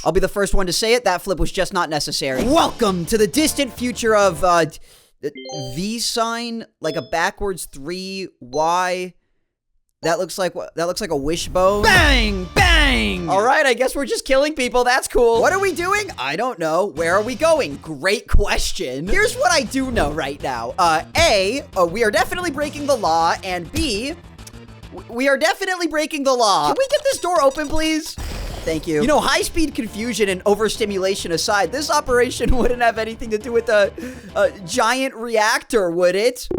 I'll be the first one to say it. That flip was just not necessary. Welcome to the distant future of, V sign, like a backwards 3Y. That looks like what? That looks like a wishbone. Bang! Bang! All right, I guess we're just killing people. That's cool. What are we doing? I don't know. Where are we going? Great question. Here's what I do know right now. A, we are definitely breaking the law, and B, we are definitely breaking the law. Can we get this door open, please? Thank you. You know, high-speed confusion and overstimulation aside, this operation wouldn't have anything to do with the giant reactor, would it?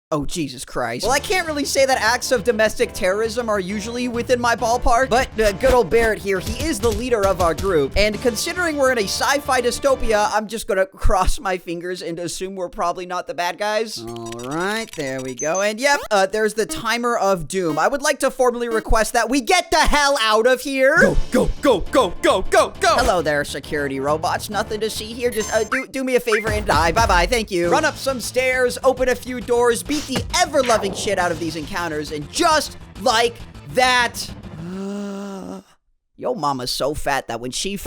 Oh, Jesus Christ. Well, I can't really say that acts of domestic terrorism are usually within my ballpark, but good old Barrett here, he is the leader of our group. And considering we're in a sci-fi dystopia, I'm just gonna cross my fingers and assume we're probably not the bad guys. All right, there we go. And yep, there's the timer of doom. I would like to formally request that we get the hell out of here. Go, go, go, go, go, go, go. Hello there, security robots. Nothing to see here. Just do me a favor and die. Bye-bye. Thank you. Run up some stairs, open a few doors, beat the ever-loving shit out of these encounters, and just like that, yo mama's so fat that when she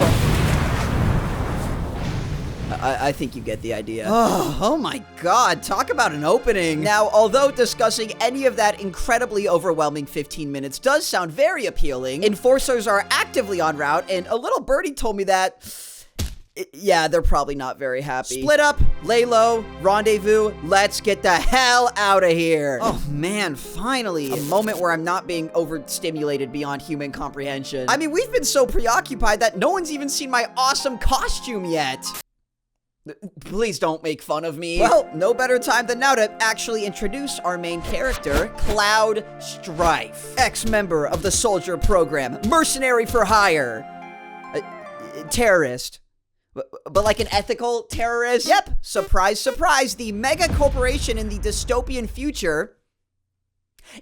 I think you get the idea. Oh my god, talk about an opening. Now, although discussing any of that incredibly overwhelming 15 minutes does sound very appealing, enforcers are actively en route, and a little birdie told me that yeah, they're probably not very happy. Split up, lay low, rendezvous, let's get the hell out of here. Oh man, finally. A moment where I'm not being overstimulated beyond human comprehension. I mean, we've been so preoccupied that no one's even seen my awesome costume yet. Please don't make fun of me. Well, no better time than now to actually introduce our main character, Cloud Strife. Ex-member of the soldier program, mercenary for hire, terrorist. But like an ethical terrorist? Yep. Surprise, surprise. The mega corporation in the dystopian future.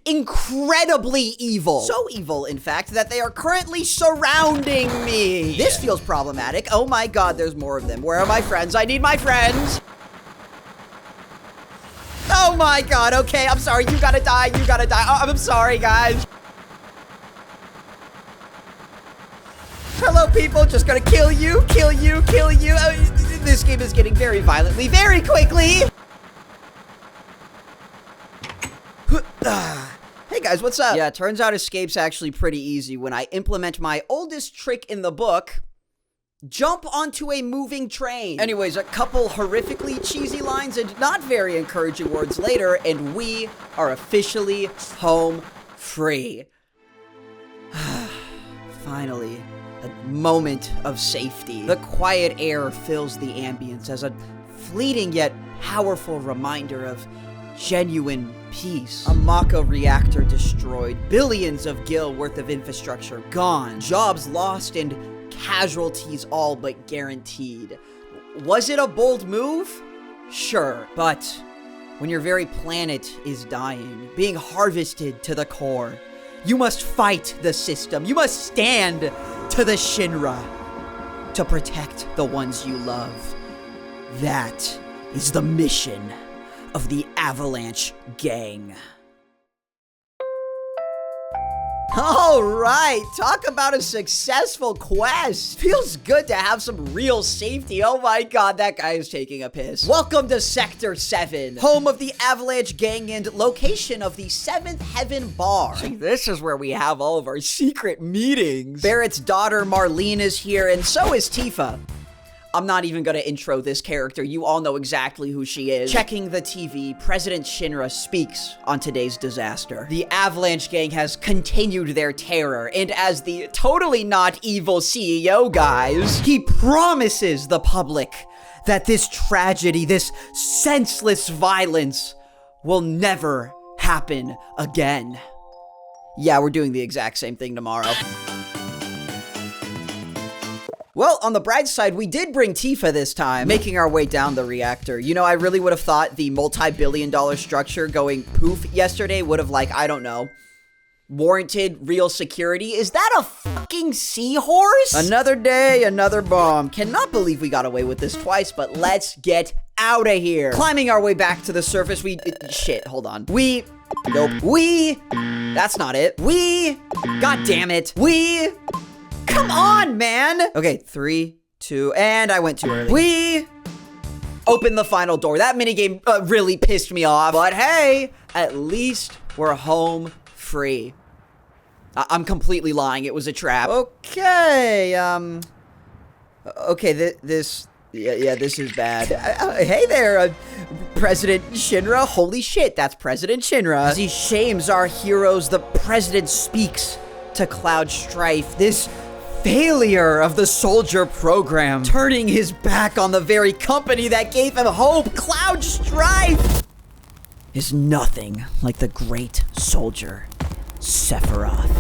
Incredibly evil. So evil, in fact, that they are currently surrounding me. This feels problematic. Oh my god, there's more of them. Where are my friends? I need my friends. Oh my god, okay, I'm sorry. You gotta die. You gotta die. Oh, I'm sorry, guys. Hello, people. Just gonna kill you, kill you, kill you. This game is getting very violently, very quickly. Hey, guys, what's up? Yeah, turns out escape's actually pretty easy when I implement my oldest trick in the book. Jump onto a moving train. Anyways, a couple horrifically cheesy lines and not very encouraging words later, and we are officially home free. Finally. A moment of safety. The quiet air fills the ambience as a fleeting yet powerful reminder of genuine peace. A Maka reactor destroyed, billions of gil worth of infrastructure gone, jobs lost, and casualties all but guaranteed. Was it a bold move? Sure, but when your very planet is dying, being harvested to the core, you must fight the system. You must stand to the Shinra to protect the ones you love. That is the mission of the Avalanche Gang. All right, talk about a successful quest. Feels good to have some real safety. Oh my god, that guy is taking a piss. Welcome to Sector 7, home of the Avalanche Gang and location of the Seventh Heaven Bar. See, this is where we have all of our secret meetings. Barrett's daughter Marlene is here, and so is Tifa. I'm not even gonna intro this character. You all know exactly who she is. Checking the TV, President Shinra speaks on today's disaster. The Avalanche Gang has continued their terror, and as the totally not evil CEO, guys, he promises the public that this tragedy, this senseless violence, will never happen again. Yeah, we're doing the exact same thing tomorrow. Well, on the bright side, we did bring Tifa this time, making our way down the reactor. You know, I really would have thought the multi-billion-dollar structure going poof yesterday would have, like, I don't know, warranted real security. Is that a fucking seahorse? Another day, another bomb. Cannot believe we got away with this twice, but let's get out of here. Climbing our way back to the surface, shit, hold on. Nope. That's not it. God damn it. Come on, man. Okay, 3, 2, and I went too early. We opened the final door. That minigame really pissed me off. But hey, at least we're home free. I'm completely lying. It was a trap. Okay, okay, this is bad. Hey there, President Shinra. Holy shit, that's President Shinra. As he shames our heroes, the president speaks to Cloud Strife, this failure of the soldier program, turning his back on the very company that gave him hope. Cloud Strife is nothing like the great soldier Sephiroth.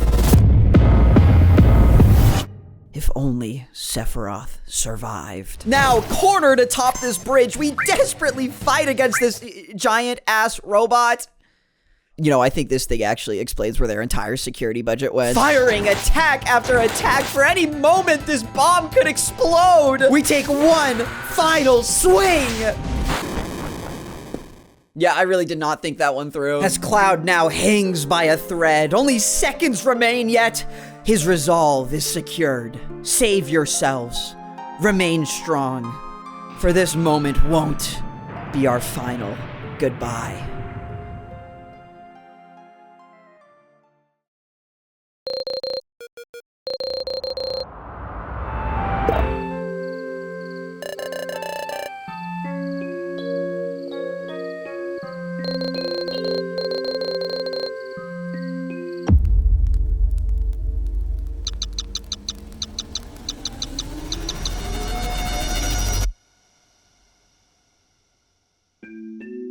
If only Sephiroth survived. Now, cornered atop this bridge, we desperately fight against this giant-ass robot. You know, I think this thing actually explains where their entire security budget went. Firing attack after attack. For any moment, this bomb could explode. We take one final swing. Yeah, I really did not think that one through. As Cloud now hangs by a thread, only seconds remain, yet his resolve is secured. Save yourselves. Remain strong. For this moment won't be our final goodbye.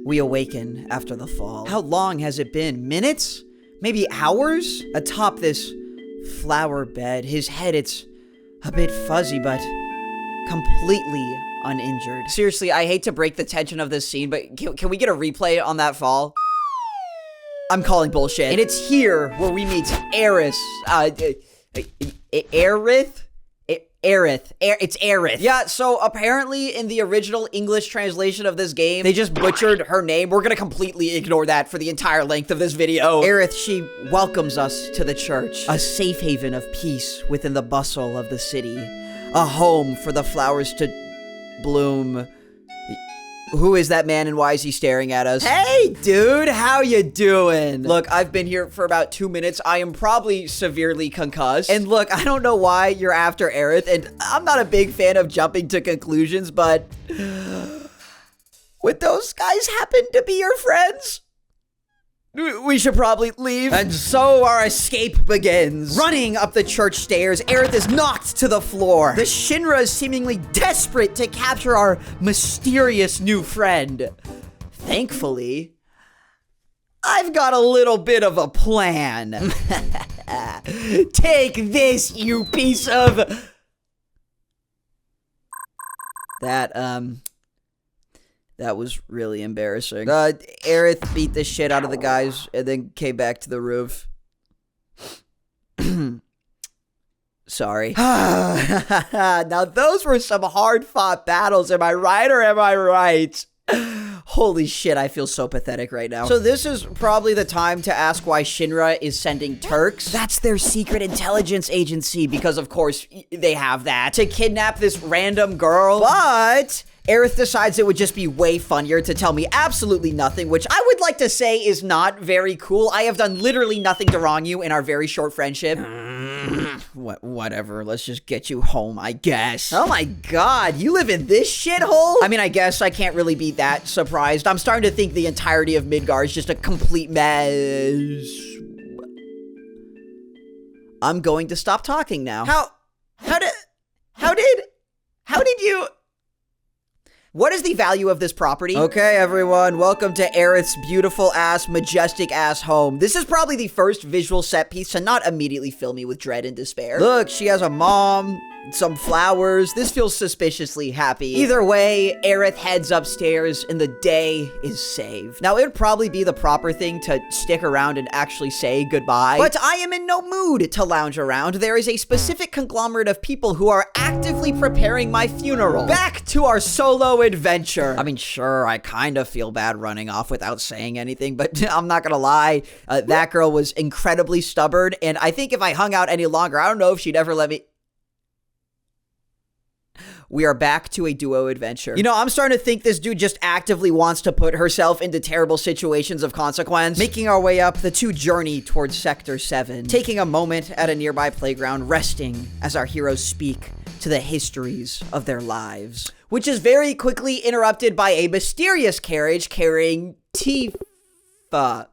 We awaken after the fall. How long has it been? Minutes? Maybe hours? Atop this flower bed, his head, it's a bit fuzzy, but completely uninjured. Seriously, I hate to break the tension of this scene, but can we get a replay on that fall? I'm calling bullshit. And it's here where we meet Aerith. Aerith? It's Aerith. Yeah, so apparently in the original English translation of this game, they just butchered her name. We're gonna completely ignore that for the entire length of this video. Aerith, she welcomes us to the church, a safe haven of peace within the bustle of the city, a home for the flowers to bloom. Who is that man and why is he staring at us? Hey, dude, how you doing? Look, I've been here for about 2 minutes. I am probably severely concussed. And look, I don't know why you're after Aerith, and I'm not a big fan of jumping to conclusions, but would those guys happen to be your friends? We should probably leave. And so our escape begins. Running up the church stairs, Aerith is knocked to the floor. The Shinra is seemingly desperate to capture our mysterious new friend. Thankfully, I've got a little bit of a plan. Take this, you piece of... That was really embarrassing. Aerith beat the shit out of the guys and then came back to the roof. Sorry. Now those were some hard-fought battles, am I right or am I right? Holy shit, I feel so pathetic right now. So this is probably the time to ask why Shinra is sending Turks. That's their secret intelligence agency, because of course they have that. To kidnap this random girl. But Aerith decides it would just be way funnier to tell me absolutely nothing, which I would like to say is not very cool. I have done literally nothing to wrong you in our very short friendship. Whatever, let's just get you home, I guess. Oh my god, you live in this shithole? I mean, I guess I can't really be that surprised. I'm starting to think the entirety of Midgar is just a complete mess. I'm going to stop talking now. How did you... What is the value of this property? Okay, everyone, welcome to Aerith's beautiful-ass, majestic-ass home. This is probably the first visual set piece to not immediately fill me with dread and despair. Look, she has a mom, some flowers. This feels suspiciously happy. Either way, Aerith heads upstairs and the day is saved. Now, it would probably be the proper thing to stick around and actually say goodbye, but I am in no mood to lounge around. There is a specific conglomerate of people who are actively preparing my funeral. Back to our solo adventure. I mean, sure, I kind of feel bad running off without saying anything, but I'm not gonna lie, that girl was incredibly stubborn, and I think if I hung out any longer, I don't know if she'd ever let me... we are back to a duo adventure. You know, I'm starting to think this dude just actively wants to put herself into terrible situations of consequence. Making our way up, the two journey towards Sector 7, taking a moment at a nearby playground, resting as our heroes speak to the histories of their lives, which is very quickly interrupted by a mysterious carriage carrying Tifa.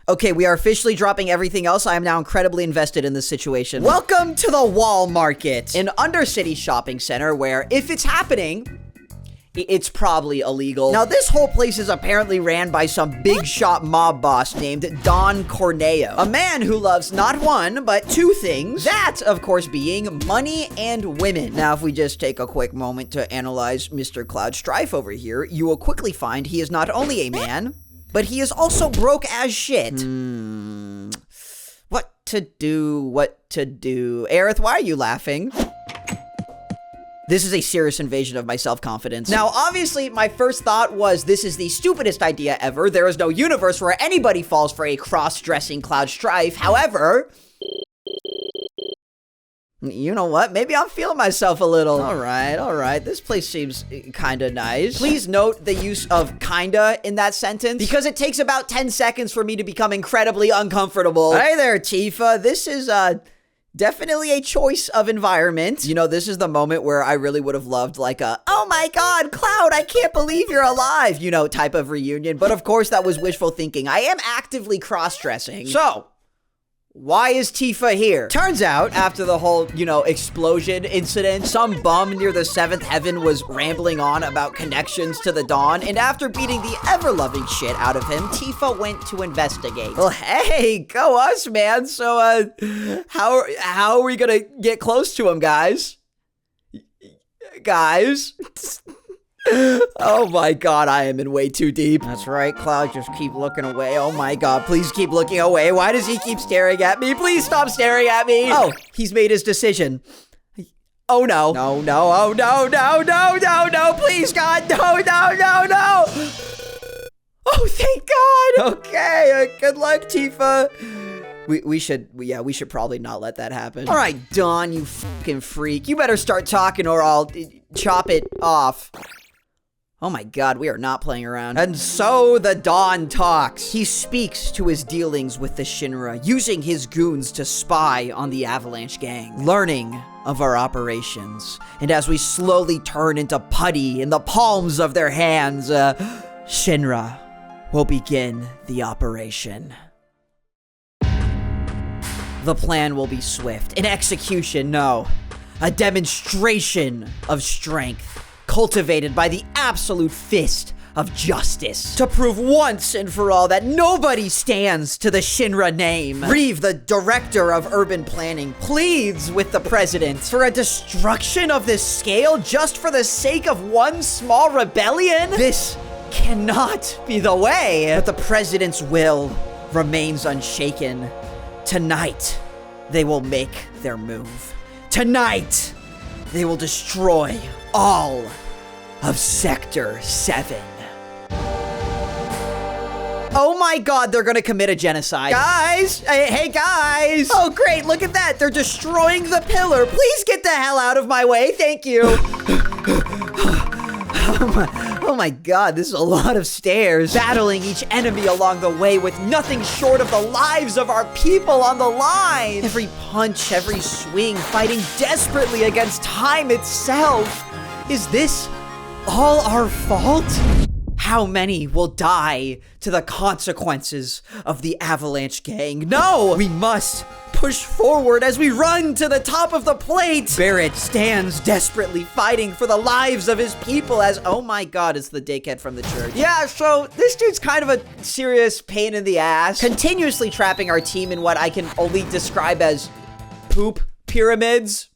Okay, we are officially dropping everything else. I am now incredibly invested in this situation. Welcome to the Wall Market, an undercity shopping center where, if it's happening, it's probably illegal. Now, this whole place is apparently ran by some big shot mob boss named Don Corneo, a man who loves not one, but two things. That, of course, being money and women. Now, if we just take a quick moment to analyze Mr. Cloud Strife over here, you will quickly find he is not only a man, but he is also broke as shit. What to do? Aerith, why are you laughing? This is a serious invasion of my self-confidence. Now, obviously, my first thought was this is the stupidest idea ever. There is no universe where anybody falls for a cross-dressing Cloud Strife. However, you know what? Maybe I'm feeling myself a little. All right. This place seems kinda nice. Please note the use of kinda in that sentence, because it takes about 10 seconds for me to become incredibly uncomfortable. Hey there, Tifa. This is, definitely a choice of environment. You know, this is the moment where I really would have loved like a, oh my god, Cloud, I can't believe you're alive, you know, type of reunion. But of course, that was wishful thinking. I am actively cross-dressing. So, why is Tifa here? Turns out, after the whole, you know, explosion incident, some bum near the 7th heaven was rambling on about connections to the Dawn, and after beating the ever-loving shit out of him, Tifa went to investigate. Well, hey, go us, man. So, how are we gonna get close to him, guys? Oh my god, I am in way too deep. That's right, Cloud, just keep looking away. Oh my god, please keep looking away. Why does he keep staring at me? Please stop staring at me. Oh, he's made his decision. Oh no. No, oh no, please God, no. Oh, thank God. Okay, good luck, Tifa. We should probably not let that happen. All right, Dawn, you fucking freak. You better start talking or I'll chop it off. Oh my god, we are not playing around. And so the Dawn talks. He speaks to his dealings with the Shinra, using his goons to spy on the Avalanche gang, learning of our operations. And as we slowly turn into putty in the palms of their hands, Shinra will begin the operation. The plan will be swift. An execution, no. A demonstration of strength, cultivated by the absolute fist of justice, to prove once and for all that nobody stands to the Shinra name. Reeve, the director of urban planning, pleads with the president for a destruction of this scale just for the sake of one small rebellion? This cannot be the way. But the president's will remains unshaken. Tonight, they will make their move. Tonight, they will destroy all of Sector 7. Oh my god, they're gonna commit a genocide. Guys! Hey guys! Oh great, look at that! They're destroying the pillar! Please get the hell out of my way, thank you! Oh my god, this is a lot of stairs. Battling each enemy along the way with nothing short of the lives of our people on the line. Every punch, every swing, fighting desperately against time itself. Is this all our fault? How many will die to the consequences of the Avalanche gang? No! We must push forward as we run to the top of the plate. Barrett stands desperately fighting for the lives of his people as, oh my god, it's the dickhead from the church. Yeah, so this dude's kind of a serious pain in the ass. Continuously trapping our team in what I can only describe as poop pyramids.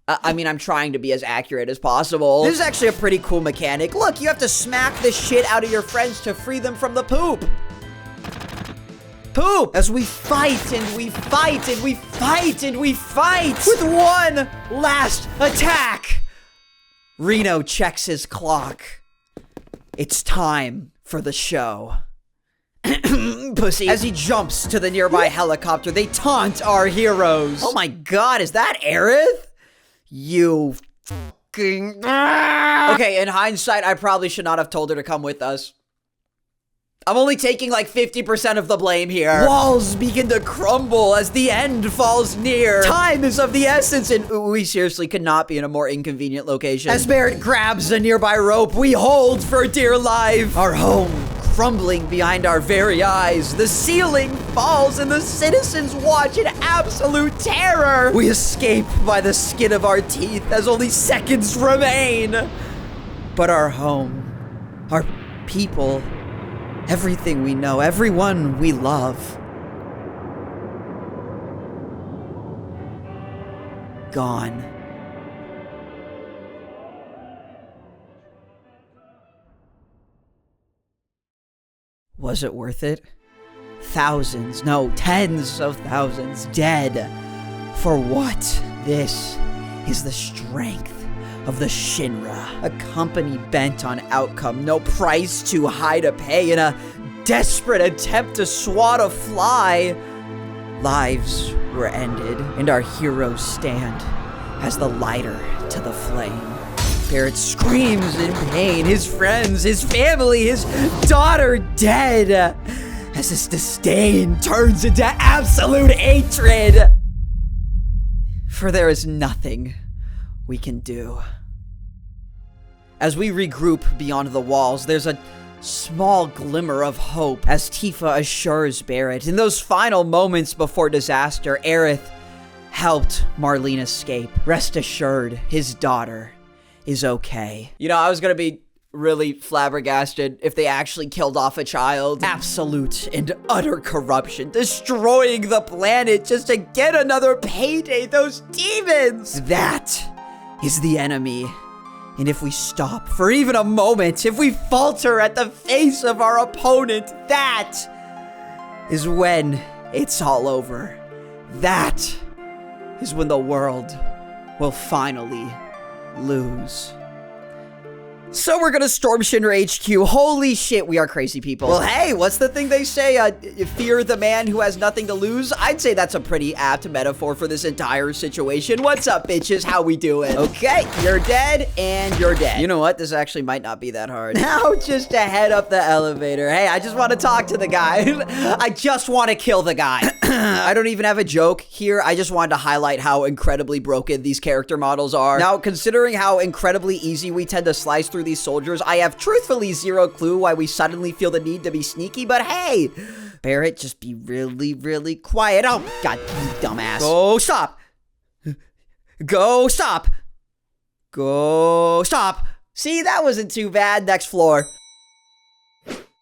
I mean, I'm trying to be as accurate as possible. This is actually a pretty cool mechanic. Look, you have to smack the shit out of your friends to free them from the poop. Poop! As we fight and we fight and we fight and we fight with one last attack. Reno checks his clock. It's time for the show. Pussy. As he jumps to the nearby helicopter, they taunt our heroes. Oh my god, is that Aerith? You Okay, in hindsight, I probably should not have told her to come with us. I'm only taking like 50% of the blame here. Walls begin to crumble as the end falls near. Time is of the essence, and we seriously could not be in a more inconvenient location. As Barrett grabs a nearby rope, we hold for dear life. Our home crumbling behind our very eyes. The ceiling falls and the citizens watch in absolute terror. We escape by the skin of our teeth as only seconds remain. But our home, our people, everything we know, everyone we love, gone. Was it worth it? Thousands, no, tens of thousands dead. For what? This is the strength of the Shinra, a company bent on outcome, no price too high to pay in a desperate attempt to swat a fly. Lives were ended, and our heroes stand as the lighter to the flame. Barrett screams in pain, his friends, his family, his daughter dead, as his disdain turns into absolute hatred. For there is nothing we can do. As we regroup beyond the walls, there's a small glimmer of hope as Tifa assures Barrett. In those final moments before disaster, Aerith helped Marlene escape. Rest assured, his daughter is okay. You know, I was gonna be really flabbergasted if they actually killed off a child. Absolute and utter corruption, destroying the planet just to get another payday. Those demons! That is the enemy. And if we stop for even a moment, if we falter at the face of our opponent, that is when it's all over. That is when the world will finally lose. So we're gonna storm Shinra HQ. Holy shit, we are crazy people. Well, hey, what's the thing they say? Fear the man who has nothing to lose? I'd say that's a pretty apt metaphor for this entire situation. What's up, bitches? How we doing? Okay, you're dead, and you're dead. You know what? This actually might not be that hard. Now, just to head up the elevator. Hey, I just want to talk to the guy. I just want to kill the guy. I don't even have a joke here. I just wanted to highlight how incredibly broken these character models are. Now, considering how incredibly easy we tend to slice through these soldiers, I have truthfully zero clue why we suddenly feel the need to be sneaky, but hey, Barrett, just be really, really quiet. Oh, God, you dumbass. Go stop. Go stop. Go stop. See, that wasn't too bad. Next floor.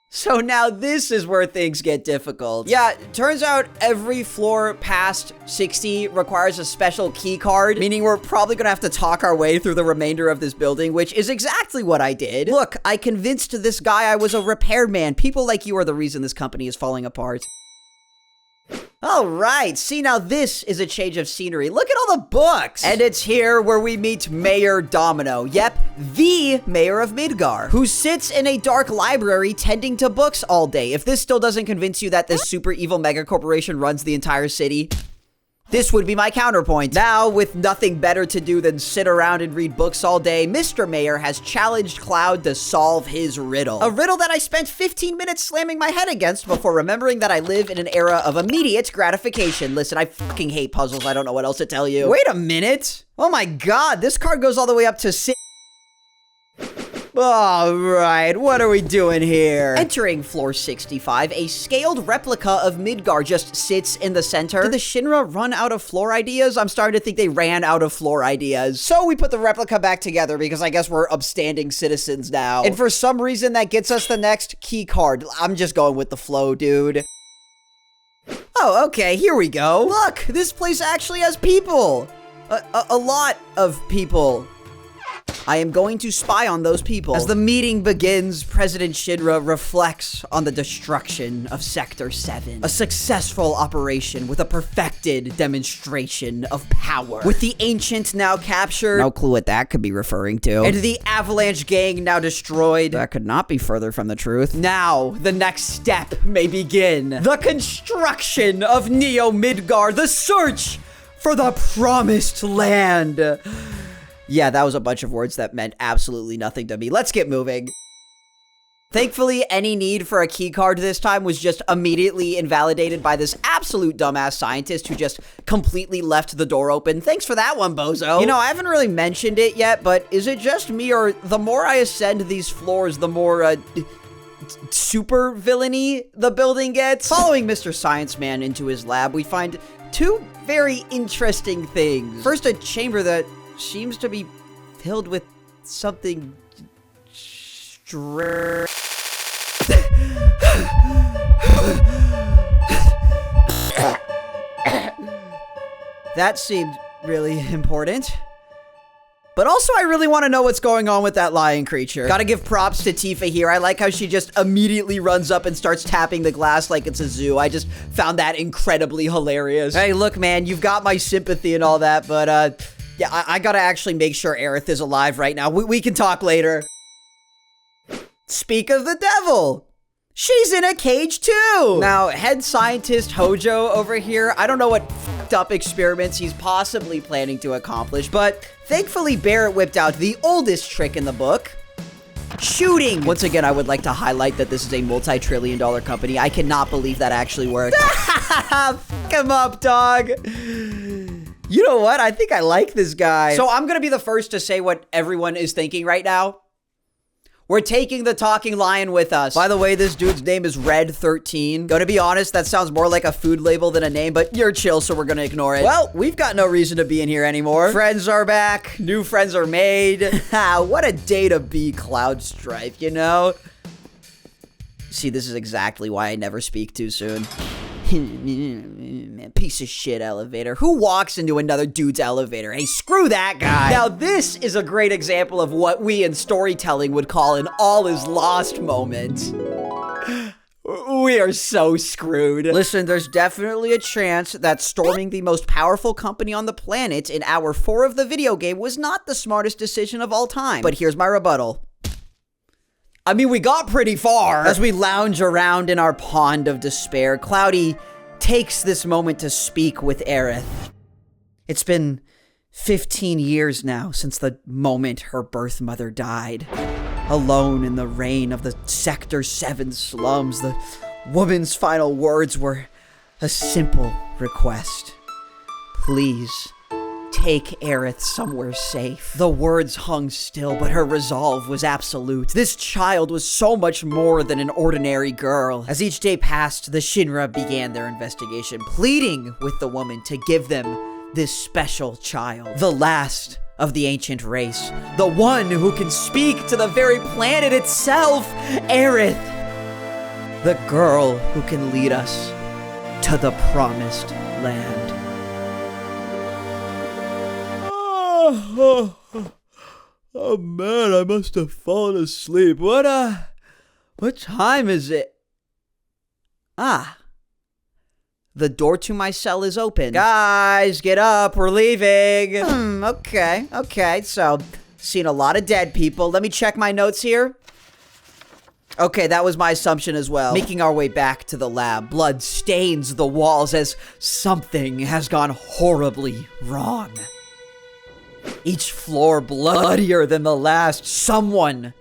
So now this is where things get difficult. Yeah, turns out every floor past 60 requires a special key card, meaning we're probably gonna have to talk our way through the remainder of this building, which is exactly what I did. Look, I convinced this guy I was a repairman. People like you are the reason this company is falling apart. All right, see, now this is a change of scenery. Look at all the books. And it's here where we meet Mayor Domino. Yep, the mayor of Midgar, who sits in a dark library tending to books all day. If this still doesn't convince you that this super evil mega corporation runs the entire city, this would be my counterpoint. Now, with nothing better to do than sit around and read books all day, Mr. Mayor has challenged Cloud to solve his riddle. A riddle that I spent 15 minutes slamming my head against before remembering that I live in an era of immediate gratification. Listen, I fucking hate puzzles. I don't know what else to tell you. Wait a minute. Oh my God, this card goes all the way up to 6. All right, what are we doing here? Entering floor 65, a scaled replica of Midgar just sits in the center. Did the Shinra run out of floor ideas? I'm starting to think they ran out of floor ideas. So we put the replica back together because I guess we're upstanding citizens now. And for some reason that gets us the next key card. I'm just going with the flow, dude. Oh, okay, here we go. Look, this place actually has people. A lot of people. I am going to spy on those people. As the meeting begins, President Shinra reflects on the destruction of Sector 7. A successful operation with a perfected demonstration of power. With the Ancient now captured. No clue what that could be referring to. And the Avalanche Gang now destroyed. That could not be further from the truth. Now, the next step may begin. The construction of Neo Midgar. The search for the promised land. Yeah, that was a bunch of words that meant absolutely nothing to me. Let's get moving. Thankfully, any need for a key card this time was just immediately invalidated by this absolute dumbass scientist who just completely left the door open. Thanks for that one, bozo. You know, I haven't really mentioned it yet, but is it just me, or the more I ascend these floors, the more, super villainy the building gets? Following Mr. Science Man into his lab, we find two very interesting things. First, a chamber that seems to be filled with something that seemed really important. But also, I really want to know what's going on with that lion creature. Gotta give props to Tifa here. I like how she just immediately runs up and starts tapping the glass like it's a zoo. I just found that incredibly hilarious. Hey, look, man, you've got my sympathy and all that, but, yeah, I gotta actually make sure Aerith is alive right now. We can talk later. Speak of the devil. She's in a cage too! Now, head scientist Hojo over here, I don't know what fucked up experiments he's possibly planning to accomplish, but thankfully Barrett whipped out the oldest trick in the book. Shooting! Once again, I would like to highlight that this is a multi-trillion-dollar company. I cannot believe that actually worked. Fuck him up, dog! You know what? I think I like this guy. So I'm gonna be the first to say what everyone is thinking right now. We're taking the talking lion with us. By the way, this dude's name is Red 13. Gonna be honest, that sounds more like a food label than a name, but you're chill, so we're gonna ignore it. Well, we've got no reason to be in here anymore. Friends are back. New friends are made. What a day to be, Cloud Strife, you know? See, this is exactly why I never speak too soon. Piece of shit elevator. Who walks into another dude's elevator? Hey, screw that guy. Now, this is a great example of what we in storytelling would call an all is lost moment. We are so screwed. Listen, there's definitely a chance that storming the most powerful company on the planet in hour 4 of the video game was not the smartest decision of all time. But here's my rebuttal. I mean, we got pretty far. As we lounge around in our pond of despair, Cloudy takes this moment to speak with Aerith. It's been 15 years now since the moment her birth mother died. Alone in the rain of the Sector 7 slums, the woman's final words were a simple request. Please, take Aerith somewhere safe. The words hung still, but her resolve was absolute. This child was so much more than an ordinary girl. As each day passed, the Shinra began their investigation, pleading with the woman to give them this special child. The last of the ancient race. The one who can speak to the very planet itself. Aerith. The girl who can lead us to the promised land. Oh man, I must have fallen asleep. What time is it? The door to my cell is open. Guys, get up, we're leaving. Okay, so, seen a lot of dead people. Let me check my notes here. Okay, that was my assumption as well. Making our way back to the lab, blood stains the walls as something has gone horribly wrong. Each floor bloodier than the last. Someone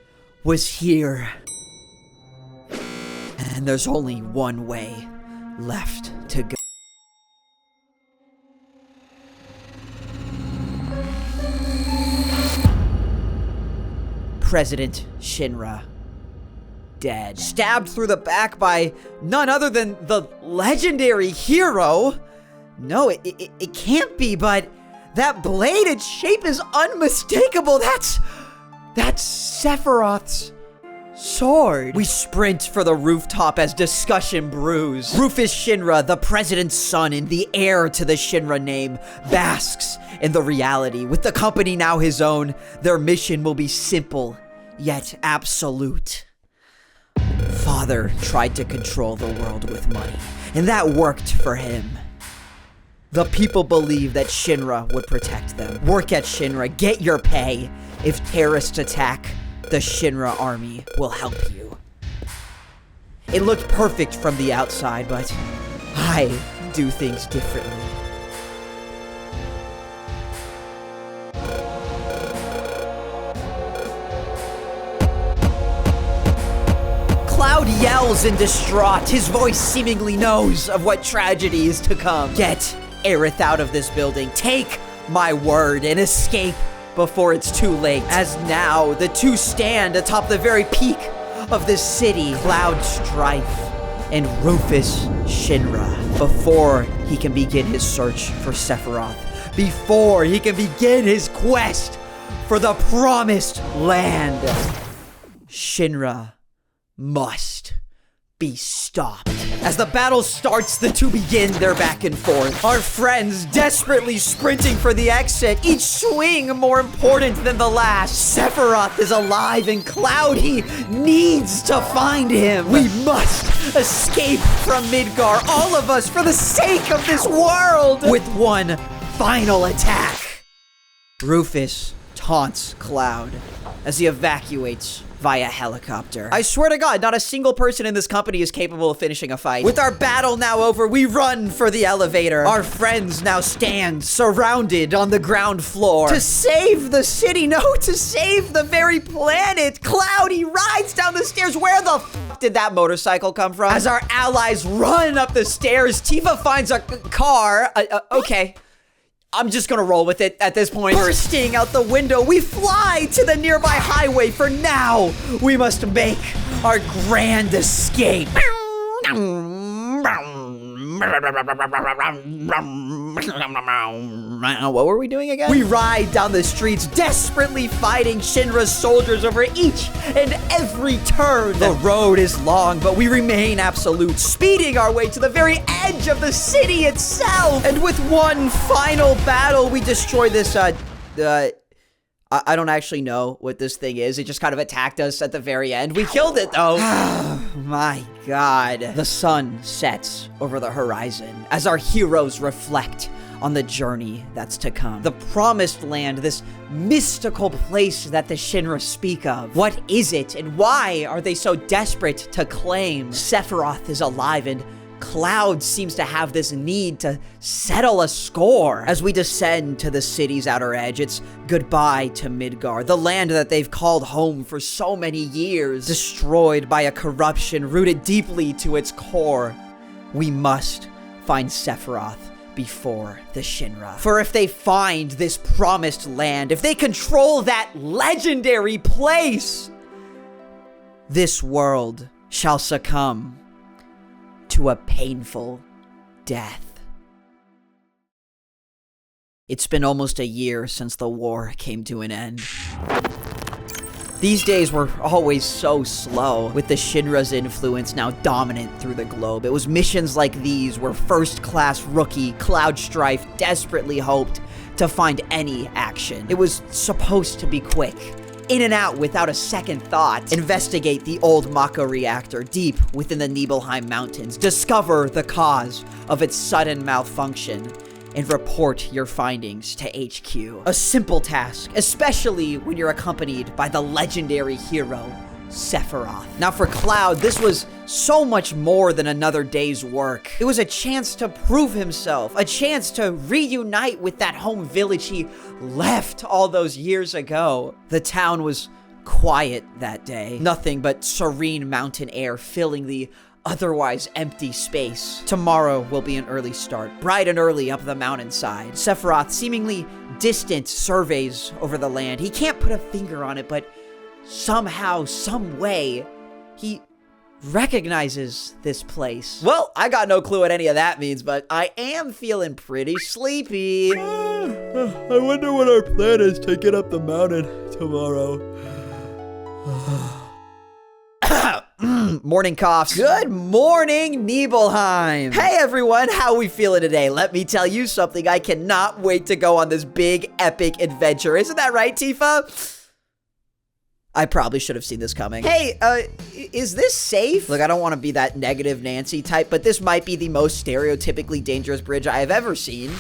was here. And there's only one way left to go. President Shinra. Dead. Stabbed through the back by none other than the legendary hero. No, it can't be, but that blade, its shape is unmistakable. That's Sephiroth's sword. We sprint for the rooftop as discussion brews. Rufus Shinra, the president's son and the heir to the Shinra name, basks in the reality. With the company now his own, their mission will be simple, yet absolute. Father tried to control the world with money, and that worked for him. The people believe that Shinra would protect them. Work at Shinra, get your pay. If terrorists attack, the Shinra army will help you. It looked perfect from the outside, but I do things differently. Cloud yells in distraught. His voice seemingly knows of what tragedy is to come. Get Aerith out of this building. Take my word and escape before it's too late. As now, the two stand atop the very peak of this city, Cloud Strife and Rufus Shinra, before he can begin his search for Sephiroth, before he can begin his quest for the promised land. Shinra must be stopped. As the battle starts, the two begin their back and forth. Our friends desperately sprinting for the exit, each swing more important than the last. Sephiroth is alive and Cloud, he needs to find him. We must escape from Midgar, all of us, for the sake of this world, with one final attack. Rufus taunts Cloud as he evacuates via helicopter. I swear to God, not a single person in this company is capable of finishing a fight. With our battle now over, we run for the elevator. Our friends now stand surrounded on the ground floor. To save the city, no, to save the very planet. Cloud, he rides down the stairs. Where the f did that motorcycle come from? As our allies run up the stairs, Tifa finds a car. Okay. I'm just gonna roll with it at this point. Bursting out the window, we fly to the nearby highway. For now, we must make our grand escape. What were we doing again? We ride down the streets, desperately fighting Shinra's soldiers over each and every turn. The road is long, but we remain absolute, speeding our way to the very edge of the city itself. And with one final battle, we destroy this, I don't actually know what this thing is. It just kind of attacked us at the very end. We killed it, though. My God. The sun sets over the horizon as our heroes reflect on the journey that's to come. The promised land, this mystical place that the Shinra speak of. What is it, and why are they so desperate to claim? Sephiroth is alive, and Cloud seems to have this need to settle a score. As we descend to the city's outer edge, it's goodbye to Midgar, the land that they've called home for so many years. Destroyed by a corruption rooted deeply to its core. We must find Sephiroth before the Shinra. For if they find this promised land, if they control that legendary place, this world shall succumb to a painful death. It's been almost a year since the war came to an end. These days were always so slow, with the Shinra's influence now dominant through the globe. It was missions like these where first-class rookie Cloud Strife desperately hoped to find any action. It was supposed to be quick, in and out without a second thought. Investigate the old Mako reactor deep within the Nibelheim Mountains. Discover the cause of its sudden malfunction and report your findings to HQ. A simple task, especially when you're accompanied by the legendary hero, Sephiroth. Now for Cloud, this was so much more than another day's work. It was a chance to prove himself, a chance to reunite with that home village he left all those years ago. The town was quiet that day. Nothing but serene mountain air filling the otherwise empty space. Tomorrow will be an early start, bright and early up the mountainside. Sephiroth, seemingly distant, surveys over the land. He can't put a finger on it, but somehow, some way, he recognizes this place. Well, I got no clue what any of that means, but I am feeling pretty sleepy. I wonder what our plan is to get up the mountain tomorrow. Morning coughs. Good morning, Nibelheim. Hey everyone, how we feeling today? Let me tell you something. I cannot wait to go on this big, epic adventure. Isn't that right, Tifa? I probably should have seen this coming. Hey, is this safe? Look, I don't want to be that negative Nancy type, but this might be the most stereotypically dangerous bridge I have ever seen.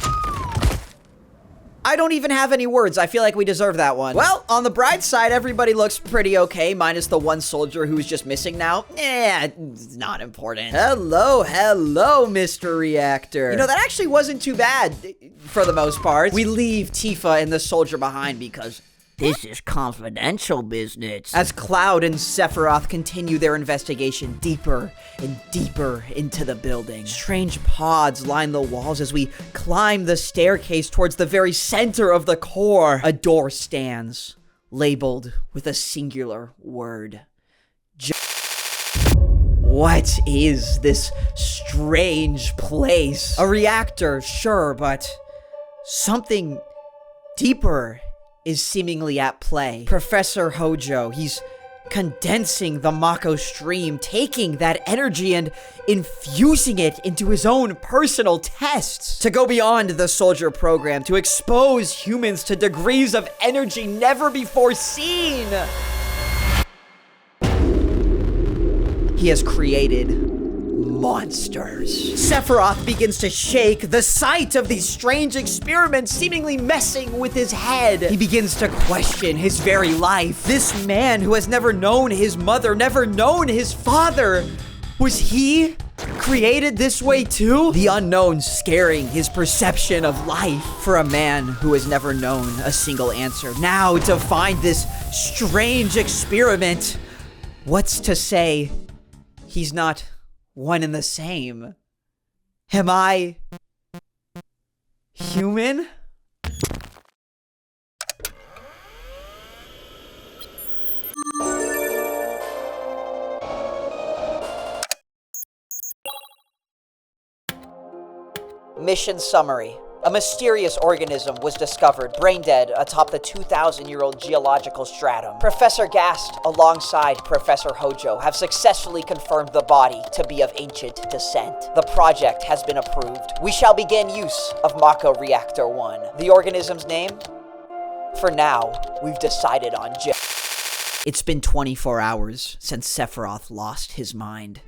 I don't even have any words. I feel like we deserve that one. Well, on the bright side, everybody looks pretty okay, minus the one soldier who's just missing now. It's not important. Hello, Mr. Reactor. You know, that actually wasn't too bad for the most part. We leave Tifa and the soldier behind because This is confidential business. As Cloud and Sephiroth continue their investigation deeper and deeper into the building, strange pods line the walls as we climb the staircase towards the very center of the core. A door stands, labeled with a singular word. What is this strange place? A reactor, sure, but something deeper is seemingly at play. Professor Hojo, he's condensing the Mako stream, taking that energy and infusing it into his own personal tests to go beyond the soldier program, to expose humans to degrees of energy never before seen. He has created monsters. Sephiroth begins to shake, the sight of these strange experiments seemingly messing with his head. He begins to question his very life. This man who has never known his mother, never known his father, was he created this way too? The unknown scaring his perception of life. For a man who has never known a single answer, now to find this strange experiment, what's to say he's not one and the same? Am I human? Mission summary. A mysterious organism was discovered, brain dead, atop the 2,000-year-old geological stratum. Professor Gast, alongside Professor Hojo, have successfully confirmed the body to be of ancient descent. The project has been approved. We shall begin use of Mako Reactor 1. The organism's name? For now, we've decided on It's been 24 hours since Sephiroth lost his mind.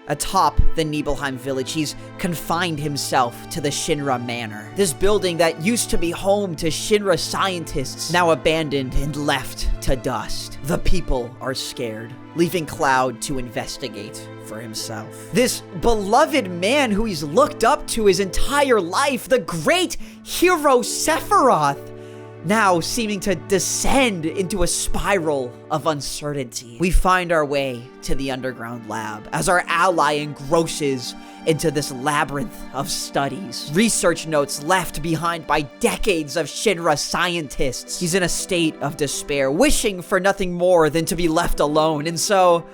Atop the Nibelheim village, he's confined himself to the Shinra Manor. This building that used to be home to Shinra scientists, now abandoned and left to dust. The people are scared, leaving Cloud to investigate for himself. This beloved man who he's looked up to his entire life, the great hero Sephiroth, now seeming to descend into a spiral of uncertainty. We find our way to the underground lab as our ally engrosses into this labyrinth of studies. Research notes left behind by decades of Shinra scientists. He's in a state of despair, wishing for nothing more than to be left alone, and so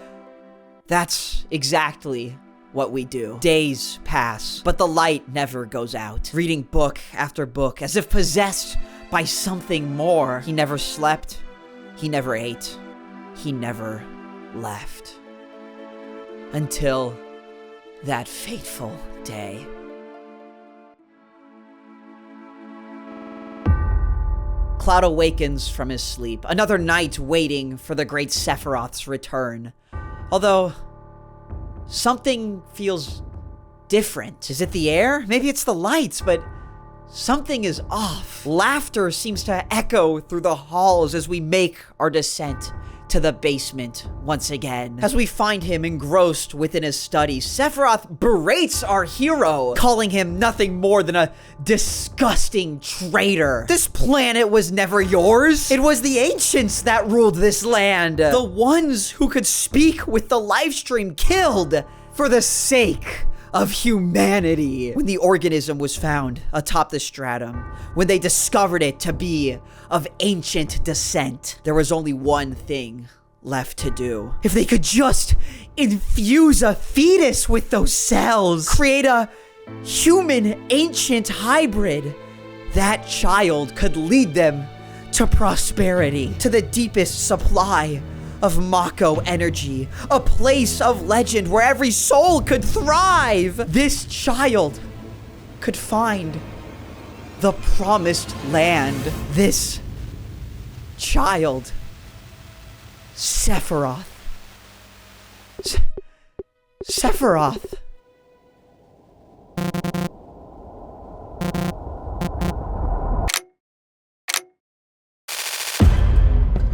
that's exactly what we do. Days pass, but the light never goes out. Reading book after book, as if possessed by something more. He never slept, he never ate, he never left. Until that fateful day. Cloud awakens from his sleep, another night waiting for the great Sephiroth's return. Although, something feels different. Is it the air? Maybe it's the lights, but something is off. Laughter seems to echo through the halls as we make our descent to the basement once again. As we find him engrossed within his studies, Sephiroth berates our hero, calling him nothing more than a disgusting traitor. This planet was never yours. It was the ancients that ruled this land. The ones who could speak with the livestream killed for the sake of humanity. When the organism was found atop the stratum, when they discovered it to be of ancient descent, there was only one thing left to do. If they could just infuse a fetus with those cells, create a human ancient hybrid, that child could lead them to prosperity, to the deepest supply of Mako energy, a place of legend where every soul could thrive. This child could find the promised land. This child, Sephiroth. Sephiroth.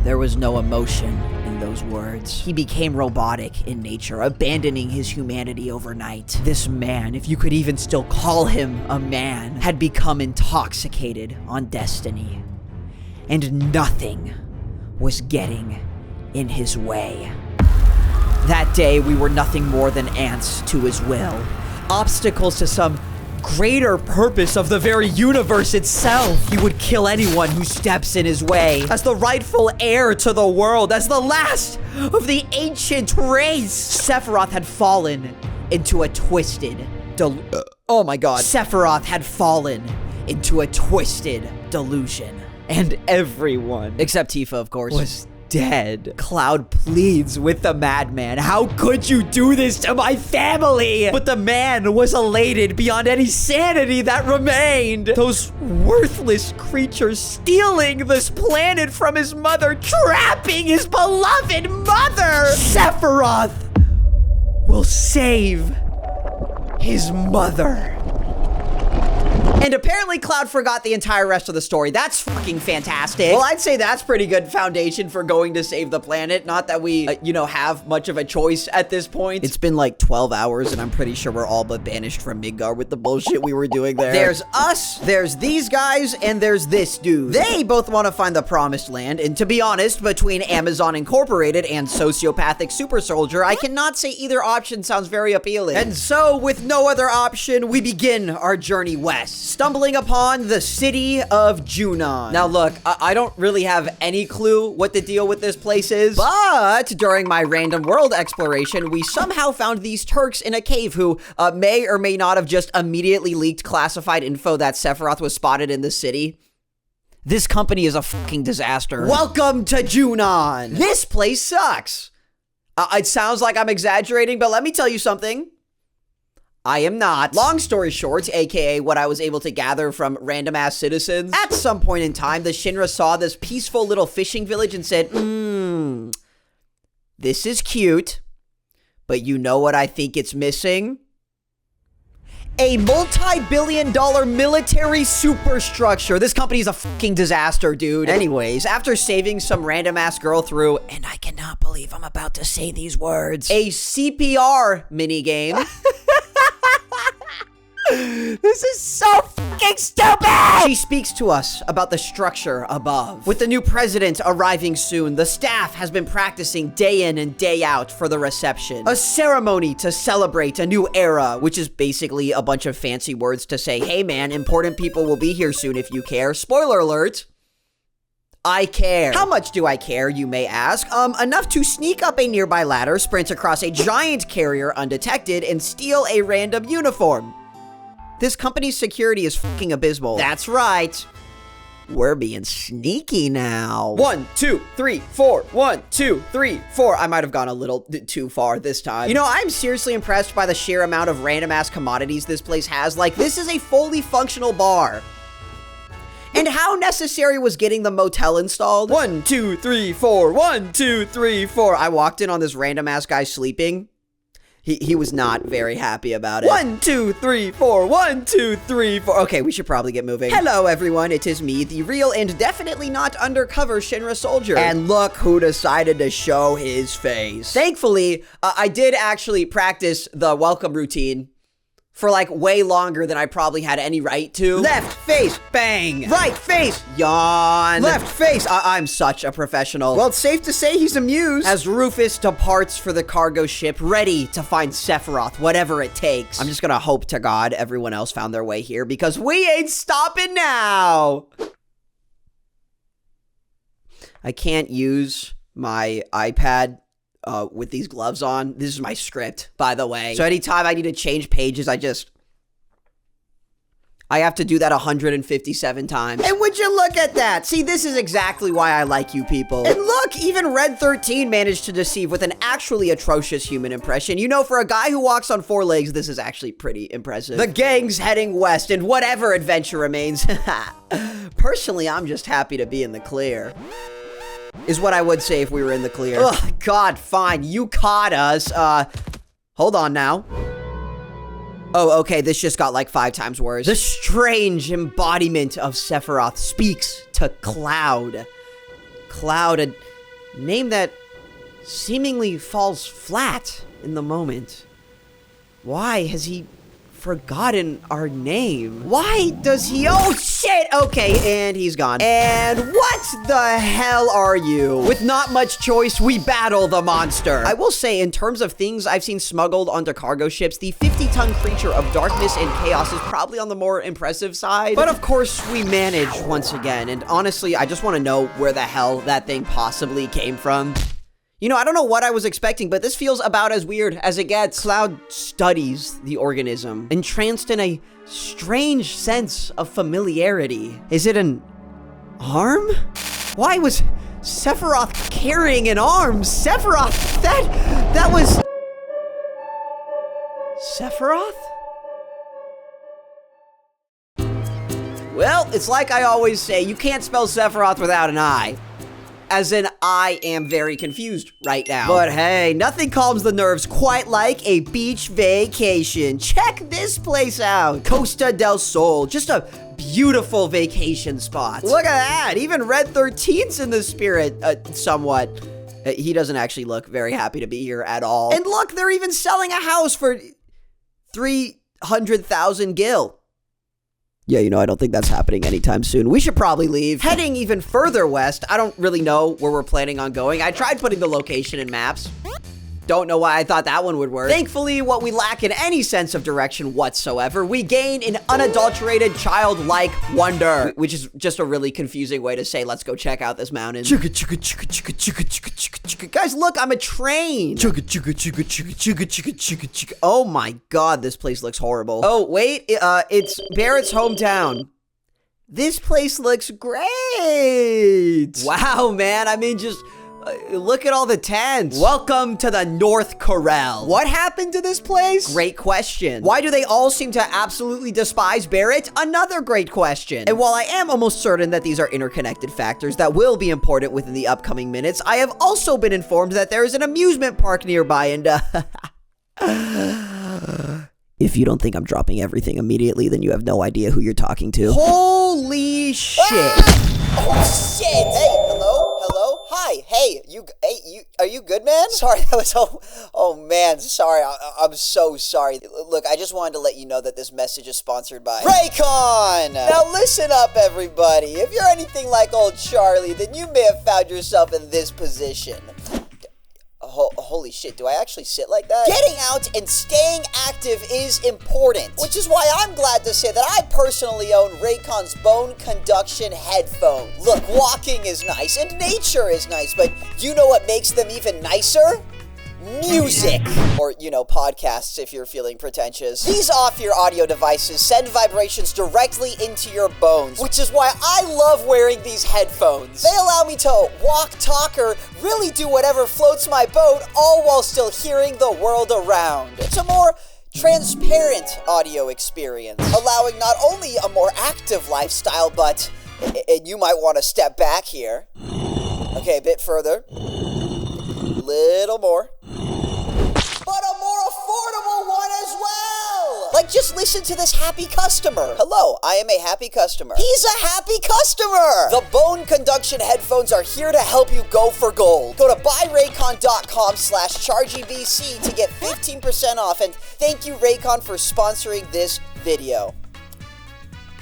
There was no emotion in those words. He became robotic in nature, abandoning his humanity overnight. This man, if you could even still call him a man, had become intoxicated on destiny. and nothing was getting in his way. That day, we were nothing more than ants to his will, obstacles to some greater purpose of the very universe itself. He would kill anyone who steps in his way. As the rightful heir to the world, as the last of the ancient race, Sephiroth had fallen into a twisted oh my god. Sephiroth had fallen into a twisted delusion. And everyone, except Tifa, of course, was dead. Cloud pleads with the madman. How could you do this to my family? But the man was elated beyond any sanity that remained. Those worthless creatures stealing this planet from his mother, trapping his beloved mother. Sephiroth will save his mother. And apparently Cloud forgot the entire rest of the story. That's fucking fantastic. Well, I'd say that's pretty good foundation for going to save the planet. Not that we, have much of a choice at this point. It's been like 12 hours and I'm pretty sure we're all but banished from Midgar with the bullshit we were doing there. There's us, there's these guys, and there's this dude. They both want to find the promised land. And to be honest, between Amazon Incorporated and sociopathic super soldier, I cannot say either option sounds very appealing. And so with no other option, we begin our journey west, stumbling upon the city of Junon. Now look, I don't really have any clue what the deal with this place is, but during my random world exploration, we somehow found these Turks in a cave who may or may not have just immediately leaked classified info that Sephiroth was spotted in the city. This company is a fucking disaster. Welcome to Junon. This place sucks. It sounds like I'm exaggerating, but let me tell you something. I am not. Long story short, aka what I was able to gather from random-ass citizens, at some point in time, the Shinra saw this peaceful little fishing village and said, this is cute, but you know what I think it's missing? A multi-billion-dollar military superstructure. This company is a fucking disaster, dude. Anyways, after saving some random-ass girl through, and I cannot believe I'm about to say these words, a CPR minigame. This is so fucking stupid! She speaks to us about the structure above. With the new president arriving soon, the staff has been practicing day in and day out for the reception. A ceremony to celebrate a new era, which is basically a bunch of fancy words to say, hey man, important people will be here soon if you care. Spoiler alert. I care. How much do I care, you may ask? Enough to sneak up a nearby ladder, sprint across a giant carrier undetected, and steal a random uniform. This company's security is fucking abysmal. That's right. We're being sneaky now. 1, 2, 3, 4. 1, 2, 3, 4. I might have gone a little too far this time. You know, I'm seriously impressed by the sheer amount of random-ass commodities this place has. Like, this is a fully functional bar. And how necessary was getting the motel installed? 1, 2, 3, 4. 1, 2, 3, 4. I walked in on this random-ass guy sleeping. He was not very happy about it. 1, 2, 3, 4. 1, 2, 3, 4. Okay, we should probably get moving. Hello, everyone. It is me, the real and definitely not undercover Shinra soldier. And look who decided to show his face. Thankfully, I did actually practice the welcome routine for like way longer than I probably had any right to. Left face, bang. Right face, yawn. Left face, I'm such a professional. Well, it's safe to say he's amused. As Rufus departs for the cargo ship, ready to find Sephiroth, whatever it takes. I'm just gonna hope to God everyone else found their way here because we ain't stopping now. I can't use my iPad with these gloves on. This is my script, by the way. So anytime I need to change pages, I have to do that 157 times. And would you look at that? See, this is exactly why I like you people. And look, even Red 13 managed to deceive with an actually atrocious human impression. You know, for a guy who walks on 4 legs, this is actually pretty impressive. The gang's heading west, and whatever adventure remains. Personally, I'm just happy to be in the clear. Is what I would say if we were in the clear. Ugh, God, fine. You caught us. Hold on now. Oh, okay, this just got like 5 times worse. The strange embodiment of Sephiroth speaks to Cloud. Cloud, a name that seemingly falls flat in the moment. Why has he forgotten our name. Why does he? Oh, shit. Okay, and he's gone. And what the hell are you? With not much choice, we battle the monster. I will say, in terms of things I've seen smuggled onto cargo ships, the 50-ton creature of darkness and chaos is probably on the more impressive side. But of course, we manage once again. And honestly, I just want to know where the hell that thing possibly came from. You know, I don't know what I was expecting, but this feels about as weird as it gets. Cloud studies the organism, entranced in a strange sense of familiarity. Is it an arm? Why was Sephiroth carrying an arm? Sephiroth, that was... Sephiroth? Well, it's like I always say, you can't spell Sephiroth without an I. As in, I am very confused right now. But hey, nothing calms the nerves quite like a beach vacation. Check this place out. Costa del Sol, just a beautiful vacation spot. Look at that, even Red 13's in the spirit, somewhat. He doesn't actually look very happy to be here at all. And look, they're even selling a house for 300,000 gil. Yeah, you know, I don't think that's happening anytime soon. We should probably leave. Heading even further west, I don't really know where we're planning on going. I tried putting the location in maps. Don't know why I thought that one would work. Thankfully, what we lack in any sense of direction whatsoever, we gain an unadulterated childlike wonder, which is just a really confusing way to say, let's go check out this mountain. Guys, look, I'm a train. Oh my god, this place looks horrible. Oh, wait, it's Barrett's hometown. This place looks great. Wow, man, I mean, just... look at all the tents. Welcome to the North Corral. What happened to this place? Great question. Why do they all seem to absolutely despise Barrett? Another great question. And while I am almost certain that these are interconnected factors that will be important within the upcoming minutes, I have also been informed that there is an amusement park nearby and, if you don't think I'm dropping everything immediately, then you have no idea who you're talking to. Holy shit. Oh, shit. Hey, hello? Hello? Hi. Hey, are you good, man? Sorry, that was, oh man, sorry. I'm so sorry. Look, I just wanted to let you know that this message is sponsored by Raycon. Now listen up, everybody. If you're anything like old Charlie, then you may have found yourself in this position. Holy shit, do I actually sit like that? Getting out and staying active is important, which is why I'm glad to say that I personally own Raycon's bone conduction headphones. Look, walking is nice and nature is nice, but you know what makes them even nicer? Music. Or, you know, podcasts if you're feeling pretentious. These off-ear audio devices send vibrations directly into your bones, which is why I love wearing these headphones. They allow me to walk, talk, or really do whatever floats my boat, all while still hearing the world around. It's a more transparent audio experience, allowing not only a more active lifestyle, but, and you might want to step back here. Okay, a bit further. Little more. But a more affordable one as well! Like, just listen to this happy customer. Hello, I am a happy customer. He's a happy customer! The bone conduction headphones are here to help you go for gold. Go to buyraycon.com/chargebc to get 15% off, and thank you, Raycon, for sponsoring this video.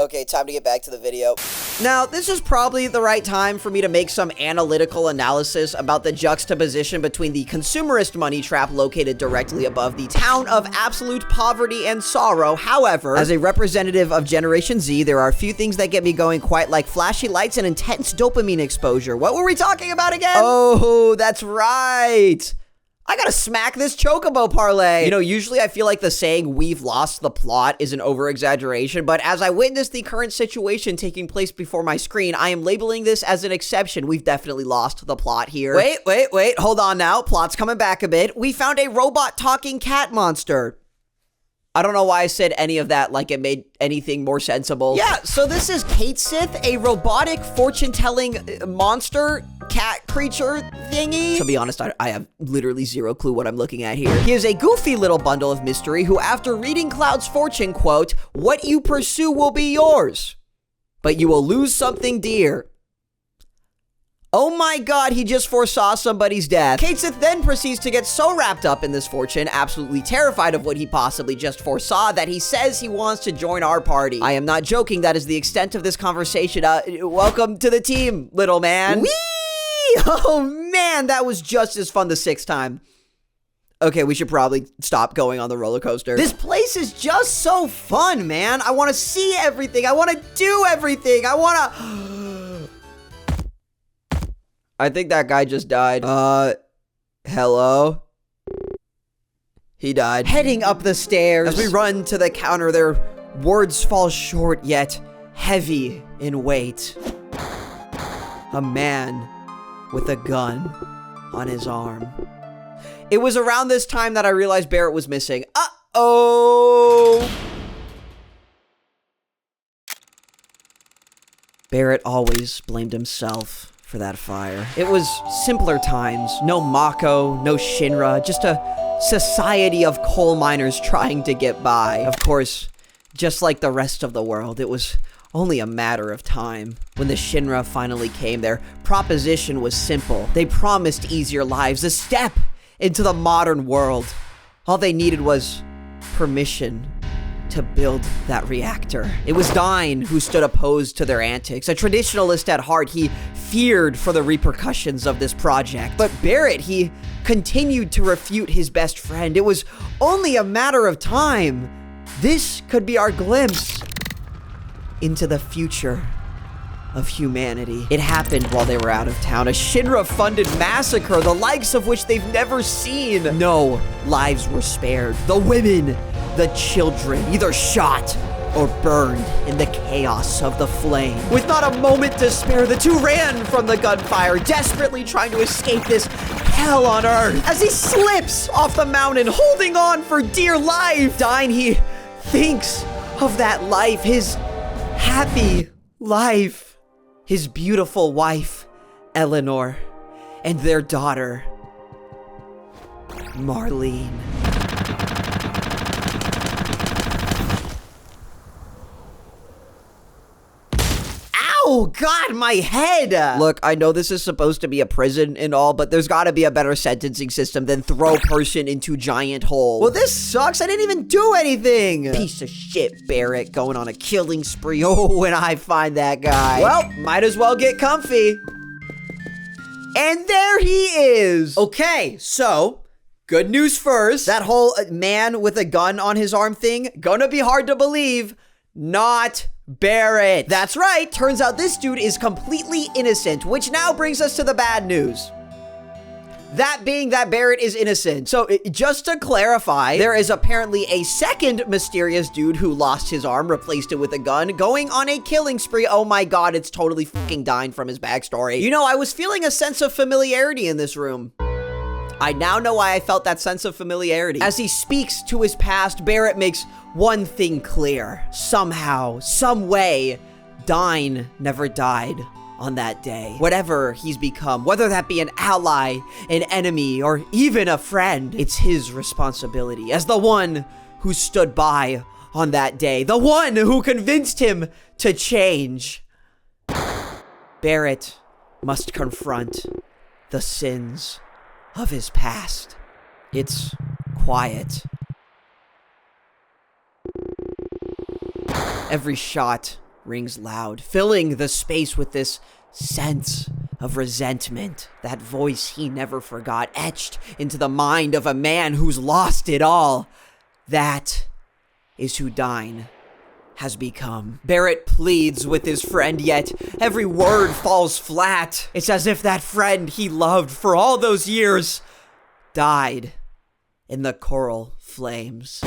Okay, time to get back to the video. Now, this is probably the right time for me to make some analytical analysis about the juxtaposition between the consumerist money trap located directly above the town of absolute poverty and sorrow. However, as a representative of Generation Z, there are a few things that get me going quite like flashy lights and intense dopamine exposure. What were we talking about again? Oh, that's right. I gotta smack this chocobo parlay. You know, usually I feel like the saying, "we've lost the plot," is an over-exaggeration, but as I witness the current situation taking place before my screen, I am labeling this as an exception. We've definitely lost the plot here. Wait, hold on now. Plot's coming back a bit. We found a robot talking cat monster. I don't know why I said any of that like it made anything more sensible. Yeah, so this is Kate Sith, a robotic fortune-telling monster cat creature thingy. To be honest, I have literally zero clue what I'm looking at here. He is a goofy little bundle of mystery who, after reading Cloud's fortune, quote, "What you pursue will be yours, but you will lose something dear." Oh my god, he just foresaw somebody's death. Katesith then proceeds to get so wrapped up in this fortune, absolutely terrified of what he possibly just foresaw, that he says he wants to join our party. I am not joking, that is the extent of this conversation. Welcome to the team, little man. Whee! Oh man, that was just as fun the 6th time. Okay, we should probably stop going on the roller coaster. This place is just so fun, man. I want to see everything. I want to do everything. I want to... I think that guy just died. Hello? He died. Heading up the stairs. As we run to the counter, their words fall short yet heavy in weight. A man with a gun on his arm. It was around this time that I realized Barrett was missing. Uh-oh! Barrett always blamed himself for that fire. It was simpler times. No Mako, no Shinra, just a society of coal miners trying to get by. Of course, just like the rest of the world, it was only a matter of time. When the Shinra finally came, their proposition was simple. They promised easier lives, a step into the modern world. All they needed was permission to build that reactor. It was Dine who stood opposed to their antics. A traditionalist at heart, he feared for the repercussions of this project. But Barrett, he continued to refute his best friend. It was only a matter of time. This could be our glimpse into the future of humanity. It happened while they were out of town. A Shinra-funded massacre, the likes of which they've never seen. No lives were spared. The women, the children, either shot or burned in the chaos of the flame. With not a moment to spare, the two ran from the gunfire, desperately trying to escape this hell on earth. As he slips off the mountain, holding on for dear life, Dine, he thinks of that life, his happy life. His beautiful wife, Eleanor, and their daughter, Marlene. Ow, God, my head! Look, I know this is supposed to be a prison and all, but there's gotta be a better sentencing system than throw person into giant hole. Well, this sucks. I didn't even do anything. Piece of shit, Barrett, going on a killing spree. Oh, when I find that guy. Well, might as well get comfy. And there he is. Okay, so good news first. That whole man with a gun on his arm thing, gonna be hard to believe. Not Barrett. That's right. Turns out this dude is completely innocent, which now brings us to the bad news. That being that Barrett is innocent. So just to clarify, there is apparently a second mysterious dude who lost his arm, replaced it with a gun, going on a killing spree. Oh my god, it's totally fucking Dine from his backstory. You know, I was feeling a sense of familiarity in this room. I now know why I felt that sense of familiarity. As he speaks to his past, Barrett makes one thing clear. Somehow, some way, Dine never died on that day. Whatever he's become, whether that be an ally, an enemy, or even a friend, it's his responsibility as the one who stood by on that day, the one who convinced him to change. Barrett must confront the sins of his past. It's quiet. Every shot rings loud, filling the space with this sense of resentment. That voice he never forgot, etched into the mind of a man who's lost it all. That is who Dine has become. Barrett pleads with his friend, yet every word falls flat. It's as if that friend he loved for all those years died in the coral flames.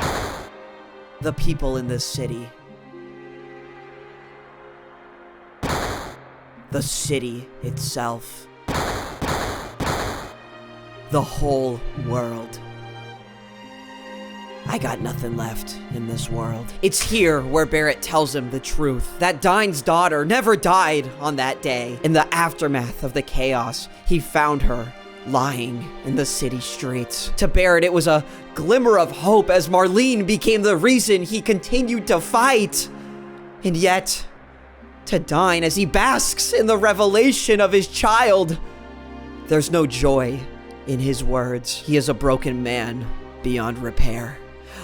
The people in this city, the city itself, the whole world. I got nothing left in this world. It's here where Barrett tells him the truth. That Dine's daughter never died on that day. In the aftermath of the chaos, he found her lying in the city streets. To Barrett, it was a glimmer of hope as Marlene became the reason he continued to fight. And yet, to Dine as he basks in the revelation of his child. There's no joy in his words. He is a broken man beyond repair.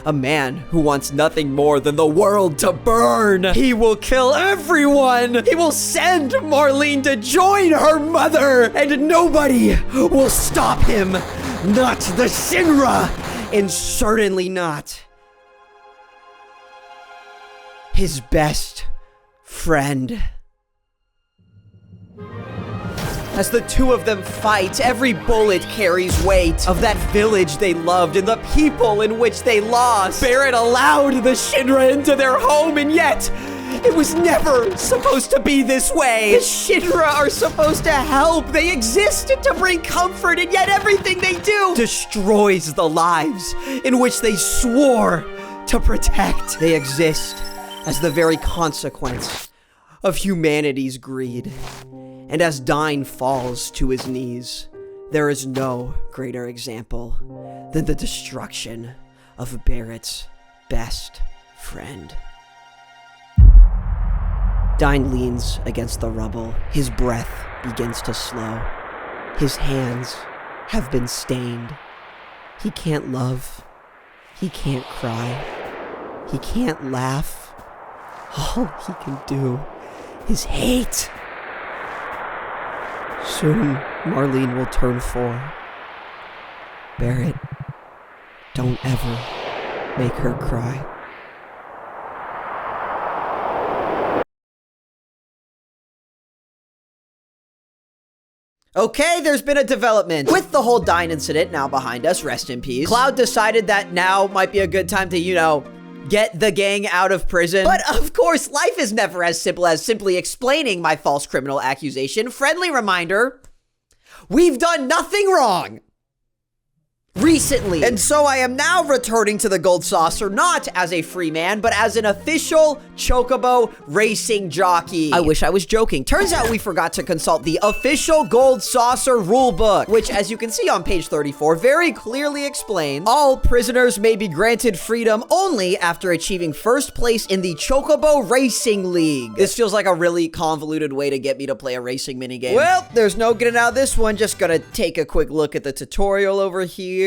A man who wants nothing more than the world to burn. He will kill everyone. He will send Marlene to join her mother, and nobody will stop him. Not the Shinra, and certainly not his best friend. As the two of them fight, every bullet carries weight of that village they loved and the people in which they lost. Barrett allowed the Shinra into their home, and yet it was never supposed to be this way. The Shinra are supposed to help. They exist to bring comfort, and yet everything they do destroys the lives in which they swore to protect. They exist as the very consequence of humanity's greed. And as Dine falls to his knees, there is no greater example than the destruction of Barrett's best friend. Dine leans against the rubble. His breath begins to slow. His hands have been stained. He can't love. He can't cry. He can't laugh. All he can do is hate. Soon, Marlene will turn 4. Barrett, don't ever make her cry. Okay, there's been a development. With the whole Dine incident now behind us, rest in peace, Cloud decided that now might be a good time to, get the gang out of prison. But of course, life is never as simple as simply explaining my false criminal accusation. Friendly reminder, we've done nothing wrong recently. And so I am now returning to the Gold Saucer, not as a free man, but as an official Chocobo racing jockey. I wish I was joking. Turns out we forgot to consult the official Gold Saucer rulebook, which, as you can see on page 34, very clearly explains all prisoners may be granted freedom only after achieving first place in the Chocobo Racing League. This feels like a really convoluted way to get me to play a racing minigame. Well, there's no getting out of this one. Just gonna take a quick look at the tutorial over here.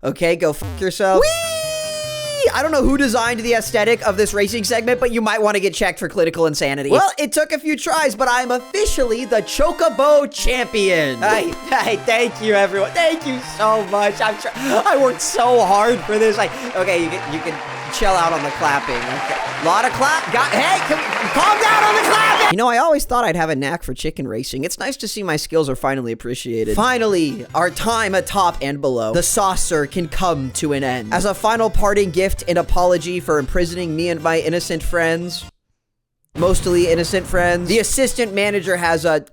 Okay, go f yourself. Whee! I don't know who designed the aesthetic of this racing segment, but you might want to get checked for clinical insanity. Well, it took a few tries, but I'm officially the Chocobo champion. Hey, thank you, everyone. Thank you so much. I worked so hard for this. Okay, you can chill out on the clapping. Okay. A lot of clap. Hey, calm down on the clapping. I always thought I'd have a knack for chicken racing. It's nice to see my skills are finally appreciated. Finally, our time atop and below the saucer can come to an end. As a final parting gift and apology for imprisoning me and my innocent friends, mostly innocent friends, the assistant manager has a...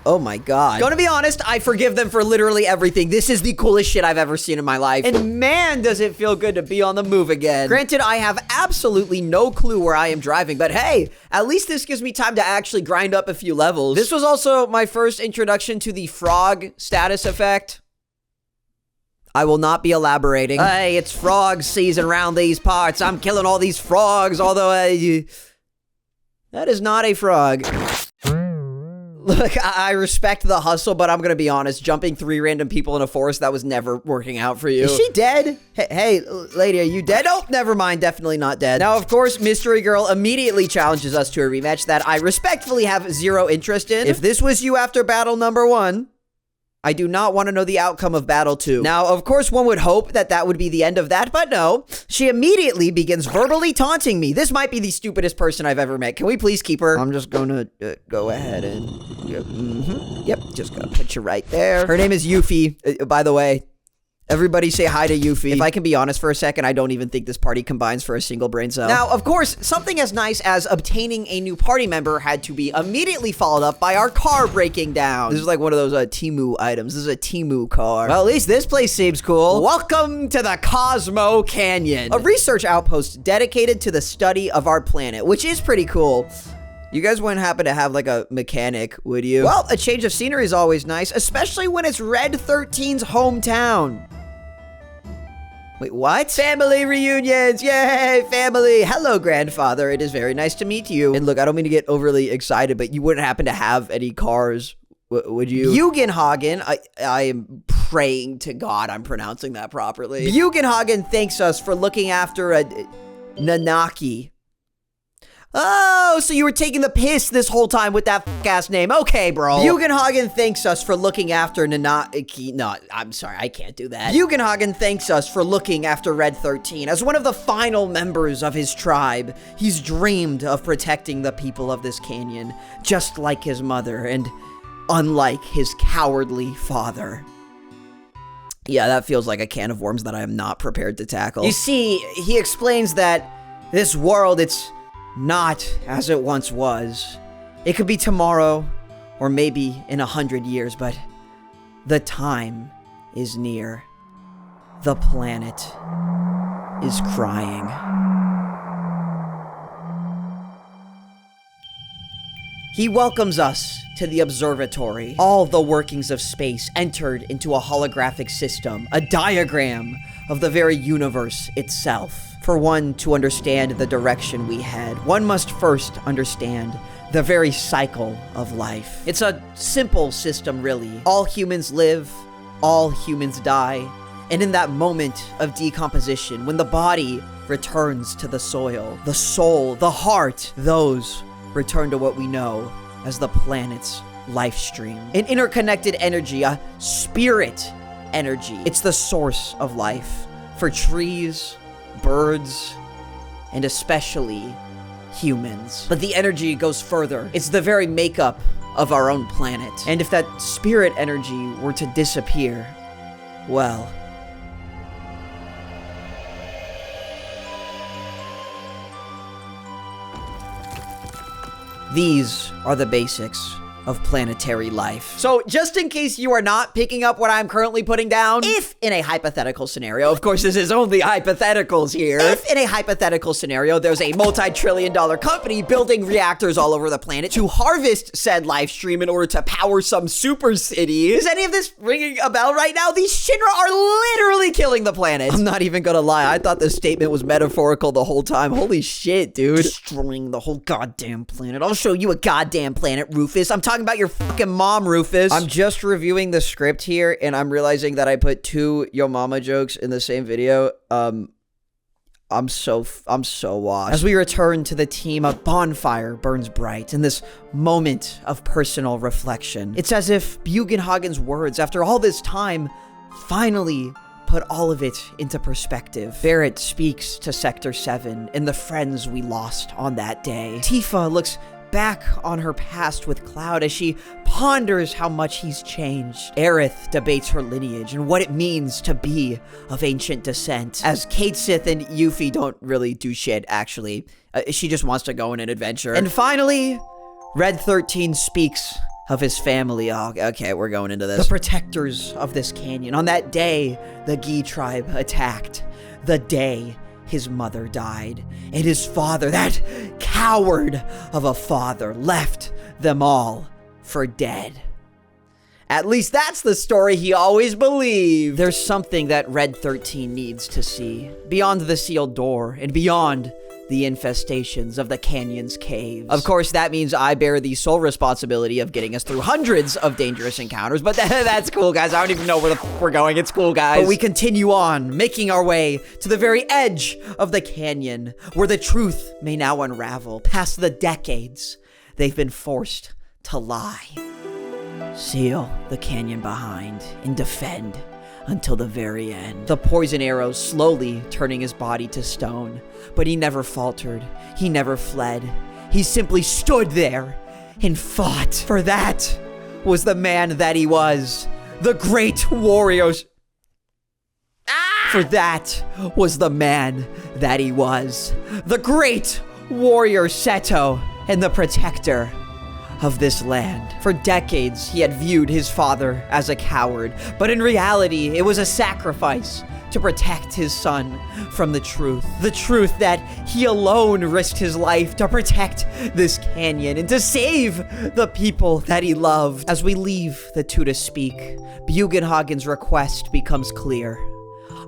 Oh my god. Gonna be honest, I forgive them for literally everything. This is the coolest shit I've ever seen in my life. And man, does it feel good to be on the move again. Granted, I have absolutely no clue where I am driving, but hey, at least this gives me time to actually grind up a few levels. This was also my first introduction to the frog status effect. I will not be elaborating. Hey, it's frog season around these parts. I'm killing all these frogs, although that is not a frog. Look, I respect the hustle, but I'm gonna be honest, jumping 3 random people in a forest, that was never working out for you. Is she dead? Hey, lady, are you dead? Oh, never mind, definitely not dead. Now, of course, Mystery Girl immediately challenges us to a rematch that I respectfully have zero interest in. If this was you after battle number 1, I do not want to know the outcome of battle 2. Now, of course, one would hope that that would be the end of that, but no. She immediately begins verbally taunting me. This might be the stupidest person I've ever met. Can we please keep her? I'm just gonna go ahead and... Yep, just gonna put you right there. Her name is Yuffie, by the way. Everybody say hi to Yuffie. If I can be honest for a second, I don't even think this party combines for a single brain cell. Now, of course, something as nice as obtaining a new party member had to be immediately followed up by our car breaking down. This is like one of those Temu items. This is a Temu car. Well, at least this place seems cool. Welcome to the Cosmo Canyon, a research outpost dedicated to the study of our planet, which is pretty cool. You guys wouldn't happen to have like a mechanic, would you? Well, a change of scenery is always nice, especially when it's Red 13's hometown. Wait, what? Family reunions! Yay, family! Hello, grandfather. It is very nice to meet you. And look, I don't mean to get overly excited, but you wouldn't happen to have any cars, would you? Bugenhagen, I am praying to God I'm pronouncing that properly. Bugenhagen thanks us for looking after a Nanaki. Oh, so you were taking the piss this whole time with that ass name. Okay, bro. Bugenhagen thanks us for looking after Nanaki. No, I'm sorry, I can't do that. Bugenhagen thanks us for looking after Red 13. As one of the final members of his tribe, he's dreamed of protecting the people of this canyon, just like his mother, and unlike his cowardly father. Yeah, that feels like a can of worms that I am not prepared to tackle. You see, he explains that this world, it's not as it once was. It could be tomorrow, or maybe in 100 years, but the time is near. The planet is crying. He welcomes us to the observatory. All the workings of space entered into a holographic system, a diagram of the very universe itself. For one to understand the direction we head, one must first understand the very cycle of life. It's a simple system, really. All humans live, all humans die, and in that moment of decomposition, when the body returns to the soil, the soul, the heart, those return to what we know as the planet's life stream. An interconnected energy, a spirit energy. It's the source of life for trees, birds, and especially humans. But the energy goes further. It's the very makeup of our own planet. And if that spirit energy were to disappear, well, these are the basics of planetary life. So, just in case you are not picking up what I'm currently putting down, if in a hypothetical scenario, of course this is only hypotheticals here, if in a hypothetical scenario there's a multi-trillion-dollar company building reactors all over the planet to harvest said live stream in order to power some super city, is any of this ringing a bell right now? These Shinra are literally killing the planet. I'm not even gonna lie, I thought this statement was metaphorical the whole time. Holy shit, dude. Destroying the whole goddamn planet. I'll show you a goddamn planet, Rufus. I'm talking about your fucking mom, Rufus. I'm just reviewing the script here, and I'm realizing that I put 2 Yo Mama jokes in the same video. I'm so washed. As we return to the team, a bonfire burns bright in this moment of personal reflection. It's as if Bugenhagen's words, after all this time, finally put all of it into perspective. Barrett speaks to Sector 7 and the friends we lost on that day. Tifa looks back on her past with Cloud as she ponders how much he's changed. Aerith debates her lineage and what it means to be of ancient descent. As Kate Sith and Yuffie don't really do shit, actually. She just wants to go on an adventure. And finally, Red 13 speaks of his family. Oh, okay, we're going into this. The protectors of this canyon. On that day, the Gi tribe attacked. The day his mother died, and his father, that coward of a father, left them all for dead. At least that's the story he always believed. There's something that Red 13 needs to see, beyond the sealed door, and beyond the infestations of the canyon's caves. Of course, that means I bear the sole responsibility of getting us through hundreds of dangerous encounters, but that's cool, guys. I don't even know where the f we're going. It's cool, guys. But we continue on, making our way to the very edge of the canyon, where the truth may now unravel past the decades they've been forced to lie. Seal the canyon behind and defend until the very end. The poison arrows slowly turning his body to stone, but he never faltered. He never fled. He simply stood there and fought. For that was the man that he was. The great warriors. For that was the man that he was. The great warrior Seto and the protector of this land. For decades, he had viewed his father as a coward, but in reality, it was a sacrifice to protect his son from the truth. The truth that he alone risked his life to protect this canyon and to save the people that he loved. As we leave the two to speak, Bugenhagen's request becomes clear.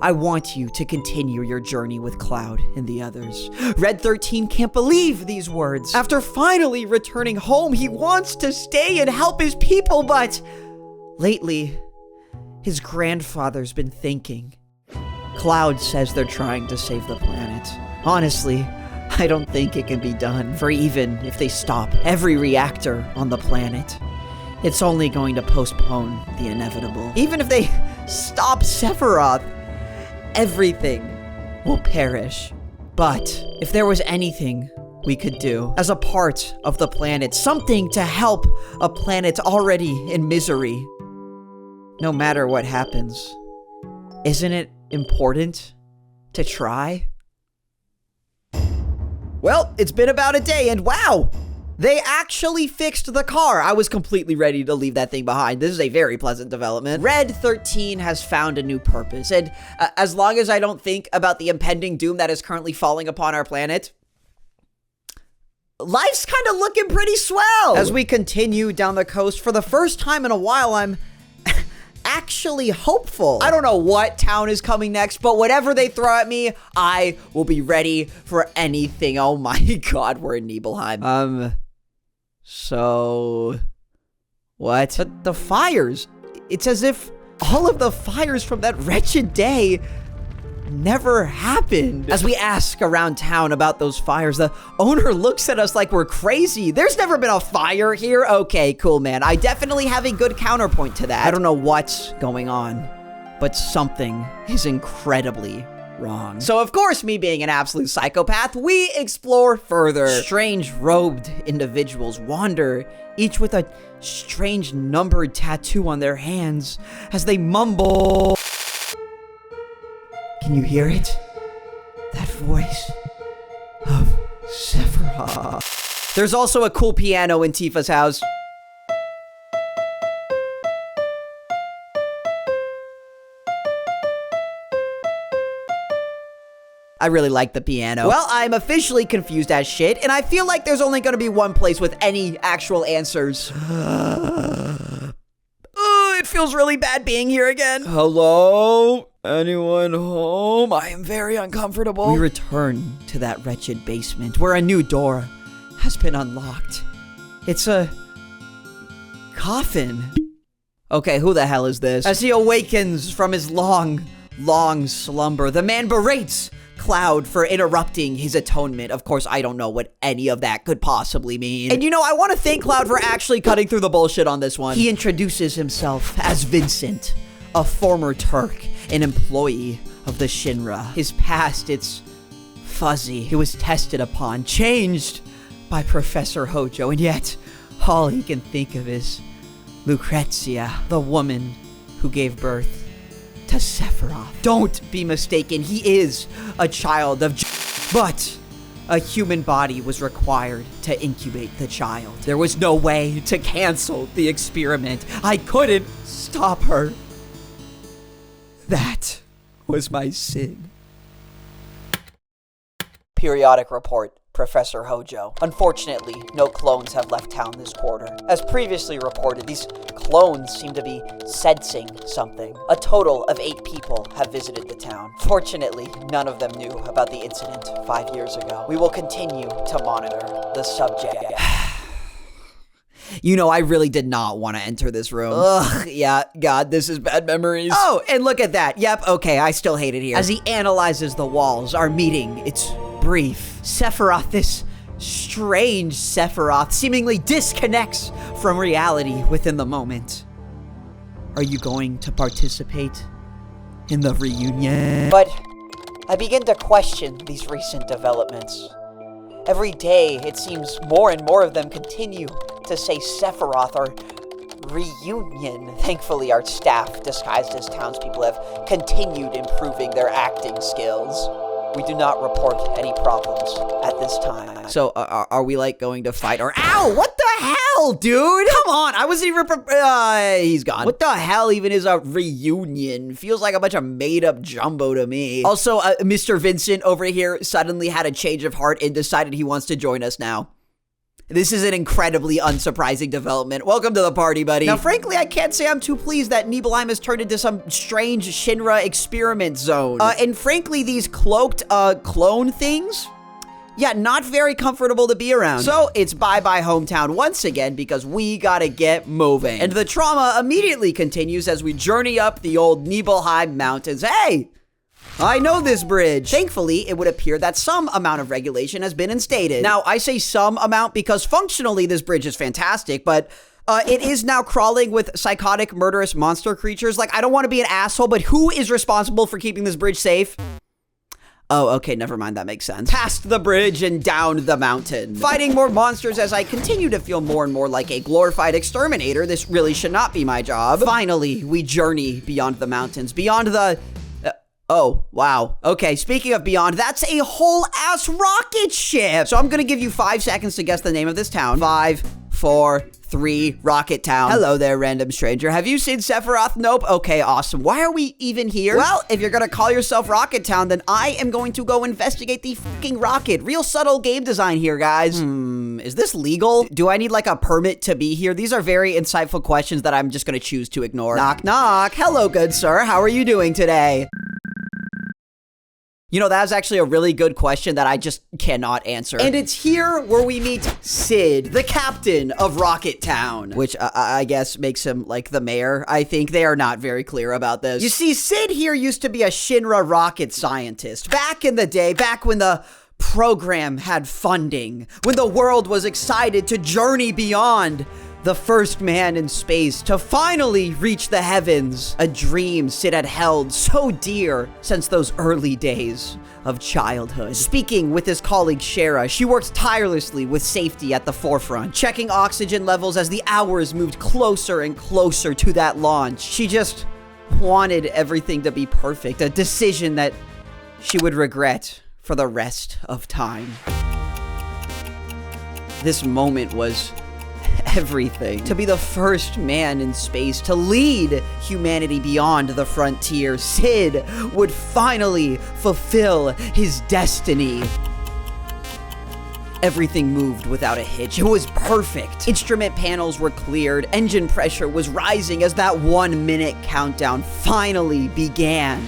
I want you to continue your journey with Cloud and the others. Red 13 can't believe these words. After finally returning home, he wants to stay and help his people, but lately, his grandfather's been thinking. Cloud says they're trying to save the planet. Honestly, I don't think it can be done, for even if they stop every reactor on the planet, it's only going to postpone the inevitable. Even if they stop Sephiroth, everything will perish. But if there was anything we could do as a part of the planet, something to help a planet already in misery, no matter what happens, isn't it important to try? Well, it's been about a day, and wow! They actually fixed the car. I was completely ready to leave that thing behind. This is a very pleasant development. Red 13 has found a new purpose, and as long as I don't think about the impending doom that is currently falling upon our planet, life's kind of looking pretty swell. As we continue down the coast, for the first time in a while, I'm actually hopeful. I don't know what town is coming next, but whatever they throw at me, I will be ready for anything. Oh my god, we're in Nibelheim. So what? The fires. It's as if all of the fires from that wretched day never happened. As we ask around town about those fires, the owner looks at us like we're crazy. There's never been a fire here. Okay, cool, man. I definitely have a good counterpoint to that. I don't know what's going on, but something is incredibly wrong. So, of course, me being an absolute psychopath, we explore further. Strange robed individuals wander, each with a strange numbered tattoo on their hands, as they mumble. Can you hear it? That voice of Sephiroth. There's also a cool piano in Tifa's house. I really like the piano. Well, I'm officially confused as shit, and I feel like there's only gonna be one place with any actual answers. It feels really bad being here again. Hello? Anyone home? I am very uncomfortable. We return to that wretched basement where a new door has been unlocked. It's a coffin. Okay, who the hell is this? As he awakens from his long slumber, the man berates Cloud for interrupting his atonement. Of course, I don't know what any of that could possibly mean. And you know, I want to thank Cloud for actually cutting through the bullshit on this one. He introduces himself as Vincent, a former Turk, an employee of the Shinra. His past, it's fuzzy. He was tested upon, changed by Professor Hojo, and yet all he can think of is Lucrezia, the woman who gave birth to Sephiroth. Don't be mistaken, he is a child of but a human body was required to incubate the child. There was no way to cancel the experiment. I couldn't stop her. That was my sin. Periodic report, Professor Hojo. Unfortunately, no clones have left town this quarter. As previously reported, these clones seem to be sensing something. A total of 8 people have visited the town. Fortunately, none of them knew about the incident 5 years ago. We will continue to monitor the subject. You know, I really did not want to enter this room. Ugh, yeah, God, this is bad memories. Oh, and look at that. Yep, okay, I still hate it here. As he analyzes the walls, our meeting, it's brief. Sephiroth, this strange Sephiroth, seemingly disconnects from reality within the moment. Are you going to participate in the reunion? But I begin to question these recent developments. Every day, it seems more and more of them continue to say Sephiroth or reunion. Thankfully, our staff, disguised as townspeople, have continued improving their acting skills. We do not report any problems at this time. So, are we, like, going to fight or— Ow! What the hell, dude? Come on! I was even he's gone. What the hell even is a reunion? Feels like a bunch of made-up jumbo to me. Also, Mr. Vincent over here suddenly had a change of heart and decided he wants to join us now. This is an incredibly unsurprising development. Welcome to the party, buddy. Now, frankly, I can't say I'm too pleased that Nibelheim has turned into some strange Shinra experiment zone. And frankly, these cloaked, clone things, yeah, not very comfortable to be around. So it's bye-bye hometown once again because we gotta get moving. And the trauma immediately continues as we journey up the old Nibelheim mountains. Hey! I know this bridge. Thankfully, it would appear that some amount of regulation has been instated. Now, I say some amount because functionally this bridge is fantastic, but it is now crawling with psychotic, murderous monster creatures. Like, I don't want to be an asshole, but who is responsible for keeping this bridge safe? Oh, okay, never mind, that makes sense. Past the bridge and down the mountain. Fighting more monsters as I continue to feel more and more like a glorified exterminator. This really should not be my job. Finally, we journey beyond the mountains, beyond the... Oh, wow. Okay, speaking of beyond, that's a whole-ass rocket ship! So I'm gonna give you 5 seconds to guess the name of this town. 5, 4, 3, Rocket Town. Hello there, random stranger. Have you seen Sephiroth? Nope. Okay, awesome. Why are we even here? Well, if you're gonna call yourself Rocket Town, then I am going to go investigate the fucking rocket. Real subtle game design here, guys. Is this legal? Do I need like a permit to be here? These are very insightful questions that I'm just gonna choose to ignore. Knock, knock. Hello, good sir. How are you doing today? You know, that was actually a really good question that I just cannot answer. And it's here where we meet Sid, the captain of Rocket Town, which I guess makes him like the mayor. I think they are not very clear about this. You see, Sid here used to be a Shinra rocket scientist. Back in the day, back when the program had funding, when the world was excited to journey beyond, the first man in space to finally reach the heavens. A dream Sid had held so dear since those early days of childhood. Speaking with his colleague Shara, she worked tirelessly with safety at the forefront, checking oxygen levels as the hours moved closer and closer to that launch. She just wanted everything to be perfect, a decision that she would regret for the rest of time. This moment was everything. To be the first man in space to lead humanity beyond the frontier, Sid would finally fulfill his destiny. Everything moved without a hitch. It was perfect. Instrument panels were cleared. Engine pressure was rising as that 1-minute countdown finally began.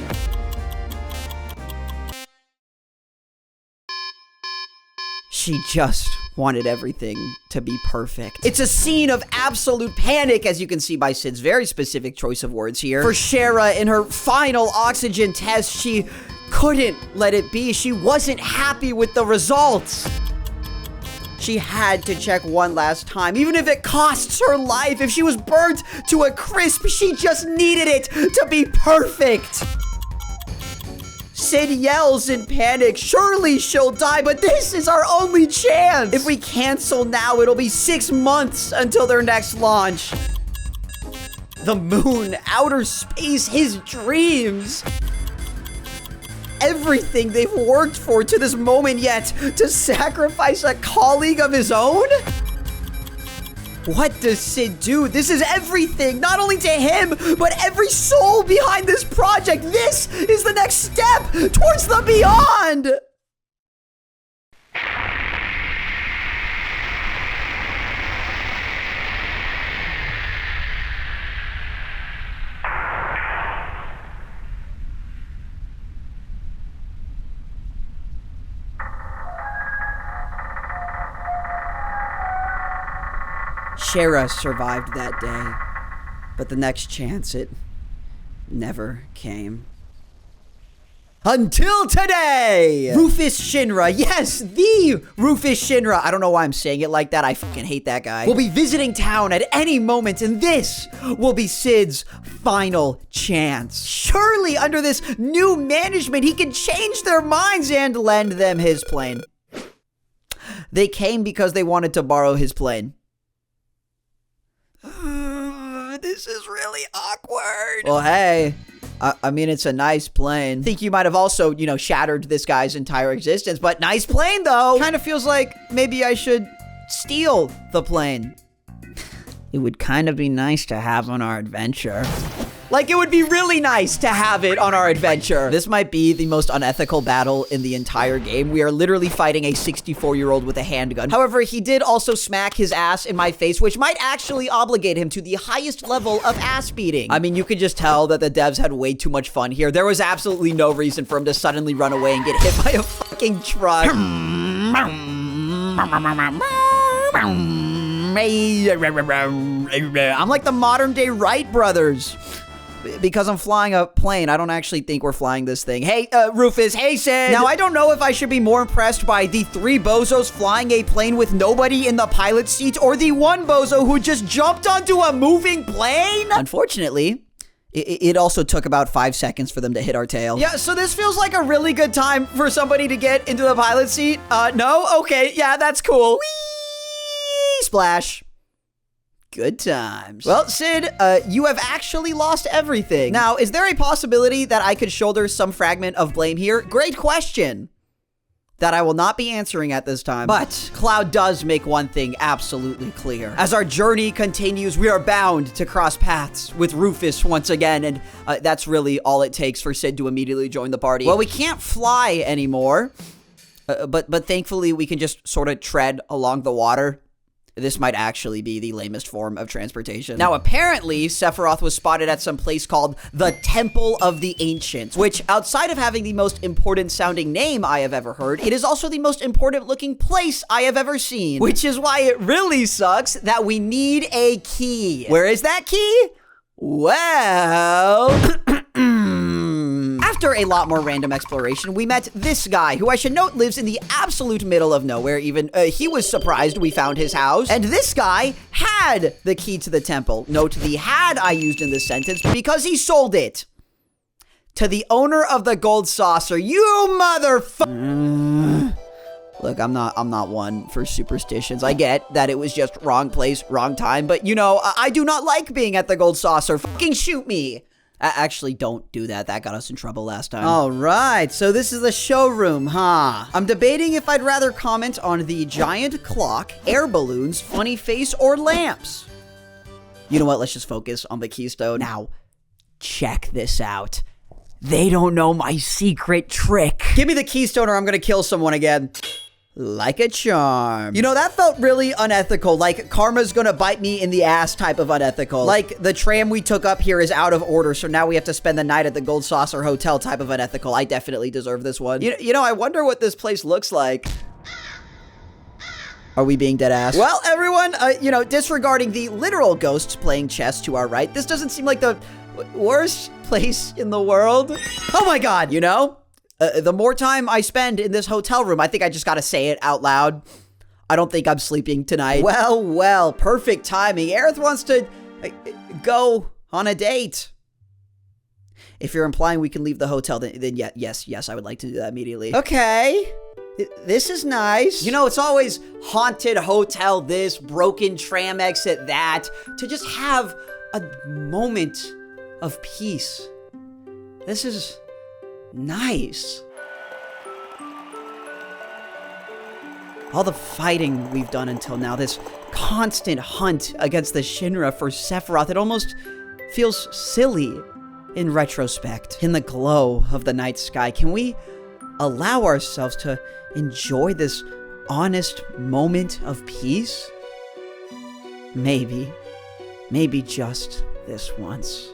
She just wanted everything to be perfect. It's a scene of absolute panic, as you can see by Sid's very specific choice of words here. For Shara, in her final oxygen test, she couldn't let it be. She wasn't happy with the results. She had to check one last time, even if it costs her life. If she was burnt to a crisp, she just needed it to be perfect. Sid yells in panic, surely she'll die, but this is our only chance. If we cancel now, it'll be 6 months until their next launch. The moon, outer space, his dreams. Everything they've worked for to this moment, yet to sacrifice a colleague of his own? What does Sid do? This is everything, not only to him, but every soul behind this project. This is the next step towards the beyond. Shara survived that day, but the next chance, it never came. Until today! Rufus Shinra, yes, the Rufus Shinra, I don't know why I'm saying it like that, I fucking hate that guy, will be visiting town at any moment, and this will be Sid's final chance. Surely under this new management, he can change their minds and lend them his plane. They came because they wanted to borrow his plane. This is really awkward. Well, hey, I mean, it's a nice plane. I think you might have also, you know, shattered this guy's entire existence, but nice plane, though. Kind of feels like maybe I should steal the plane. It would kind of be nice to have on our adventure. Like, it would be really nice to have it on our adventure. This might be the most unethical battle in the entire game. We are literally fighting a 64-year-old with a handgun. However, he did also smack his ass in my face, which might actually obligate him to the highest level of ass beating. I mean, you could just tell that the devs had way too much fun here. There was absolutely no reason for him to suddenly run away and get hit by a fucking truck. I'm like the modern day Wright brothers. Because I'm flying a plane, I don't actually think we're flying this thing. Hey, Rufus, hey, Sid. Now, I don't know if I should be more impressed by the 3 bozos flying a plane with nobody in the pilot seat or the 1 bozo who just jumped onto a moving plane. Unfortunately, it also took about 5 seconds for them to hit our tail. Yeah, so this feels like a really good time for somebody to get into the pilot seat. No? Okay, yeah, that's cool. Whee! Splash. Good times. Well, Sid, you have actually lost everything. Now, is there a possibility that I could shoulder some fragment of blame here? Great question that I will not be answering at this time. But Cloud does make one thing absolutely clear. As our journey continues, we are bound to cross paths with Rufus once again, and that's really all it takes for Sid to immediately join the party. Well, we can't fly anymore, but thankfully we can just sort of tread along the water. This might actually be the lamest form of transportation. Now, apparently, Sephiroth was spotted at some place called the Temple of the Ancients, which, outside of having the most important sounding name I have ever heard, it is also the most important looking place I have ever seen. Which is why it really sucks that we need a key. Where is that key? Well... After a lot more random exploration, we met this guy, who I should note lives in the absolute middle of nowhere. Even he was surprised we found his house. And this guy had the key to the temple. Note the had I used in this sentence because he sold it to the owner of the gold saucer. You motherfucker. Look, I'm not one for superstitions. I get that it was just wrong place, wrong time, but you know, I do not like being at the gold saucer. Fucking shoot me. Actually, don't do that. That got us in trouble last time. All right, so this is the showroom, huh? I'm debating if I'd rather comment on the giant clock, air balloons, funny face, or lamps. You know what? Let's just focus on the keystone. Now, check this out. They don't know my secret trick. Give me the keystone or I'm gonna kill someone again. Like a charm. You know, that felt really unethical. Like, karma's gonna bite me in the ass type of unethical. Like, the tram we took up here is out of order, so now we have to spend the night at the Gold Saucer Hotel type of unethical. I definitely deserve this one. You know, I wonder what this place looks like. Are we being dead ass? Well, everyone, you know, disregarding the literal ghosts playing chess to our right, this doesn't seem like the worst place in the world. Oh my god, you know? The more time I spend in this hotel room, I think I just gotta say it out loud. I don't think I'm sleeping tonight. Well, perfect timing. Aerith wants to go on a date. If you're implying we can leave the hotel, then yes, I would like to do that immediately. Okay. This is nice. You know, it's always haunted hotel this, broken tram exit that, to just have a moment of peace. This is nice. All the fighting we've done until now, this constant hunt against the Shinra for Sephiroth, it almost feels silly in retrospect. In the glow of the night sky, can we allow ourselves to enjoy this honest moment of peace? Maybe just this once.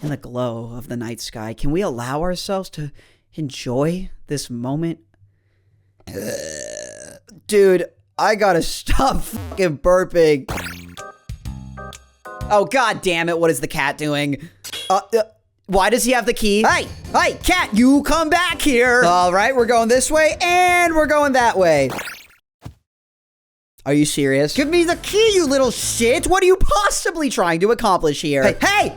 In the glow of the night sky, can we allow ourselves to enjoy this moment? Dude, I gotta stop fucking burping. Oh, god damn it, what is the cat doing? Why does he have the key? Hey, cat, you come back here. All right, we're going this way, and we're going that way. Are you serious? Give me the key, you little shit! What are you possibly trying to accomplish here? Hey,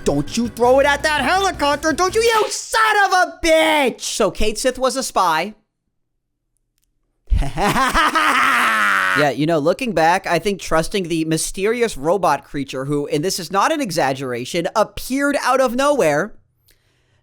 don't you throw it at that helicopter, don't you son of a bitch! So Kate Sith was a spy. Yeah, you know, looking back, I think trusting the mysterious robot creature who, and this is not an exaggeration, appeared out of nowhere,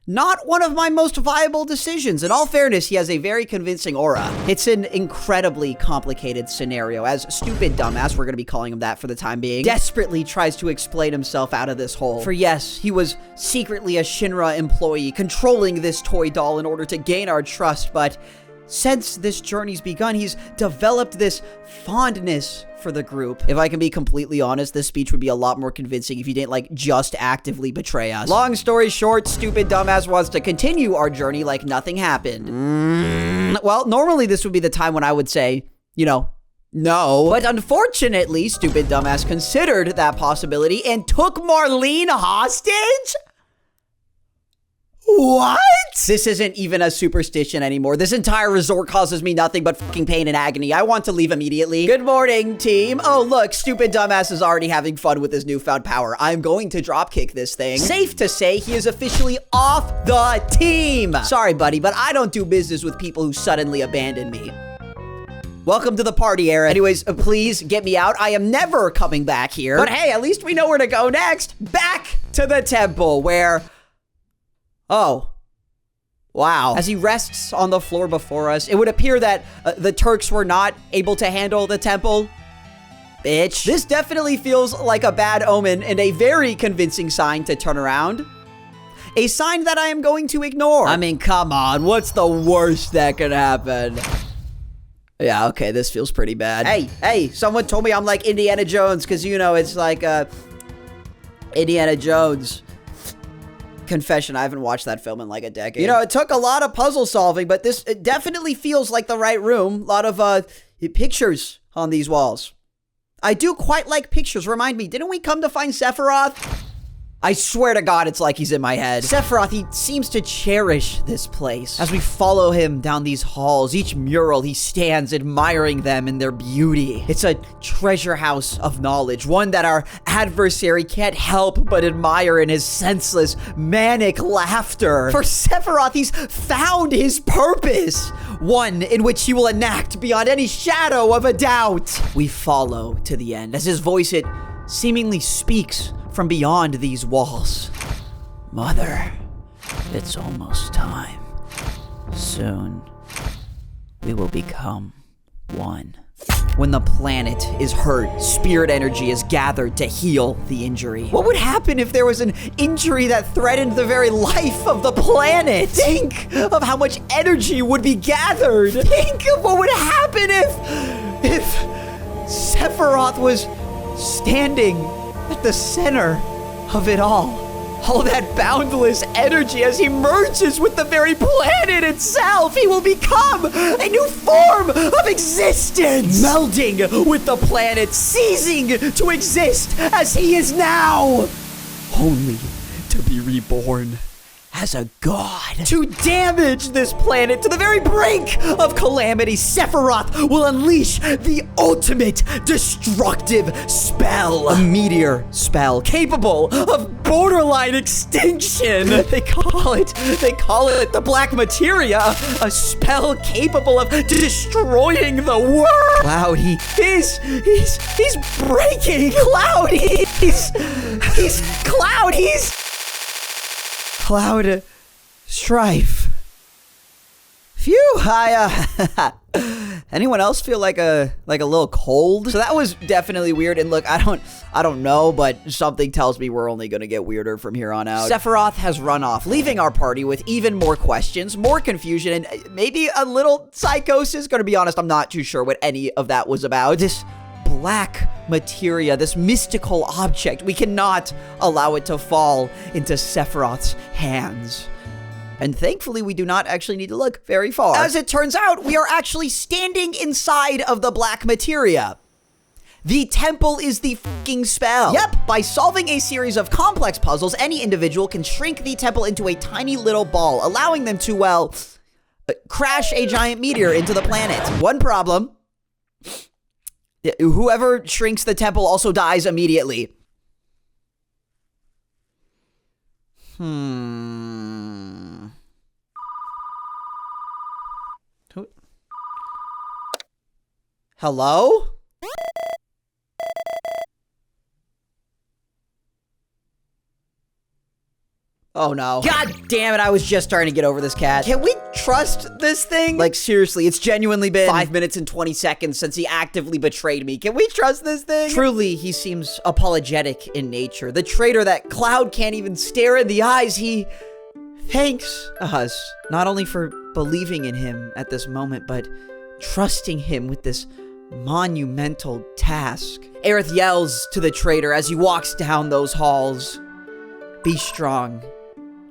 not one of my most viable decisions. In all fairness, he has a very convincing aura. It's an incredibly complicated scenario, as stupid dumbass, we're gonna be calling him that for the time being, desperately tries to explain himself out of this hole. For yes, he was secretly a Shinra employee, controlling this toy doll in order to gain our trust, but since this journey's begun, he's developed this fondness for the group. If I can be completely honest, this speech would be a lot more convincing if you didn't, like, just actively betray us. Long story short, stupid dumbass wants to continue our journey like nothing happened. Well, normally this would be the time when I would say, you know, no. But unfortunately, stupid dumbass considered that possibility and took Marlene hostage? What? This isn't even a superstition anymore. This entire resort causes me nothing but fucking pain and agony. I want to leave immediately. Good morning, team. Oh, look, stupid dumbass is already having fun with his newfound power. I'm going to dropkick this thing. Safe to say he is officially off the team. Sorry, buddy, but I don't do business with people who suddenly abandon me. Welcome to the party, Eric. Anyways, please get me out. I am never coming back here. But hey, at least we know where to go next. Back to the temple where... Oh. Wow. As he rests on the floor before us, it would appear that the Turks were not able to handle the temple. Bitch. This definitely feels like a bad omen and a very convincing sign to turn around. A sign that I am going to ignore. I mean, come on. What's the worst that could happen? Yeah, okay, this feels pretty bad. Hey, someone told me I'm like Indiana Jones because, you know, it's like Indiana Jones. Confession, I haven't watched that film in like a decade. You know, it took a lot of puzzle solving, but it definitely feels like the right room. A lot of pictures on these walls. I do quite like pictures. Remind me, didn't we come to find Sephiroth? I swear to God, it's like he's in my head. Sephiroth, he seems to cherish this place. As we follow him down these halls, each mural, he stands admiring them in their beauty. It's a treasure house of knowledge, one that our adversary can't help but admire in his senseless, manic laughter. For Sephiroth, he's found his purpose, one in which he will enact beyond any shadow of a doubt. We follow to the end, as his voice, it seemingly speaks from beyond these walls. Mother, it's almost time. Soon, we will become one. When the planet is hurt, spirit energy is gathered to heal the injury. What would happen if there was an injury that threatened the very life of the planet? Think of how much energy would be gathered. Think of what would happen if Sephiroth was standing at the center of it all. All that boundless energy as he merges with the very planet itself. He will become a new form of existence. Melding with the planet, ceasing to exist as he is now. Only to be reborn as a god. To damage this planet to the very brink of calamity, Sephiroth will unleash the ultimate destructive spell. A meteor spell capable of borderline extinction. They call it the Black Materia, a spell capable of destroying the world. Cloud, he's breaking. Cloud, Cloud Strife. Phew, anyone else feel like a little cold? So that was definitely weird. And look, I don't know, but something tells me we're only gonna get weirder from here on out. Sephiroth has run off, leaving our party with even more questions, more confusion, and maybe a little psychosis. Gonna be honest, I'm not too sure what any of that was about. This black materia, this mystical object, we cannot allow it to fall into Sephiroth's hands. And thankfully, we do not actually need to look very far. As it turns out, we are actually standing inside of the black materia. The temple is the fucking spell. Yep, by solving a series of complex puzzles, any individual can shrink the temple into a tiny little ball, allowing them to, well, crash a giant meteor into the planet. One problem: whoever shrinks the temple also dies immediately. Hello? Oh no. God damn it, I was just starting to get over this cat. Can we trust this thing? Like, seriously, it's genuinely been 5 minutes and 20 seconds since he actively betrayed me. Can we trust this thing? Truly, he seems apologetic in nature. The traitor that Cloud can't even stare in the eyes. He thanks us, not only for believing in him at this moment, but trusting him with this monumental task. Aerith yells to the traitor as he walks down those halls. Be strong,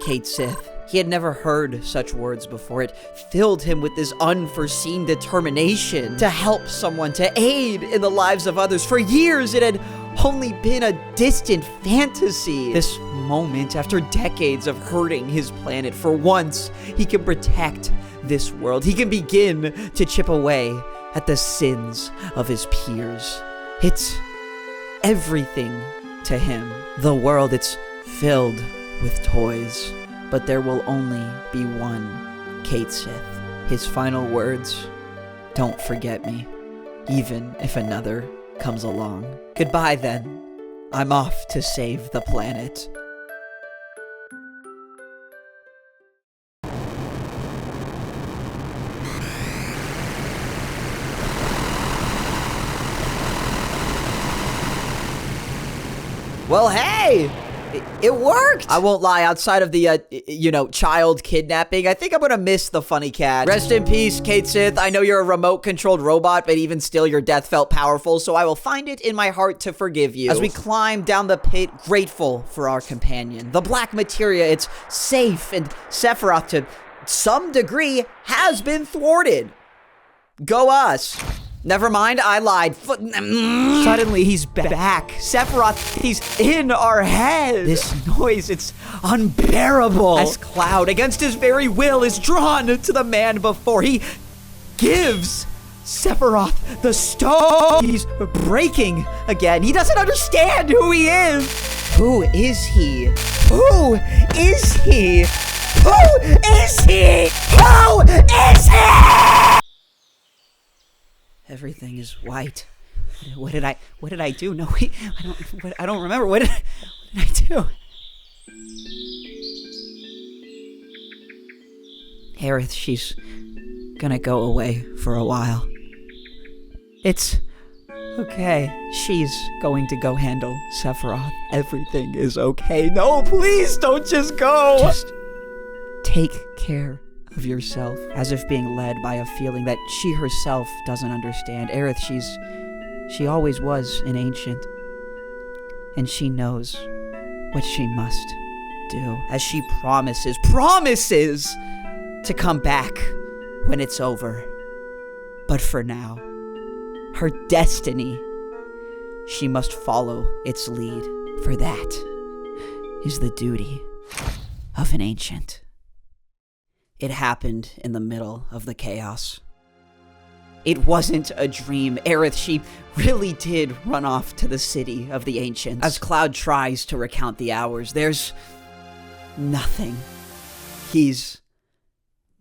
Kate Sith. He had never heard such words before. It filled him with this unforeseen determination to help someone, to aid in the lives of others. For years, it had only been a distant fantasy. This moment, after decades of hurting his planet, for once, he can protect this world. He can begin to chip away at the sins of his peers. It's everything to him. The world, it's filled with toys, but there will only be one Kate Sith. His final words, don't forget me, even if another comes along. Goodbye then. I'm off to save the planet. Well, hey! It worked! I won't lie, outside of the, child kidnapping, I think I'm gonna miss the funny cat. Rest in peace, Kate Sith. I know you're a remote-controlled robot, but even still, your death felt powerful, so I will find it in my heart to forgive you. As we climb down the pit, grateful for our companion. The black materia, it's safe, and Sephiroth, to some degree, has been thwarted. Go us. Never mind, I lied. Suddenly, he's back. Sephiroth, he's in our head. This noise, it's unbearable. As Cloud, against his very will, is drawn to the man before. He gives Sephiroth the stone. He's breaking again. He doesn't understand who he is. Who is he? Who is he? Who is he? Who is he? Everything is white. What did I do? No, wait, I don't remember. What did I do? Aerith, she's gonna go away for a while. It's okay. She's going to go handle Sephiroth. Everything is okay. No, please don't just go. Just take care of yourself, as if being led by a feeling that she herself doesn't understand. Aerith, she always was an ancient, and she knows what she must do, as she promises to come back when it's over. But for now, her destiny, she must follow its lead, for that is the duty of an ancient. It happened in the middle of the chaos. It wasn't a dream. Aerith, she really did run off to the city of the ancients. As Cloud tries to recount the hours, there's nothing. He's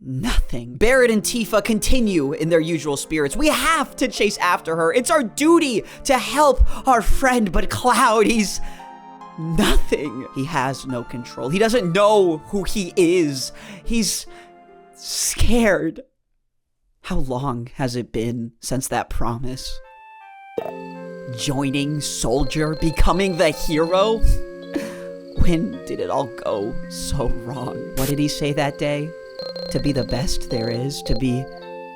nothing. Barrett and Tifa continue in their usual spirits. We have to chase after her. It's our duty to help our friend, but Cloud, he's nothing. He has no control. He doesn't know who he is. He's scared. How long has it been since that promise? Joining Soldier, becoming the hero? When did it all go so wrong? What did he say that day? To be the best there is, to be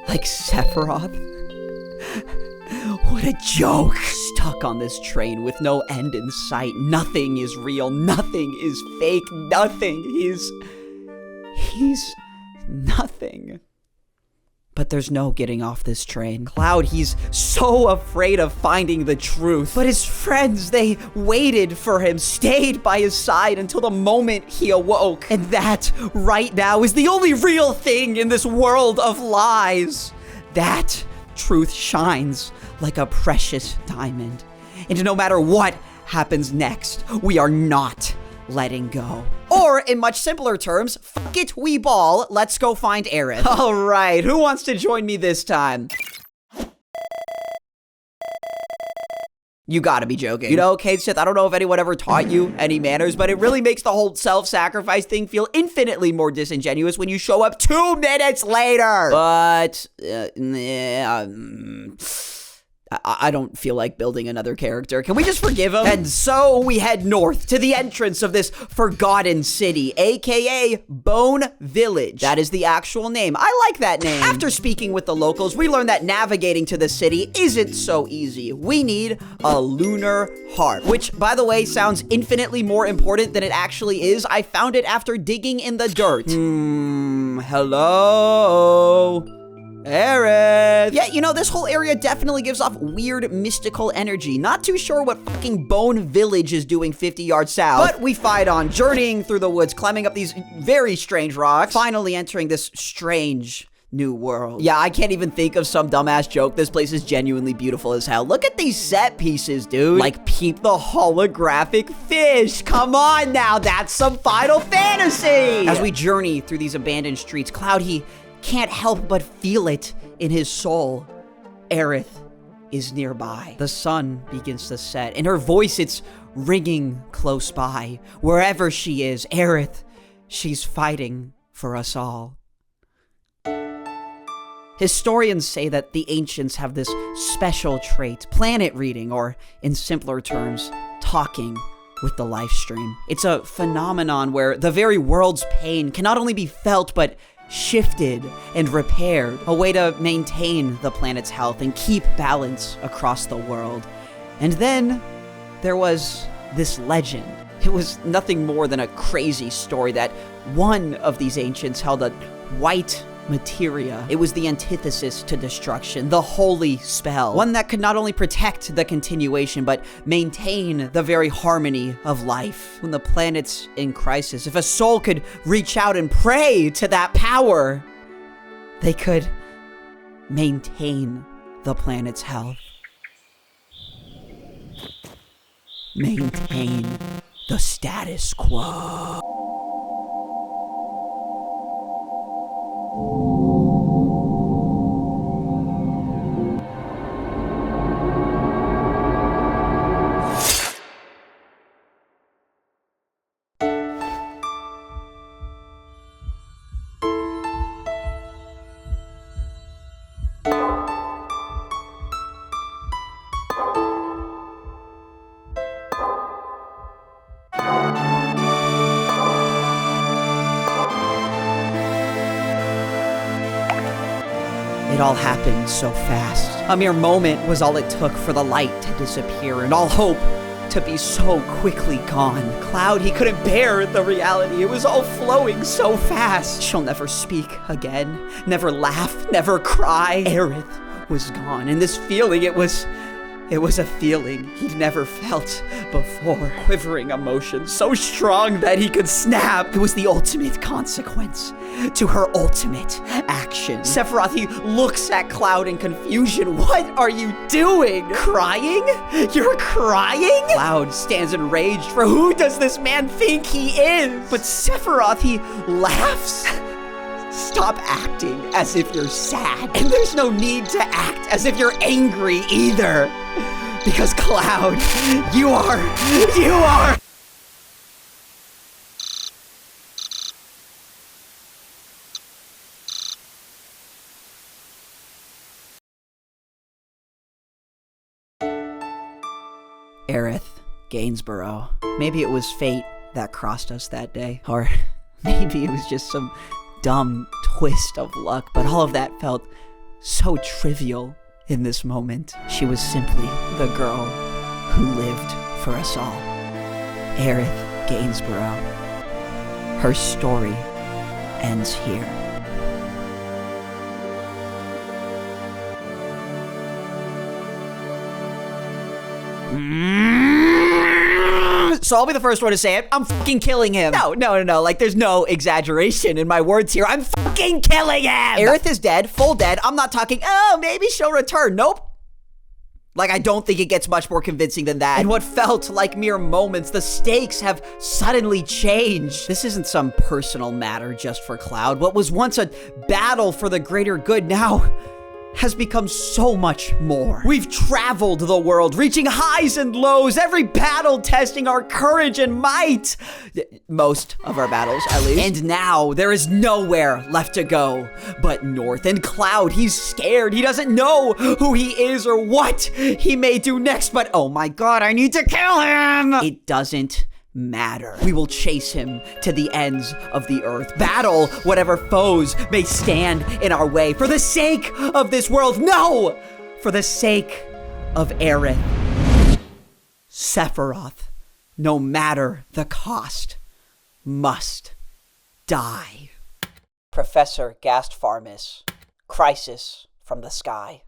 like Sephiroth? What a joke! Stuck on this train with no end in sight. Nothing is real, nothing is fake, nothing. He's nothing. But there's no getting off this train. Cloud, he's so afraid of finding the truth. But his friends, they waited for him, stayed by his side until the moment he awoke. And that, right now, is the only real thing in this world of lies. That truth shines like a precious diamond. And no matter what happens next, we are not letting go. Or, in much simpler terms, fuck it, we ball, let's go find Aerith. Alright, who wants to join me this time? You gotta be joking. You know, Kate Sith, I don't know if anyone ever taught you any manners, but it really makes the whole self-sacrifice thing feel infinitely more disingenuous when you show up 2 minutes later. But, I don't feel like building another character. Can we just forgive him? And so we head north to the entrance of this forgotten city, aka Bone Village. That is the actual name. I like that name. After speaking with the locals, we learned that navigating to the city isn't so easy. We need a lunar harp, which, by the way, sounds infinitely more important than it actually is. I found it after digging in the dirt. Hello? Aerith! Yeah, you know, this whole area definitely gives off weird mystical energy. Not too sure what fucking Bone Village is doing 50 yards south. But we fight on, journeying through the woods, climbing up these very strange rocks, finally entering this strange new world. Yeah, I can't even think of some dumbass joke. This place is genuinely beautiful as hell. Look at these set pieces, dude. Like, peep the holographic fish. Come on now, that's some Final Fantasy! As we journey through these abandoned streets, Cloud, he can't help but feel it in his soul. Aerith is nearby. The sun begins to set. In her voice, it's ringing close by. Wherever she is, Aerith, she's fighting for us all. Historians say that the ancients have this special trait, planet reading, or in simpler terms, talking with the life stream. It's a phenomenon where the very world's pain can not only be felt, but shifted and repaired, a way to maintain the planet's health and keep balance across the world. And then there was this legend. It was nothing more than a crazy story that one of these ancients held a white materia. It was the antithesis to destruction, the holy spell. One that could not only protect the continuation, but maintain the very harmony of life. When the planet's in crisis, if a soul could reach out and pray to that power, they could maintain the planet's health. Maintain the status quo. It all happened so fast. A mere moment was all it took for the light to disappear and all hope to be so quickly gone. Cloud, he couldn't bear the reality. It was all flowing so fast. She'll never speak again, never laugh, never cry. Aerith was gone, and this feeling, it was a feeling he'd never felt before. Quivering emotion, so strong that he could snap. It was the ultimate consequence to her ultimate action. Sephiroth, he looks at Cloud in confusion. What are you doing? Crying? You're crying? Cloud stands enraged, for who does this man think he is? But Sephiroth, he laughs. Stop acting as if you're sad. And there's no need to act as if you're angry either. Because Cloud, you are... Aerith Gainsborough. Maybe it was fate that crossed us that day. Or maybe it was just some dumb twist of luck, but all of that felt so trivial in this moment. She was simply the girl who lived for us all. Aerith Gainsborough. Her story ends here. So I'll be the first one to say it. I'm fucking killing him. No. Like, there's no exaggeration in my words here. I'm fucking killing him. Aerith is dead, full dead. I'm not talking, oh, maybe she'll return. Nope. Like, I don't think it gets much more convincing than that. In what felt like mere moments, the stakes have suddenly changed. This isn't some personal matter just for Cloud. What was once a battle for the greater good now has become so much more. We've traveled the world, reaching highs and lows, every battle testing our courage and might. Most of our battles, at least. And now there is nowhere left to go but north. And Cloud, he's scared. He doesn't know who he is or what he may do next. But oh my God, I need to kill him. It doesn't matter. We will chase him to the ends of the earth. Battle whatever foes may stand in our way. For the sake of this world, no! For the sake of Aerith. Sephiroth, no matter the cost, must die. Professor Gastfarmis, Crisis from the Sky.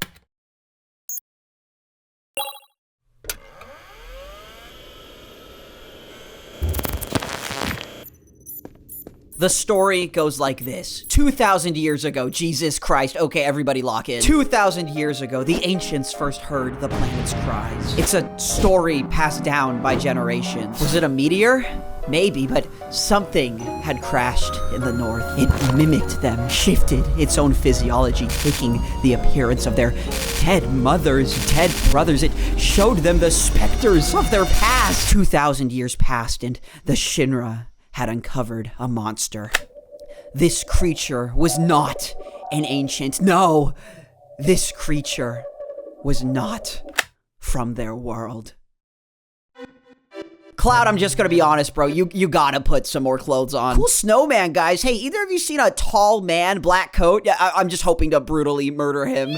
The story goes like this. 2,000 years ago, Jesus Christ. Okay, everybody lock in. 2,000 years ago, the ancients first heard the planet's cries. It's a story passed down by generations. Was it a meteor? Maybe, but something had crashed in the north. It mimicked them, shifted its own physiology, taking the appearance of their dead mothers, dead brothers. It showed them the specters of their past. 2,000 years passed, and the Shinra had uncovered a monster. This creature was not an ancient. No, this creature was not from their world. Cloud, I'm just gonna be honest, bro. You gotta put some more clothes on. Cool snowman, guys. Hey, either of you seen a tall man, black coat? Yeah, I'm just hoping to brutally murder him.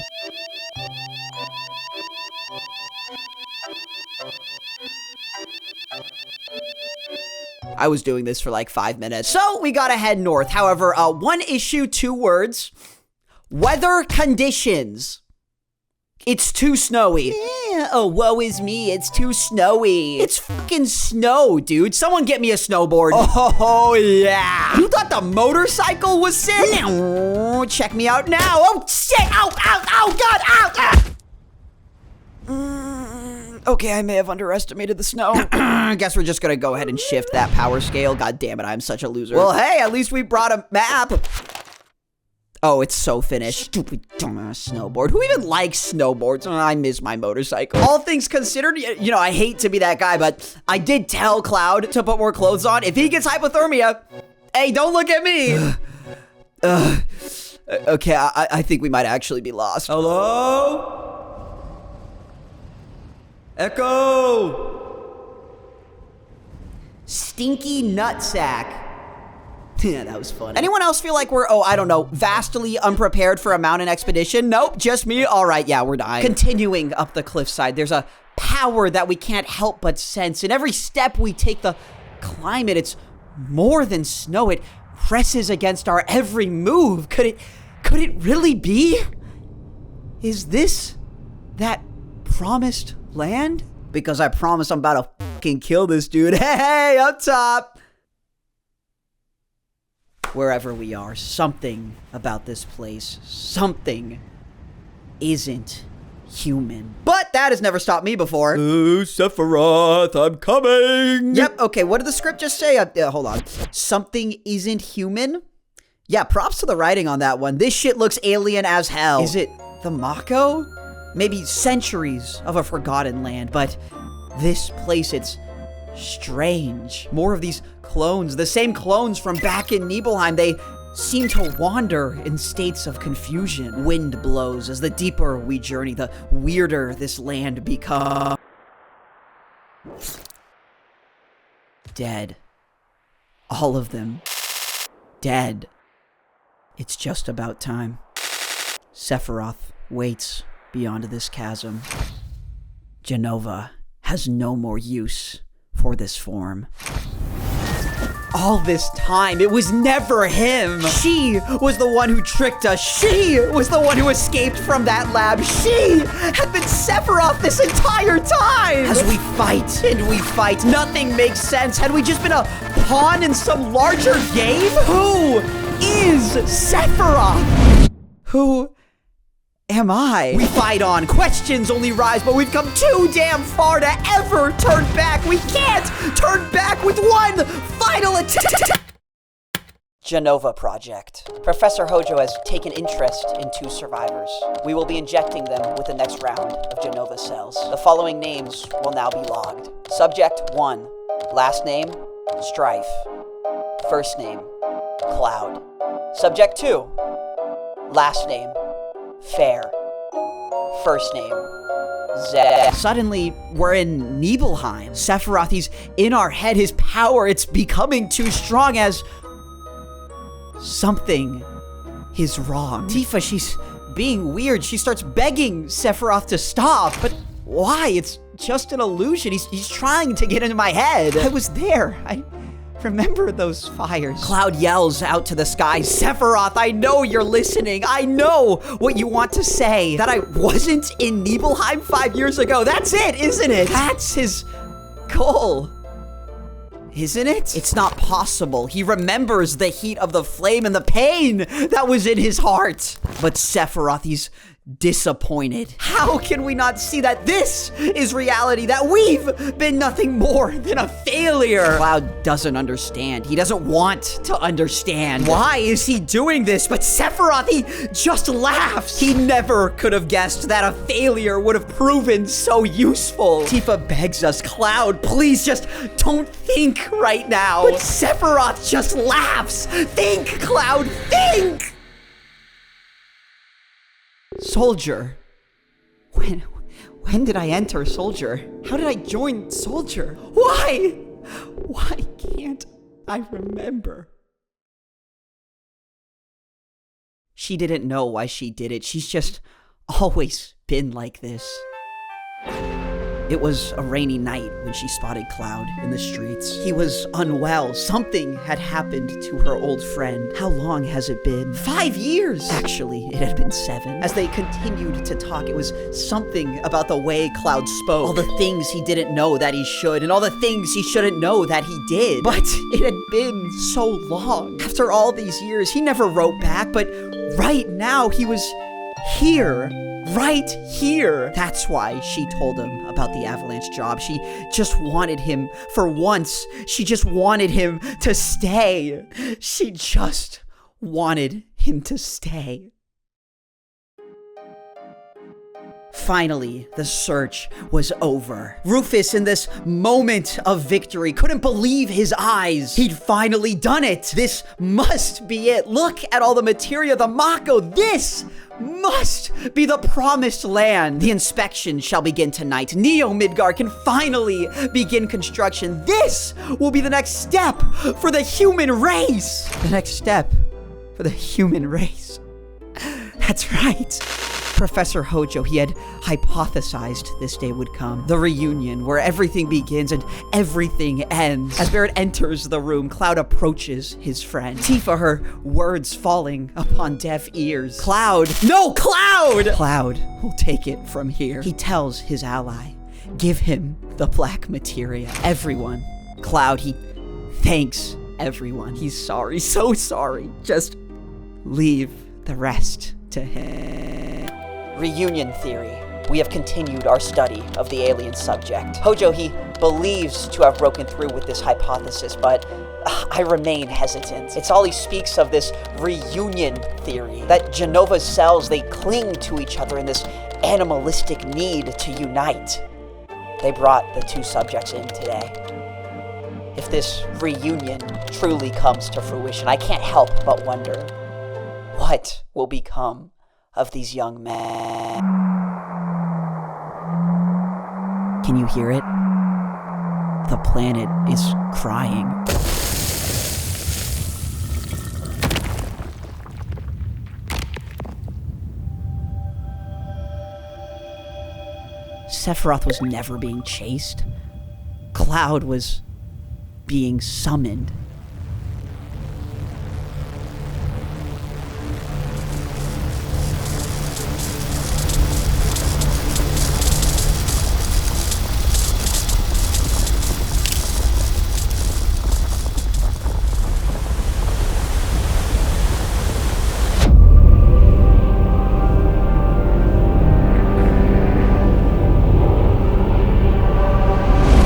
I was doing this for like 5 minutes. So we gotta head north. However, one issue, 2 words. Weather conditions. It's too snowy. Yeah, oh, woe is me. It's too snowy. It's fucking snow, dude. Someone get me a snowboard. Oh, yeah. You thought the motorcycle was sick? No. Check me out now. Oh, shit. Ow, ow, ow, God, ow, ah. Okay, I may have underestimated the snow. I guess we're just gonna go ahead and shift that power scale. God damn it, I'm such a loser. Well, hey, at least we brought a map. Oh, it's so finished. Stupid dumbass snowboard. Who even likes snowboards? Oh, I miss my motorcycle. All things considered, you know, I hate to be that guy, but I did tell Cloud to put more clothes on. If he gets hypothermia, hey, don't look at me. Okay, I think we might actually be lost. Hello? Echo! Stinky nutsack. Yeah, that was funny. Anyone else feel like we're, I don't know, vastly unprepared for a mountain expedition? Nope, just me? All right, yeah, we're dying. Continuing up the cliffside, there's a power that we can't help but sense. In every step we take, the climate, it's more than snow. It presses against our every move. Could it really be? Is this that promised land? Because I promise I'm about to fucking kill this dude. Hey, up top. Wherever we are, something about this place, something isn't human. But that has never stopped me before. Oh, Sephiroth, I'm coming. Yep, okay, what did the script just say? Hold on. Something isn't human? Yeah, props to the writing on that one. This shit looks alien as hell. Is it the Mako? Maybe centuries of a forgotten land, but this place, it's strange. More of these clones, the same clones from back in Nibelheim. They seem to wander in states of confusion. Wind blows as the deeper we journey, the weirder this land becomes. Dead. All of them. Dead. It's just about time. Sephiroth waits beyond this chasm. Jenova has no more use for this form. All this time, it was never him. She was the one who tricked us. She was the one who escaped from that lab. She had been Sephiroth this entire time. As we fight and we fight, nothing makes sense. Had we just been a pawn in some larger game? Who is Sephiroth? Who am I? We fight on. Questions only rise, but we've come too damn far to ever turn back. We can't turn back with one final attempt. Genova Project. Professor Hojo has taken interest in 2 survivors. We will be injecting them with the next round of Genova cells. The following names will now be logged. Subject 1, last name, Strife. First name, Cloud. Subject 2, last name, Fair. First name, Zed. Suddenly, we're in Nibelheim. Sephiroth, he's in our head. His power, it's becoming too strong as something is wrong. Tifa, she's being weird. She starts begging Sephiroth to stop. But why? It's just an illusion. He's trying to get into my head. I was there. I remember those fires. Cloud yells out to the sky, Sephiroth, I know you're listening. I know what you want to say. That I wasn't in Nibelheim 5 years ago. That's it, isn't it? That's his goal. Isn't it? It's not possible. He remembers the heat of the flame and the pain that was in his heart. But Sephiroth, he's disappointed. How can we not see that this is reality, that we've been nothing more than a failure? Cloud doesn't understand. He doesn't want to understand. Why is he doing this? But Sephiroth, he just laughs. He never could have guessed that a failure would have proven so useful. Tifa begs us, Cloud, please just don't think right now. But Sephiroth just laughs. Think, Cloud, think! Soldier. When did I enter Soldier? How did I join Soldier? Why? Why can't I remember? She didn't know why she did it. She's just always been like this. It was a rainy night when she spotted Cloud in the streets. He was unwell. Something had happened to her old friend. How long has it been? 5 years! Actually, it had been 7. As they continued to talk, it was something about the way Cloud spoke. All the things he didn't know that he should, and all the things he shouldn't know that he did. But it had been so long. After all these years, he never wrote back, but right now he was here. Right here. That's why she told him about the Avalanche job. She just wanted him, for once, she just wanted him to stay. She just wanted him to stay. Finally, the search was over. Rufus, in this moment of victory, couldn't believe his eyes. He'd finally done it. This must be it. Look at all the materia, the Mako. This must be the promised land. The inspection shall begin tonight. Neo Midgar can finally begin construction. This will be the next step for the human race. The next step for the human race. That's right. Professor Hojo, he had hypothesized this day would come. The reunion where everything begins and everything ends. As Barrett enters the room, Cloud approaches his friend. Tifa, her words falling upon deaf ears. Cloud, no, Cloud! Cloud will take it from here. He tells his ally, give him the black materia. Everyone, Cloud, he thanks everyone. He's sorry, so sorry. Just leave the rest to him. Reunion theory. We have continued our study of the alien subject. Hojo, he believes to have broken through with this hypothesis, but I remain hesitant. It's all he speaks of, this reunion theory, that Genova's cells, they cling to each other in this animalistic need to unite. They brought the 2 subjects in today. If this reunion truly comes to fruition, I can't help but wonder, what will become of these young men? Can you hear it? The planet is crying. Sephiroth was never being chased. Cloud was being summoned.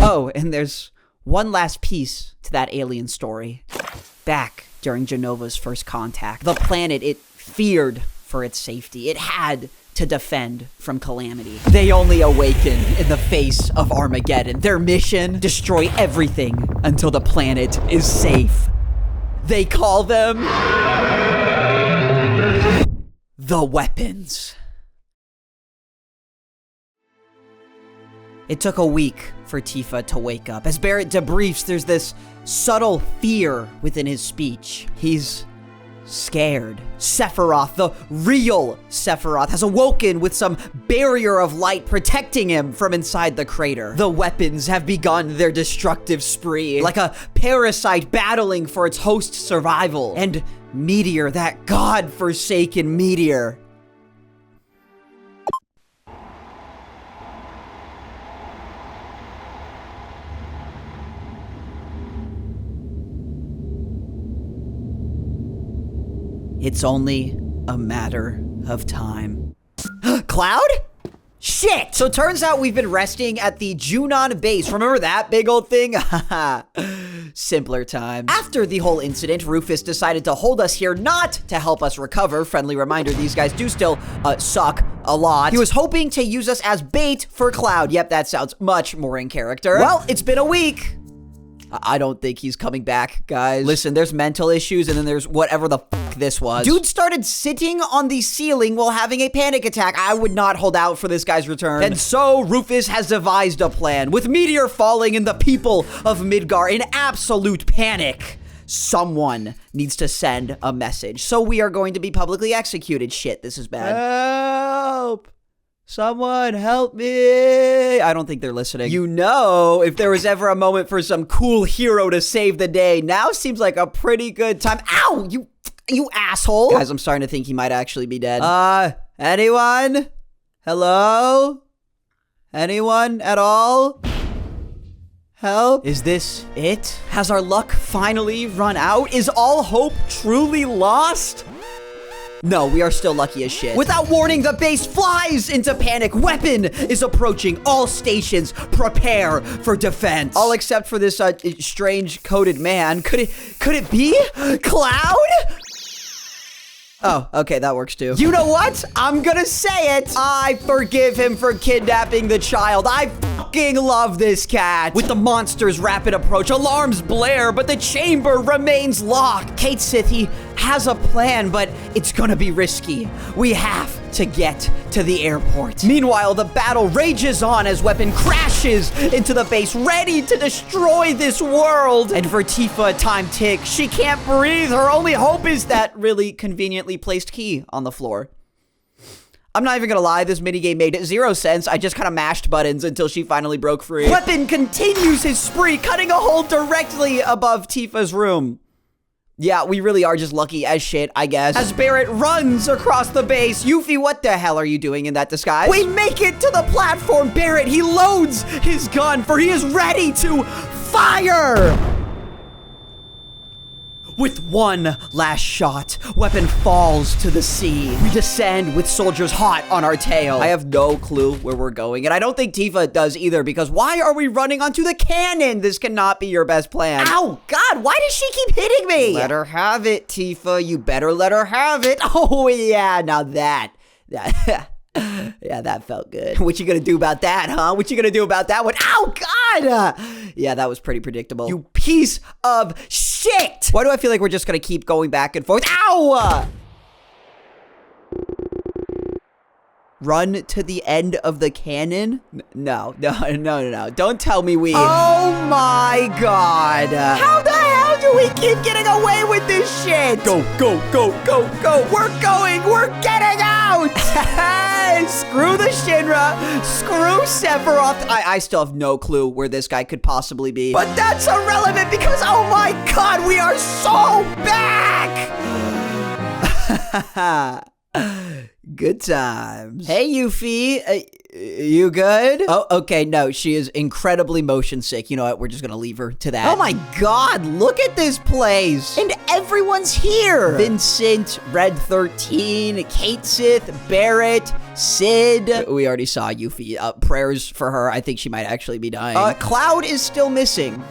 Oh, and there's one last piece to that alien story. back during Genova's first contact. The planet it feared for its safety. It had to defend from calamity. They only awaken in the face of Armageddon. Their mission, destroy everything until the planet is safe. They call them the weapons. It took a week for Tifa to wake up. As Barrett debriefs, there's this subtle fear within his speech. He's scared. Sephiroth, the real Sephiroth, has awoken with some barrier of light protecting him from inside the crater. The weapons have begun their destructive spree, like a parasite battling for its host's survival. And Meteor, that god-forsaken Meteor, it's only a matter of time. Cloud? Shit! So it turns out we've been resting at the Junon base. Remember that big old thing? Simpler times. After the whole incident, Rufus decided to hold us here not to help us recover. Friendly reminder, these guys do still suck a lot. He was hoping to use us as bait for Cloud. Yep, that sounds much more in character. Well, it's been a week. I don't think he's coming back, guys. Listen, there's mental issues, and then there's whatever the fuck this was. Dude started sitting on the ceiling while having a panic attack. I would not hold out for this guy's return. And so, Rufus has devised a plan. With Meteor falling and the people of Midgar in absolute panic, someone needs to send a message. So we are going to be publicly executed. Shit, this is bad. Help! Someone help me. I don't think they're listening. You know, if there was ever a moment for some cool hero to save the day, now seems like a pretty good time. Ow! You asshole. Guys, I'm starting to think he might actually be dead. Anyone? Hello? Anyone at all? Help? Is this it? Has our luck finally run out? Is all hope truly lost? No, we are still lucky as shit. Without warning, the base flies into panic. Weapon is approaching. All stations prepare for defense. All except for this strange coated man. Could it be Cloud? Oh, okay, that works too. You know what? I'm gonna say it. I forgive him for kidnapping the child. I fucking love this cat. With the monster's rapid approach, alarms blare, but the chamber remains locked. Kate Sith, he has a plan, but it's gonna be risky. We have to get to the airport. Meanwhile, the battle rages on as Weapon crashes into the base, ready to destroy this world. And for Tifa, time ticks. She can't breathe. Her only hope is that really conveniently placed key on the floor. I'm not even gonna lie, this minigame made zero sense. I just kind of mashed buttons until she finally broke free. Weapon continues his spree, cutting a hole directly above Tifa's room. Yeah, we really are just lucky as shit, I guess. As Barrett runs across the base, Yuffie, what the hell are you doing in that disguise? We make it to the platform. Barrett, he loads his gun, for he is ready to fire! With one last shot, Weapon falls to the sea. We descend with soldiers hot on our tail. I have no clue where we're going, and I don't think Tifa does either, because why are we running onto the cannon? This cannot be your best plan. Ow, God, why does she keep hitting me? Let her have it, Tifa. You better let her have it. Oh, yeah, now that. Yeah, that felt good. What you gonna do about that, huh? What you gonna do about that one? Ow, God! Yeah, that was pretty predictable. You piece of shit! Why do I feel like we're just gonna keep going back and forth? Ow! Run to the end of the cannon? No. Don't tell me we... Oh my God! How the hell do we keep getting away with this shit? Go! We're getting out! Screw the Shinra! Screw Sephiroth! I still have no clue where this guy could possibly be. But that's irrelevant because, oh my God, we are so back! Good times. Hey, Yuffie. You good? Oh, okay. No, she is incredibly motion sick. You know what? We're just gonna leave her to that. Oh my God, look at this place. And everyone's here. Vincent, Red 13, Kate Sith, Barrett, Sid. We already saw Yuffie. Prayers for her. I think she might actually be dying. Cloud is still missing.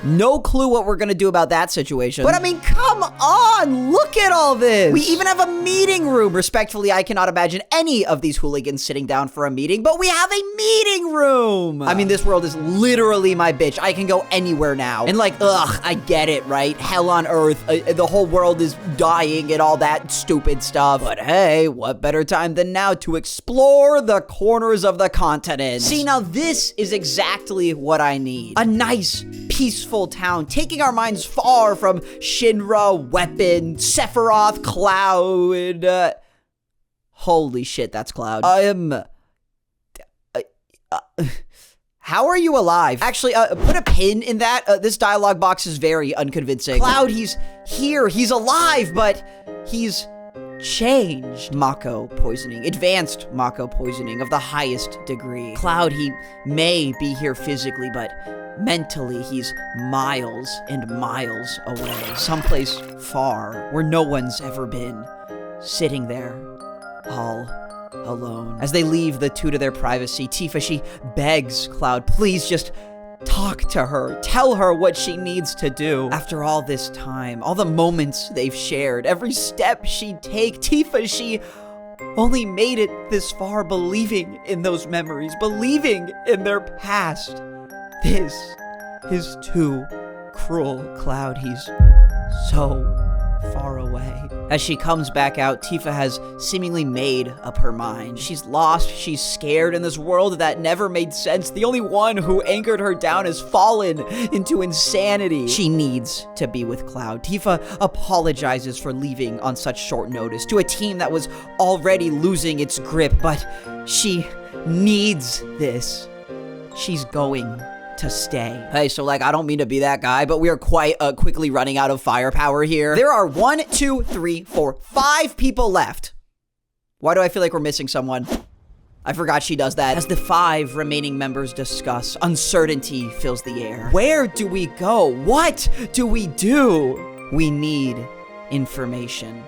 No clue what we're gonna do about that situation. But I mean, come on, look at all this. We even have a meeting room. Respectfully, I cannot imagine any of these hooligans sitting down for a meeting, but we have a meeting room. I mean, this world is literally my bitch. I can go anywhere now. And like, ugh, I get it, right? Hell on earth. The whole world is dying and all that stupid stuff. But hey, what better time than now to explore the corners of the continent? See, now this is exactly what I need. A nice, peaceful town, taking our minds far from Shinra, Weapon, Sephiroth, Cloud. Holy shit, that's Cloud. How are you alive? Actually, put a pin in that. This dialogue box is very unconvincing. Cloud, he's here. He's alive, but he's changed. Mako poisoning. Advanced Mako poisoning of the highest degree. Cloud, he may be here physically, but mentally, he's miles and miles away. Someplace far where no one's ever been. Sitting there, all alone. As they leave the two to their privacy, Tifa, she begs Cloud, please just talk to her. Tell her what she needs to do. After all this time, all the moments they've shared, every step she'd take, Tifa, she only made it this far believing in those memories, believing in their past. This is too cruel, Cloud. He's so far away. As she comes back out, Tifa has seemingly made up her mind. She's lost, she's scared in this world that never made sense. The only one who anchored her down has fallen into insanity. She needs to be with Cloud. Tifa apologizes for leaving on such short notice to a team that was already losing its grip, but she needs this. She's going to stay. Hey, so like, I don't mean to be that guy, but we are quite quickly running out of firepower here. There are 1, 2, 3, 4, 5 people left. Why do I feel like we're missing someone? I forgot she does that. As the 5 remaining members discuss, uncertainty fills the air. Where do we go? What do we do? We need information.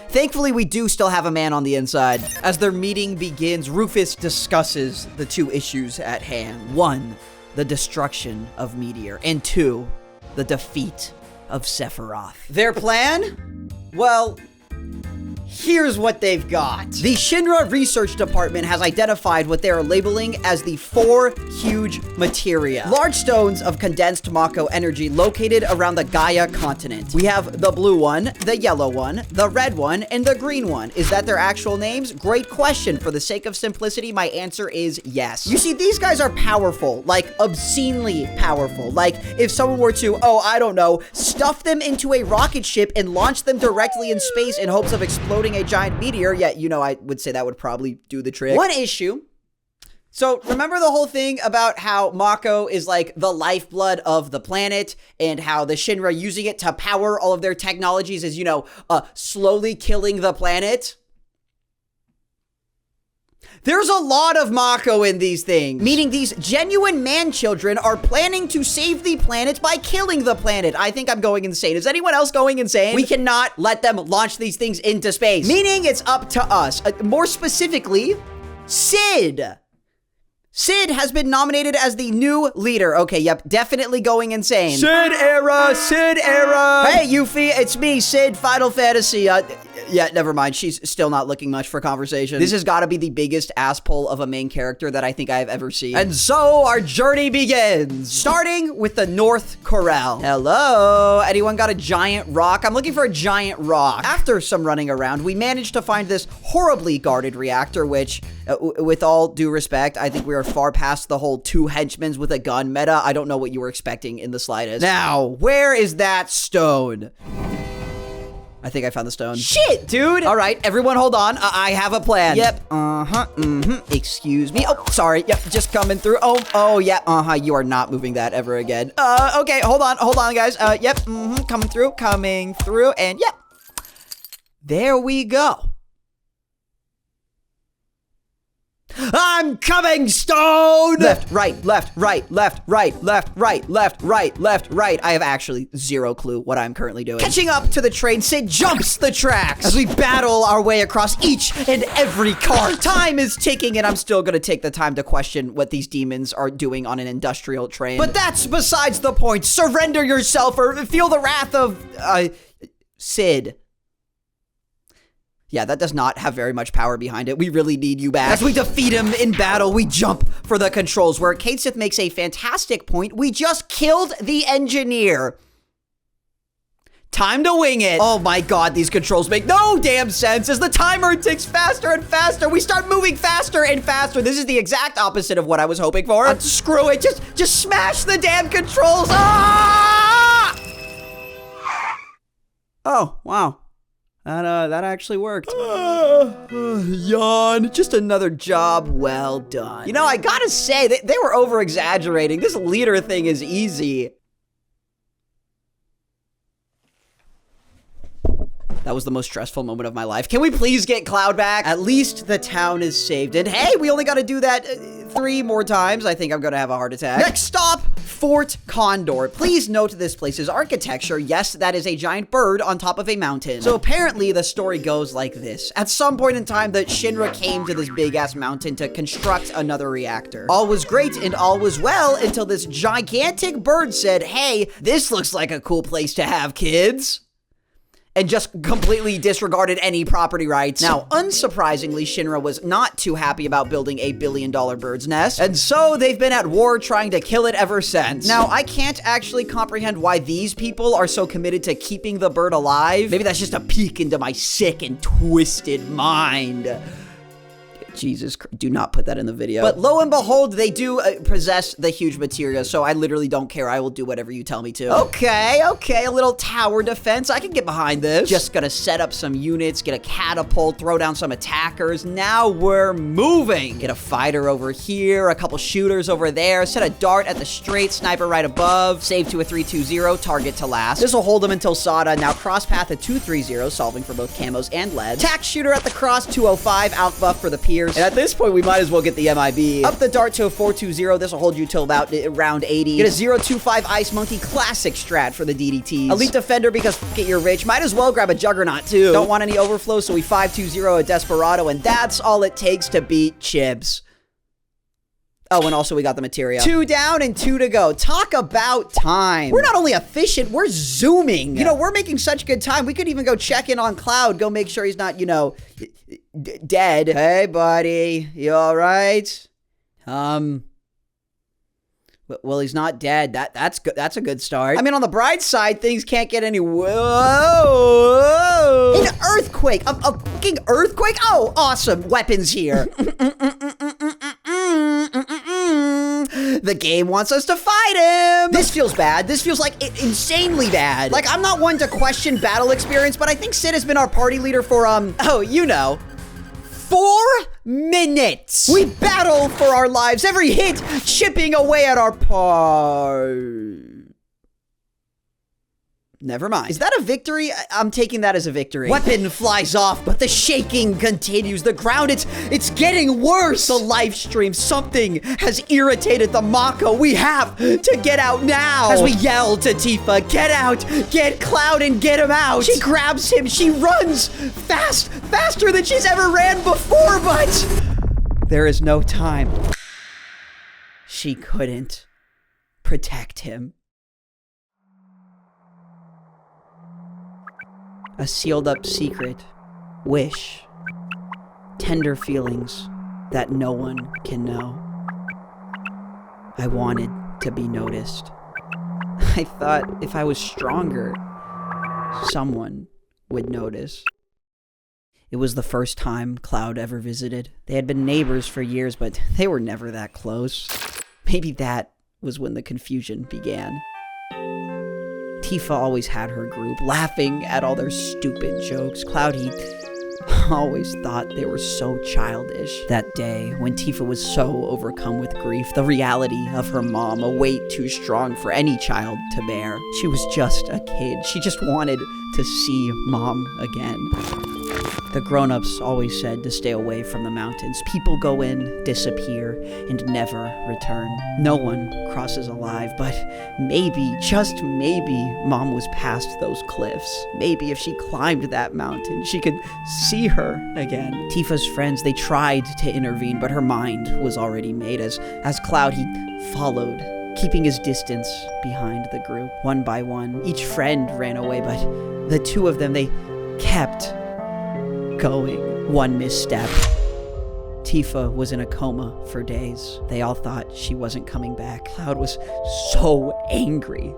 Thankfully, we do still have a man on the inside. As their meeting begins, Rufus discusses the 2 issues at hand. 1, the destruction of Meteor, and 2, the defeat of Sephiroth. Their plan? Well, here's what they've got. The Shinra Research Department has identified what they are labeling as the 4 huge materia. Large stones of condensed Mako energy located around the Gaia continent. We have the blue one, the yellow one, the red one, and the green one. Is that their actual names? Great question. For the sake of simplicity, my answer is yes. You see, these guys are powerful, like obscenely powerful. Like if someone were to, oh, I don't know, stuff them into a rocket ship and launch them directly in space in hopes of exploding a giant meteor, yet, you know, I would say that would probably do the trick. One issue. So remember the whole thing about how Mako is like the lifeblood of the planet and how the Shinra using it to power all of their technologies is, you know, slowly killing the planet? There's a lot of Mako in these things, meaning these genuine man-children are planning to save the planet by killing the planet. I think I'm going insane. Is anyone else going insane? We cannot let them launch these things into space, meaning it's up to us. More specifically, Sid. Sid has been nominated as the new leader. Okay, yep, definitely going insane. Sid era, Sid era. Hey, Yuffie, it's me, Sid, Final Fantasy. Yeah, never mind. She's still not looking much for conversation. This has got to be the biggest ass pull of a main character that I think I've ever seen. And so our journey begins, starting with the North Corral. Hello? Anyone got a giant rock? I'm looking for a giant rock. After some running around, we managed to find this horribly guarded reactor, which, with all due respect, I think we are far past the whole 2 henchmen with a gun meta. I don't know what you were expecting in the slightest. Now, where is that stone? I think I found the stone. Shit, dude! All right, everyone hold on. I have a plan. Yep, excuse me. Oh, sorry. Yep, just coming through. Oh, yeah, you are not moving that ever again. Okay, hold on, guys. Yep, coming through, and yep. There we go. I'm coming, Stone! Left, right, left, right, left, right, left, right, left, right, left, right. I have actually zero clue what I'm currently doing. Catching up to the train, Sid jumps the tracks as we battle our way across each and every car. Time is ticking, and I'm still gonna take the time to question what these demons are doing on an industrial train. But that's besides the point. Surrender yourself or feel the wrath of, Sid. Yeah, that does not have very much power behind it. We really need you back. As we defeat him in battle, we jump for the controls, where Kate Sith makes a fantastic point. We just killed the engineer. Time to wing it. Oh my god, these controls make no damn sense. As the timer ticks faster and faster, we start moving faster and faster. This is the exact opposite of what I was hoping for. Screw it, just smash the damn controls. Ah! Oh, wow. That actually worked. Yawn. Just another job well done. You know, I gotta say, they were over-exaggerating. This leader thing is easy. That was the most stressful moment of my life. Can we please get Cloud back? At least the town is saved. And hey, we only gotta do that 3 more times. I think I'm gonna have a heart attack. Next stop, Fort Condor. Please note this place's architecture. Yes, that is a giant bird on top of a mountain. So apparently the story goes like this. At some point in time, the Shinra came to this big-ass mountain to construct another reactor. All was great and all was well until this gigantic bird said, hey, this looks like a cool place to have kids. And just completely disregarded any property rights. Now, unsurprisingly, Shinra was not too happy about building a billion-dollar bird's nest, and so they've been at war trying to kill it ever since. Now, I can't actually comprehend why these people are so committed to keeping the bird alive. Maybe that's just a peek into my sick and twisted mind. Jesus Christ, do not put that in the video. But lo and behold, they do possess the huge materia, so I literally don't care. I will do whatever you tell me to. Okay, a little tower defense. I can get behind this. Just gonna set up some units, get a catapult, throw down some attackers. Now we're moving. Get a fighter over here, a couple shooters over there, set a dart at the straight, sniper right above, save to a 3-2-0, target to last. This will hold them until Sada. Now cross path at 2-3-0, solving for both camos and leads. Tac shooter at the cross, 205, out buff for the Piers. And at this point, we might as well get the MIB. Up the dart to a 4-2-0. This will hold you till about round 80. Get a 0-2-5 Ice Monkey classic strat for the DDTs. Elite Defender because f*** it, you're rich. Might as well grab a Juggernaut too. Don't want any overflow, so we 5-2-0 a Desperado, and that's all it takes to beat Chibs. Oh, and also we got the materia. 2 down and 2 to go. Talk about time. We're not only efficient, we're zooming. You know, we're making such good time. We could even go check in on Cloud, go make sure he's not, you know, dead. Hey, buddy. You all right? Well, he's not dead. That's good. That's a good start. I mean, on the bright side, things can't get any. Whoa! An earthquake. A fucking earthquake? Oh, awesome. Weapons here. The game wants us to fight him. This feels bad. This feels like insanely bad. Like, I'm not one to question battle experience, but I think Sid has been our party leader for, oh, you know, 4 minutes. We battle for our lives, every hit chipping away at our part. Never mind. Is that a victory? I'm taking that as a victory. Weapon flies off, but the shaking continues. The ground, it's getting worse. The live stream, something has irritated the Mako. We have to get out now. As we yell to Tifa, get out, get Cloud and get him out. She grabs him. She runs faster than she's ever ran before, but there is no time. She couldn't protect him. A sealed up secret, wish, tender feelings that no one can know. I wanted to be noticed. I thought if I was stronger, someone would notice. It was the first time Cloud ever visited. They had been neighbors for years, but they were never that close. Maybe that was when the confusion began. Tifa always had her group, laughing at all their stupid jokes. Cloud, he always thought they were so childish. That day, when Tifa was so overcome with grief, the reality of her mom, a weight too strong for any child to bear. She was just a kid. She just wanted to see Mom again. The grown-ups always said to stay away from the mountains. People go in, disappear, and never return. No one crosses alive, but maybe, just maybe, Mom was past those cliffs. Maybe if she climbed that mountain, she could see her again. Tifa's friends, they tried to intervene, but her mind was already made. As Cloud, he followed, keeping his distance behind the group. One by one, each friend ran away, but the two of them, they kept going. One misstep. Tifa was in a coma for days. They all thought she wasn't coming back. Cloud was so angry.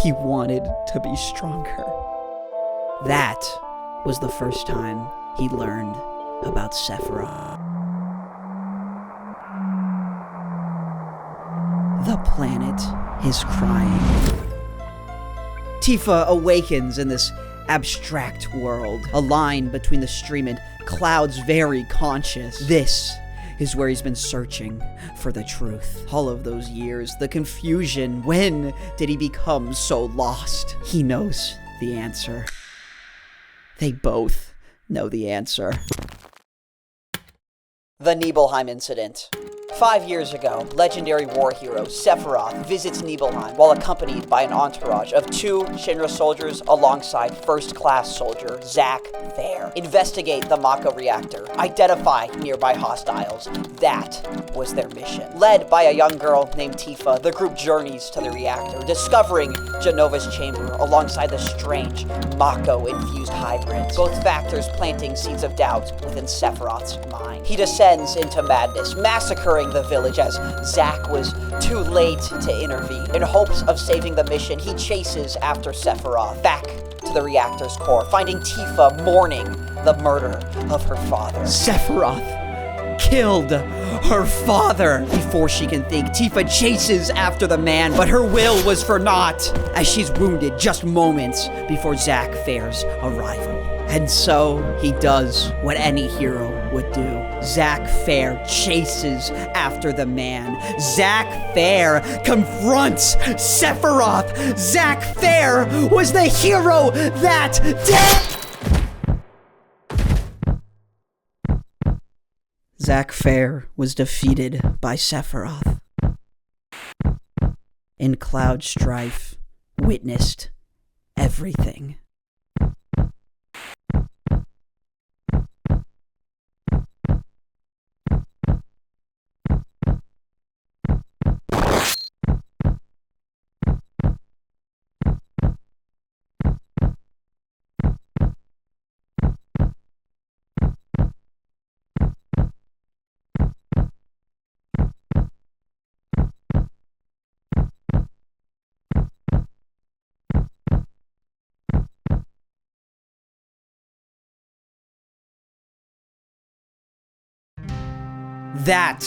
He wanted to be stronger. That was the first time he learned about Sephiroth. The planet is crying. Tifa awakens in this abstract world. A line between the stream and Cloud's very conscious. This is where he's been searching for the truth. All of those years, the confusion. When did he become so lost? He knows the answer. They both know the answer. The Nibelheim Incident. 5 years ago, legendary war hero Sephiroth visits Nibelheim while accompanied by an entourage of 2 Shinra soldiers alongside first-class soldier Zack Fair. Investigate the Mako reactor. Identify nearby hostiles. That was their mission. Led by a young girl named Tifa, the group journeys to the reactor, discovering Jenova's chamber alongside the strange Mako-infused hybrids, both factors planting seeds of doubt within Sephiroth's mind. He descends into madness, massacring the village as Zack was too late to intervene. In hopes of saving the mission, he chases after Sephiroth back to the reactor's core, finding Tifa mourning the murder of her father. Sephiroth killed her father. Before she can think, Tifa chases after the man, but her will was for naught, as she's wounded just moments before Zack Fair's arrival. And so, he does what any hero would do. Zack Fair chases after the man. Zack Fair confronts Sephiroth. Zack Fair was the hero that day! Zack Fair was defeated by Sephiroth. And Cloud Strife witnessed everything. That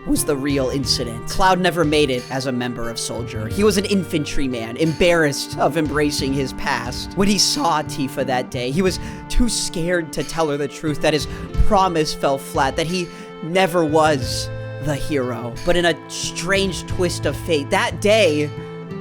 was the real incident. Cloud never made it as a member of Soldier. He was an infantryman, embarrassed of embracing his past. When he saw Tifa that day, he was too scared to tell her the truth, that his promise fell flat, that he never was the hero. But in a strange twist of fate, that day,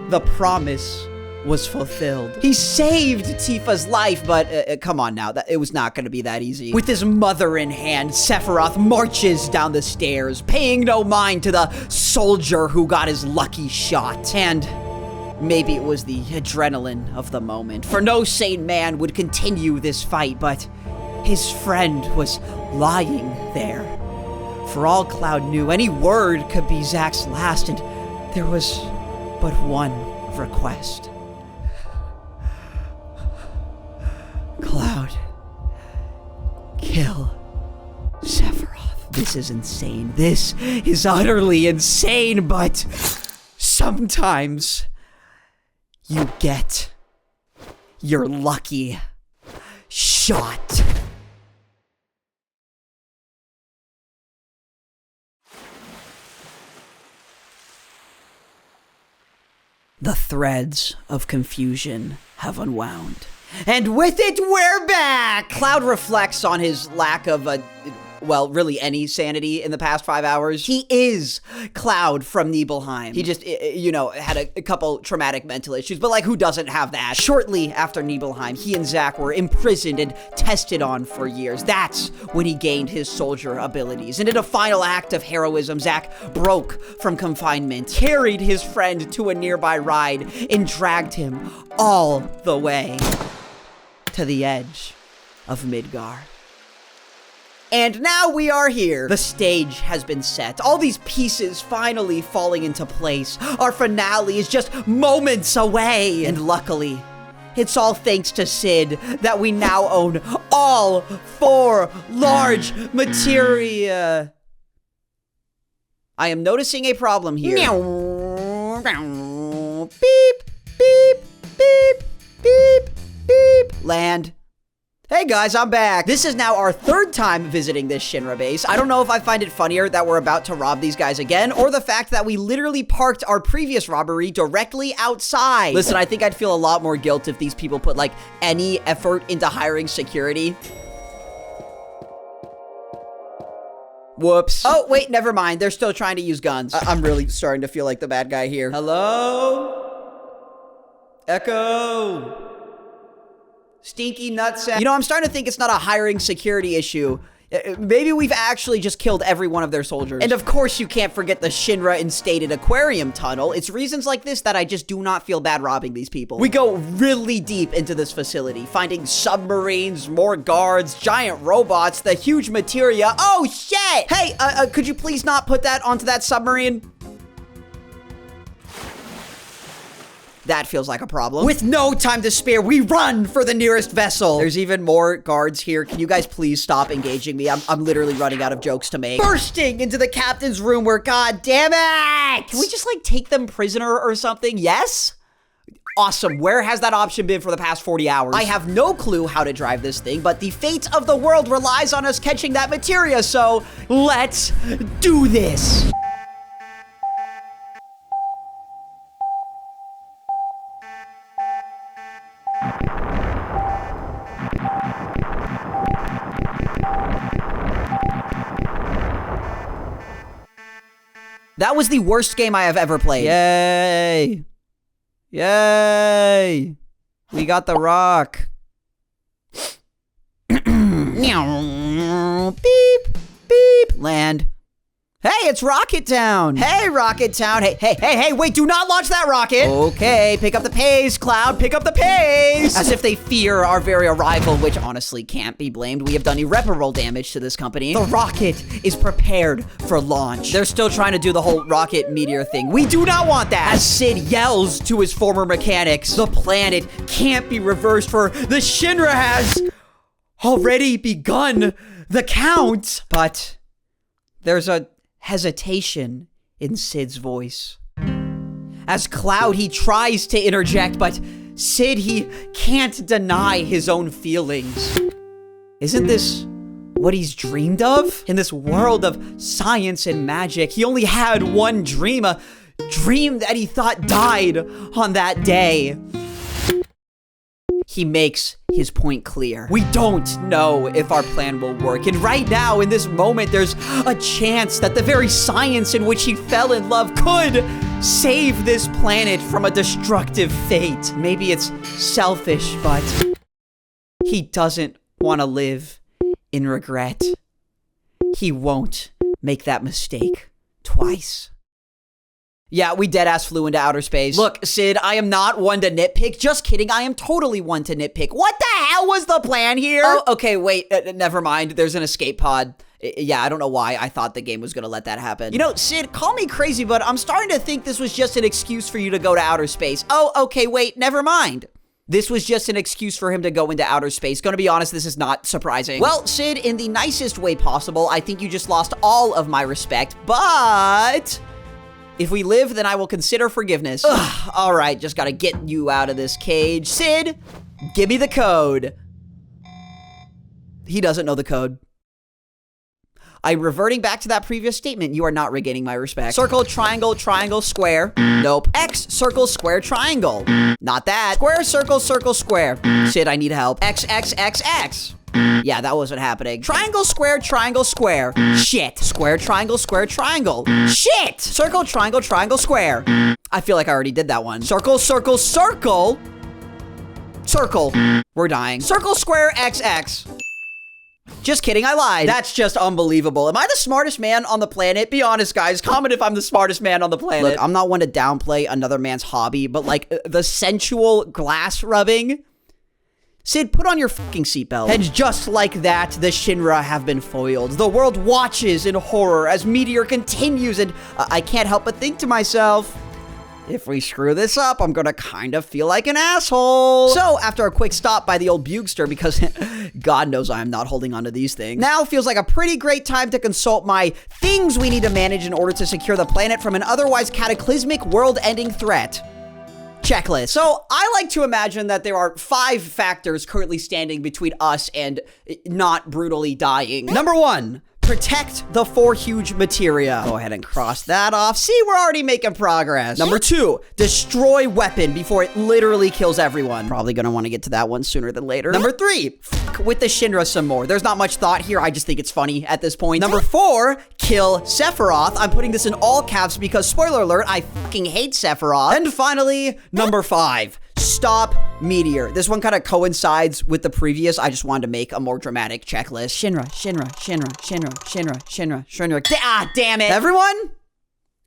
the promise was fulfilled. He saved Tifa's life, but come on now, it was not going to be that easy. With his mother in hand, Sephiroth marches down the stairs, paying no mind to the soldier who got his lucky shot. And maybe it was the adrenaline of the moment, for no sane man would continue this fight, but his friend was lying there. For all Cloud knew, any word could be Zack's last, and there was but one request. Cloud, kill Sephiroth. This is insane. This is utterly insane, but sometimes you get your lucky shot. The threads of confusion have unwound. And with it, we're back! Cloud reflects on his lack of well, really any sanity in the past 5 hours. He is Cloud from Nibelheim. He just, you know, had a couple traumatic mental issues, but like, who doesn't have that? Shortly after Nibelheim, he and Zack were imprisoned and tested on for years. That's when he gained his soldier abilities. And in a final act of heroism, Zack broke from confinement, carried his friend to a nearby ride, and dragged him all the way to the edge of Midgar. And now we are here. The stage has been set. All these pieces finally falling into place. Our finale is just moments away. And luckily, it's all thanks to Sid that we now own all 4 large materia. I am noticing a problem here. Beep, beep, beep, beep, beep. Land. Hey guys, I'm back. This is now our 3rd time visiting this Shinra base. I don't know if I find it funnier that we're about to rob these guys again, or the fact that we literally parked our previous robbery directly outside. Listen, I think I'd feel a lot more guilt if these people put like any effort into hiring security. Whoops. Oh, wait, never mind. They're still trying to use guns. I'm really starting to feel like the bad guy here. Hello? Echo? Stinky nutsack. You know, I'm starting to think it's not a hiring security issue. Maybe we've actually just killed every one of their soldiers. And of course, you can't forget the Shinra instated aquarium tunnel. It's reasons like this that I just do not feel bad robbing these people. We go really deep into this facility, finding submarines, more guards, giant robots, the huge materia. Oh, shit! Hey, could you please not put that onto that submarine? That feels like a problem. With no time to spare, we run for the nearest vessel. There's even more guards here. Can you guys please stop engaging me? I'm literally running out of jokes to make. Bursting into the captain's room where, god damn it! Can we just like take them prisoner or something? Yes? Awesome. Where has that option been for the past 40 hours? I have no clue how to drive this thing, but the fate of the world relies on us catching that materia, so let's do this. That was the worst game I have ever played. Yay. Yay. We got the rock. Beep, beep. Land. Hey, it's Rocket Town. Hey, Rocket Town. Hey, wait, do not launch that rocket. Okay, pick up the pace, Cloud, pick up the pace. As if they fear our very arrival, which honestly can't be blamed. We have done irreparable damage to this company. The rocket is prepared for launch. They're still trying to do the whole rocket meteor thing. We do not want that. As Sid yells to his former mechanics, the planet can't be reversed, for the Shinra has already begun the count. But there's a hesitation in Sid's voice. As Cloud, he tries to interject, but Sid, he can't deny his own feelings. Isn't this what he's dreamed of? In this world of science and magic, he only had one dream, a dream that he thought died on that day. He makes his point clear. We don't know if our plan will work. And right now, in this moment, there's a chance that the very science in which he fell in love could save this planet from a destructive fate. Maybe it's selfish, but he doesn't want to live in regret. He won't make that mistake twice. Yeah, we deadass flew into outer space. Look, Sid, I am not one to nitpick. Just kidding, I am totally one to nitpick. What the hell was the plan here? Oh, okay, wait, never mind. There's an escape pod. Yeah, I don't know why I thought the game was gonna let that happen. You know, Sid, call me crazy, but I'm starting to think this was just an excuse for you to go to outer space. Oh, okay, wait, never mind. This was just an excuse for him to go into outer space. Gonna be honest, this is not surprising. Well, Sid, in the nicest way possible, I think you just lost all of my respect, but if we live, then I will consider forgiveness. Ugh, all right, just gotta get you out of this cage. Sid, give me the code. He doesn't know the code. I'm reverting back to that previous statement. You are not regaining my respect. Circle, triangle, triangle, square. Nope. X, circle, square, triangle. Not that. Square, circle, circle, square. Sid, I need help. X, X, X, X. Yeah, that wasn't happening. Triangle, square, square. Shit. Square, triangle, triangle. Shit. Circle, triangle, square. I feel like I already did that one. Circle, circle, circle. Circle. We're dying. Circle, square, XX. Just kidding, I lied. That's just unbelievable. Am I the smartest man on the planet? Be honest, guys. Comment if I'm the smartest man on the planet. Look, I'm not one to downplay another man's hobby, but like the sensual glass rubbing. Sid, put on your fucking seatbelt. And just like that, the Shinra have been foiled. The world watches in horror as Meteor continues, and I can't help but think to myself, if we screw this up, I'm gonna kind of feel like an asshole. So, after a quick stop by the old Bugster, because God knows I am not holding on to these things, now feels like a pretty great time to consult my things we need to manage in order to secure the planet from an otherwise cataclysmic world-ending threat. Checklist. So, I like to imagine that there are 5 factors currently standing between us and not brutally dying. Number 1. Protect the 4 huge materia. Go ahead and cross that off. See, we're already making progress. Number 2, destroy weapon before it literally kills everyone. Probably gonna want to get to that one sooner than later. Number 3, fuck with the Shinra some more. There's not much thought here. I just think it's funny at this point. Number 4, kill Sephiroth. I'm putting this in all caps because, spoiler alert, I fucking hate Sephiroth. And finally, number 5, stop Meteor. This one kind of coincides with the previous. I just wanted to make a more dramatic checklist. Shinra. Ah, damn it. Everyone,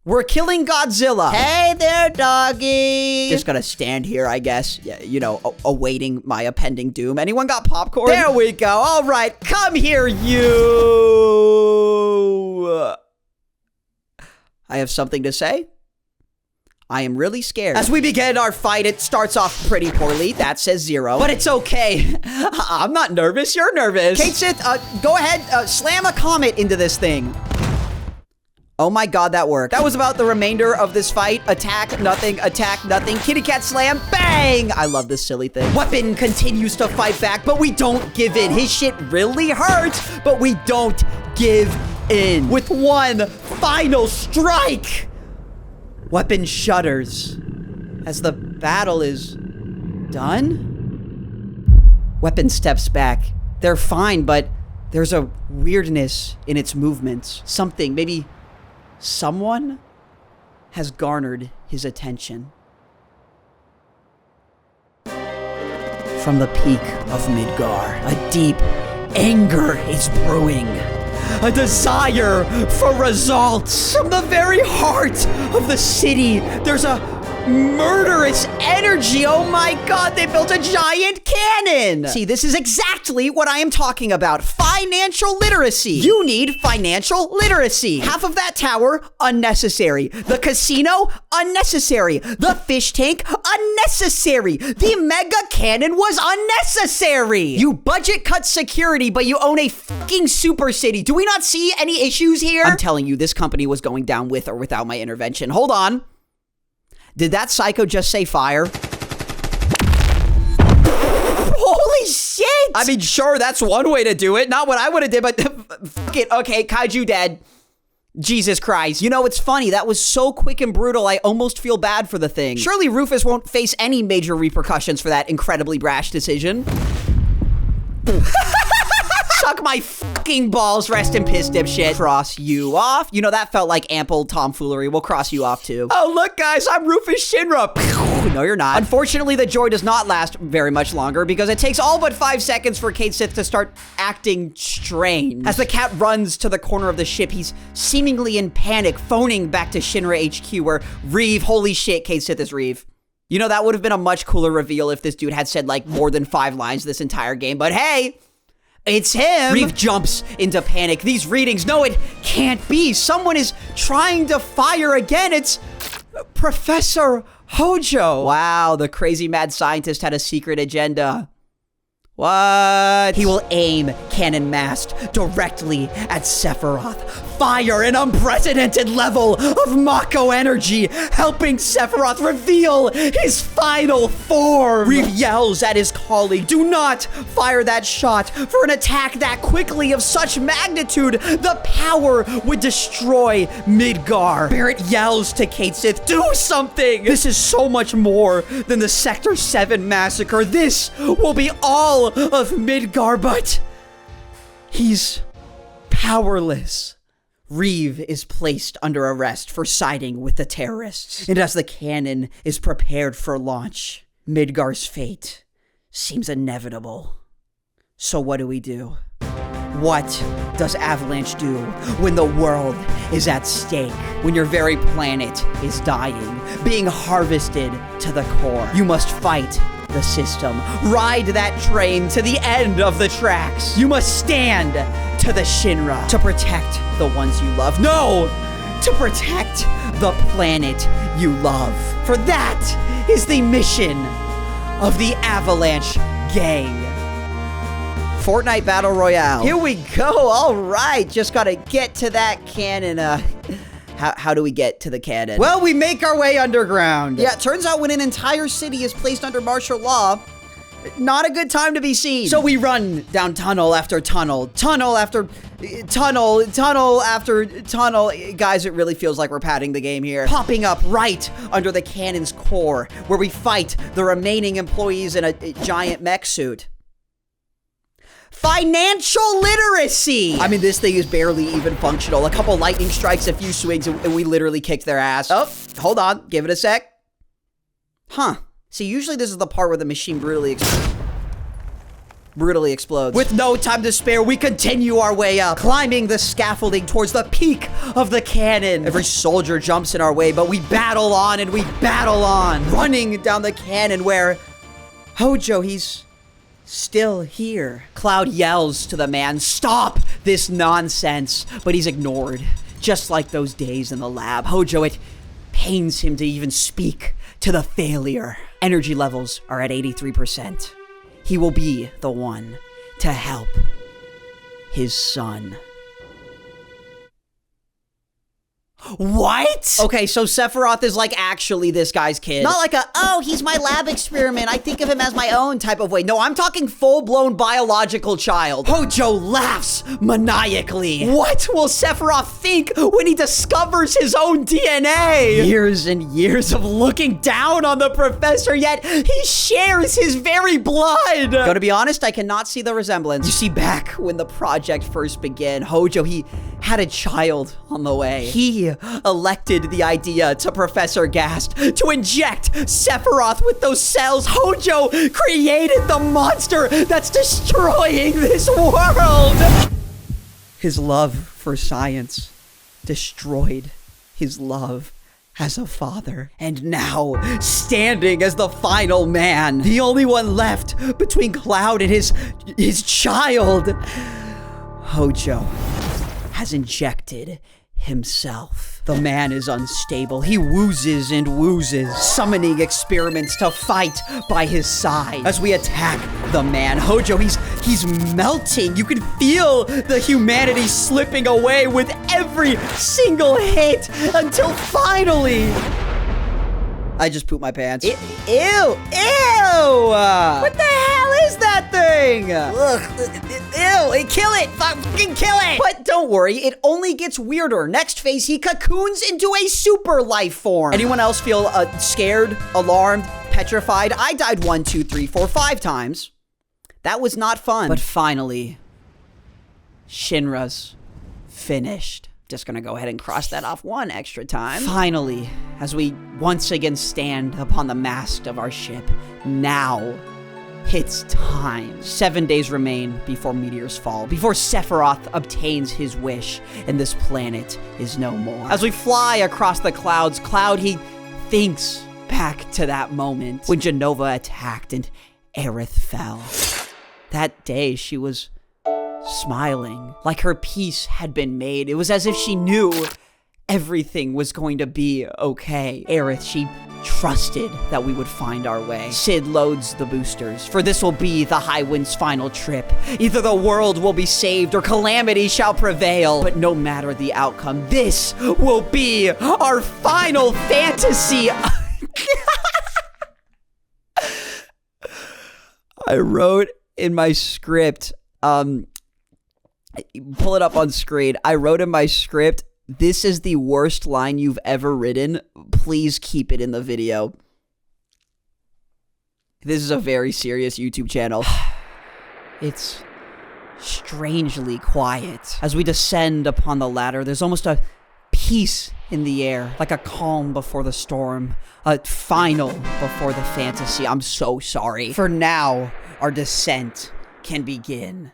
we're killing Godzilla. Hey there, doggy. Just gonna stand here, I guess. Yeah, you know, awaiting my impending doom. Anyone got popcorn? There we go. All right, come here, you. I have something to say. I am really scared. As we begin our fight, it starts off pretty poorly. That says 0. But it's okay. I'm not nervous. You're nervous. Kate Sith, go ahead, slam a comet into this thing. Oh my god, that worked. That was about the remainder of this fight. Attack, nothing. Attack, nothing. Kitty cat slam. Bang! I love this silly thing. Weapon continues to fight back, but we don't give in. His shit really hurts, but we don't give in. With one final strike. Weapon shudders as the battle is done. Weapon steps back. They're fine, but there's a weirdness in its movements. Something, maybe someone has garnered his attention. From the peak of Midgar, a deep anger is brewing. A desire for results. From the very heart of the city, there's a murderous energy. Oh my god, they built a giant cannon. See, this is exactly what I am talking about. Financial literacy. You need financial literacy. Half of that tower, unnecessary. The casino, unnecessary. The fish tank, unnecessary. The mega cannon was unnecessary. You budget cut security, but you own a fucking super city. Do we not see any issues here? I'm telling you, this company was going down with or without my intervention. Hold on. Did that psycho just say fire? Holy shit! I mean, sure, that's one way to do it. Not what I would have did, but fuck it. Okay, kaiju dead. Jesus Christ. You know, it's funny. That was so quick and brutal, I almost feel bad for the thing. Surely Rufus won't face any major repercussions for that incredibly brash decision. Suck my fucking balls, rest in piss, dipshit. Cross you off. You know, that felt like ample tomfoolery. We'll cross you off, too. Oh, look, guys, I'm Rufus Shinra. No, you're not. Unfortunately, the joy does not last very much longer because it takes all but 5 seconds for Kate Sith to start acting strange. As the cat runs to the corner of the ship, he's seemingly in panic, phoning back to Shinra HQ where Reeve, holy shit, Kate Sith is Reeve. You know, that would have been a much cooler reveal if this dude had said, like, more than 5 lines this entire game, but hey, it's him! Reeve jumps into panic. These readings, no, it can't be. Someone is trying to fire again. It's Professor Hojo. Wow, the crazy mad scientist had a secret agenda. What? He will aim cannon mast directly at Sephiroth. Fire an unprecedented level of Mako energy, helping Sephiroth reveal his final form. Reeve yells at his colleague, do not fire that shot. For an attack that quickly of such magnitude, the power would destroy Midgar. Barrett yells to Kate Sith, do something. This is so much more than the Sector 7 massacre. This will be all of Midgar, but He's powerless. Reeve is placed under arrest for siding with the terrorists. And as the cannon is prepared for launch, Midgar's fate seems inevitable. So what do? What does Avalanche do when the world is at stake? When your very planet is dying, being harvested to the core? You must fight the system. Ride that train to the end of the tracks. You must stand to the Shinra to protect the ones you love. No! To protect the planet you love. For that is the mission of the Avalanche Gang. Fortnite Battle Royale. Here we go. All right. Just gotta get to that cannon. How do we get to the cannon? Well, we make our way underground. Yeah, it turns out when an entire city is placed under martial law, not a good time to be seen. So we run down tunnel after tunnel, tunnel after tunnel, tunnel after tunnel. Guys, it really feels like we're padding the game here. Popping up right under the cannon's core, where we fight the remaining employees in a giant mech suit. Financial literacy! I mean, this thing is barely even functional. A couple lightning strikes, a few swings, and we literally kicked their ass. Oh, hold on. Give it a sec. Huh. See, usually this is the part where the machine brutally explodes. With no time to spare, we continue our way up, climbing the scaffolding towards the peak of the cannon. Every soldier jumps in our way, but we battle on and we battle on, running down the cannon where Hojo, he's still here. Cloud yells to the man, "Stop this nonsense!" But he's ignored, just like those days in the lab. Hojo, it pains him to even speak to the failure. Energy levels are at 83%. He will be the one to help his son. What? Okay, so Sephiroth is like actually this guy's kid. Not like oh, he's my lab experiment, I think of him as my own type of way. No, I'm talking full-blown biological child. Hojo laughs maniacally. What will Sephiroth think when he discovers his own DNA? Years and years of looking down on the professor, yet he shares his very blood. Gotta be honest, I cannot see the resemblance. You see, back when the project first began, Hojo, he had a child on the way. He elected the idea to Professor Gast to inject Sephiroth with those cells. Hojo created the monster that's destroying this world. His love for science destroyed his love as a father. And now, standing as the final man, the only one left between Cloud and his child, Hojo has injected himself. The man is unstable. He woozes and woozes, summoning experiments to fight by his side. As we attack the man, Hojo, he's melting. You can feel the humanity slipping away with every single hit until finally... I just pooped my pants. Ew! Ew! What the hell is that thing? Ugh! Ew! Kill it! Fucking kill it! But don't worry, it only gets weirder. Next phase, he cocoons into a super life form. Anyone else feel scared, alarmed, petrified? I died 1, 2, 3, 4, 5 times. That was not fun. But finally, Shinra's finished. Just gonna go ahead and cross that off one extra time. Finally, as we once again stand upon the mast of our ship, now it's time. 7 days remain before meteors fall, before Sephiroth obtains his wish, and this planet is no more. As we fly across the clouds, Cloud, he thinks back to that moment when Jenova attacked and Aerith fell. That day, she was smiling, like her peace had been made. It was as if she knew everything was going to be okay. Aerith, she trusted that we would find our way. Sid loads the boosters, for this will be the Highwind's final trip. Either the world will be saved or calamity shall prevail. But no matter the outcome, this will be our final fantasy. I wrote in my script, pull it up on screen. I wrote in my script, "This is the worst line you've ever written. Please keep it in the video." This is a very serious YouTube channel. It's strangely quiet. As we descend upon the ladder, there's almost a peace in the air, like a calm before the storm, a final before the fantasy. I'm so sorry. For now, our descent can begin.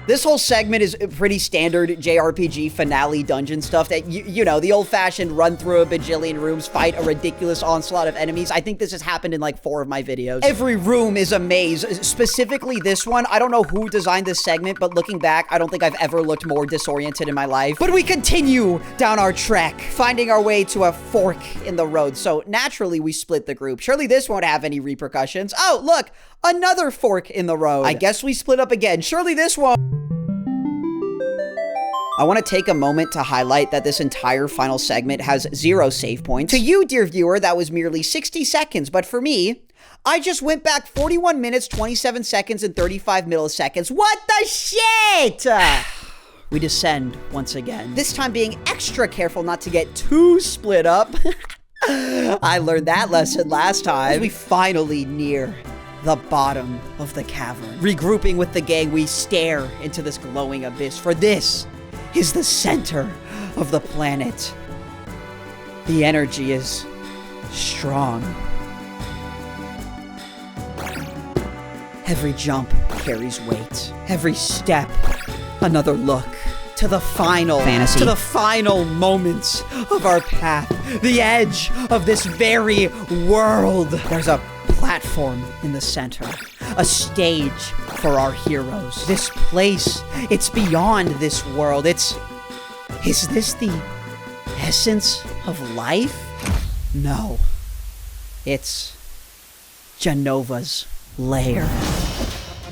This whole segment is pretty standard JRPG finale dungeon stuff that, you know, the old-fashioned run through a bajillion rooms, fight a ridiculous onslaught of enemies. I think this has happened in like 4 of my videos. Every room is a maze. Specifically this one, I don't know who designed this segment, but looking back, I don't think I've ever looked more disoriented in my life. But we continue down our trek, finding our way to a fork in the road. So naturally, we split the group. Surely this won't have any repercussions. Oh, look, another fork in the road. I guess we split up again. Surely this won't. I want to take a moment to highlight that this entire final segment has 0 save points. To you, dear viewer, that was merely 60 seconds, but for me, I just went back 41 minutes, 27 seconds, and 35 milliseconds. What the shit? We descend once again, this time being extra careful not to get too split up. I learned that lesson last time. As we finally near the bottom of the cavern. Regrouping with the gang, we stare into this glowing abyss, for this is the center of the planet. The energy is strong. Every jump carries weight. Every step, another look. To the final fantasy. To the final moments of our path. The edge of this very world. There's a platform in the center. A stage for our heroes. This place, it's beyond this world. Is this the essence of life? No. It's Jenova's lair.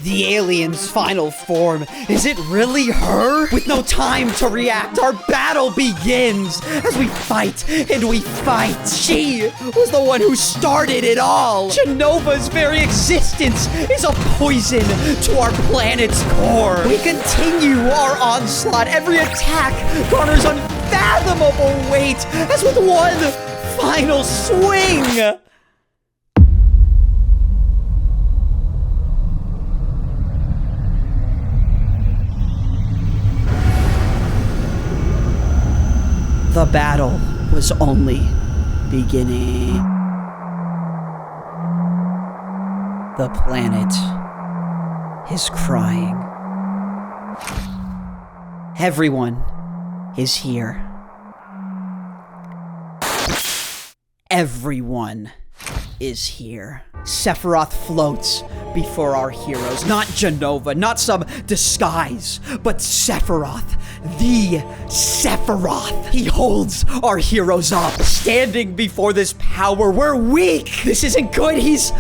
The alien's final form. Is it really her? With no time to react, our battle begins as we fight and we fight. She was the one who started it all. Jenova's very existence is a poison to our planet's core. We continue our onslaught. Every attack garners unfathomable weight as with one final swing. The battle was only beginning. The planet is crying. Everyone is here. Everyone is here. Sephiroth floats before our heroes. Not Jenova, not some disguise, but Sephiroth. The Sephiroth. He holds our heroes up. Standing before this power, we're weak. This isn't good. He's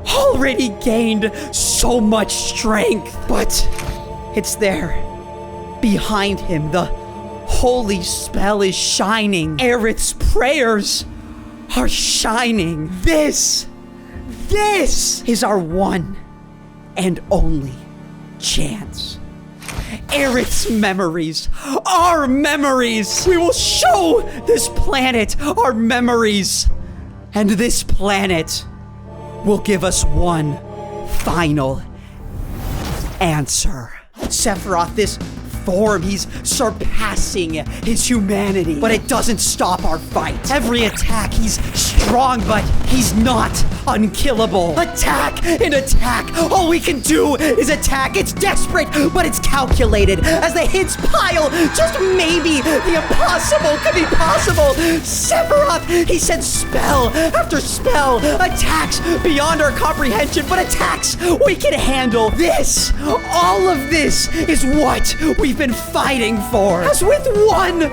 already gained so much strength. But it's there. Behind him, the holy spell is shining. Aerith's prayers are shining. This is our one and only chance. Aerith's memories, our memories. We will show this planet our memories. And this planet will give us one final answer. Sephiroth, this form, he's surpassing his humanity. But it doesn't stop our fight. Every attack, he's strong, but he's not unkillable. Attack and attack. All we can do is attack. It's desperate, but it's calculated. As the hits pile, just maybe the impossible could be possible. Sephiroth, he sends spell after spell. Attacks beyond our comprehension, but attacks we can handle. This, all of this is what we've been fighting for. As with one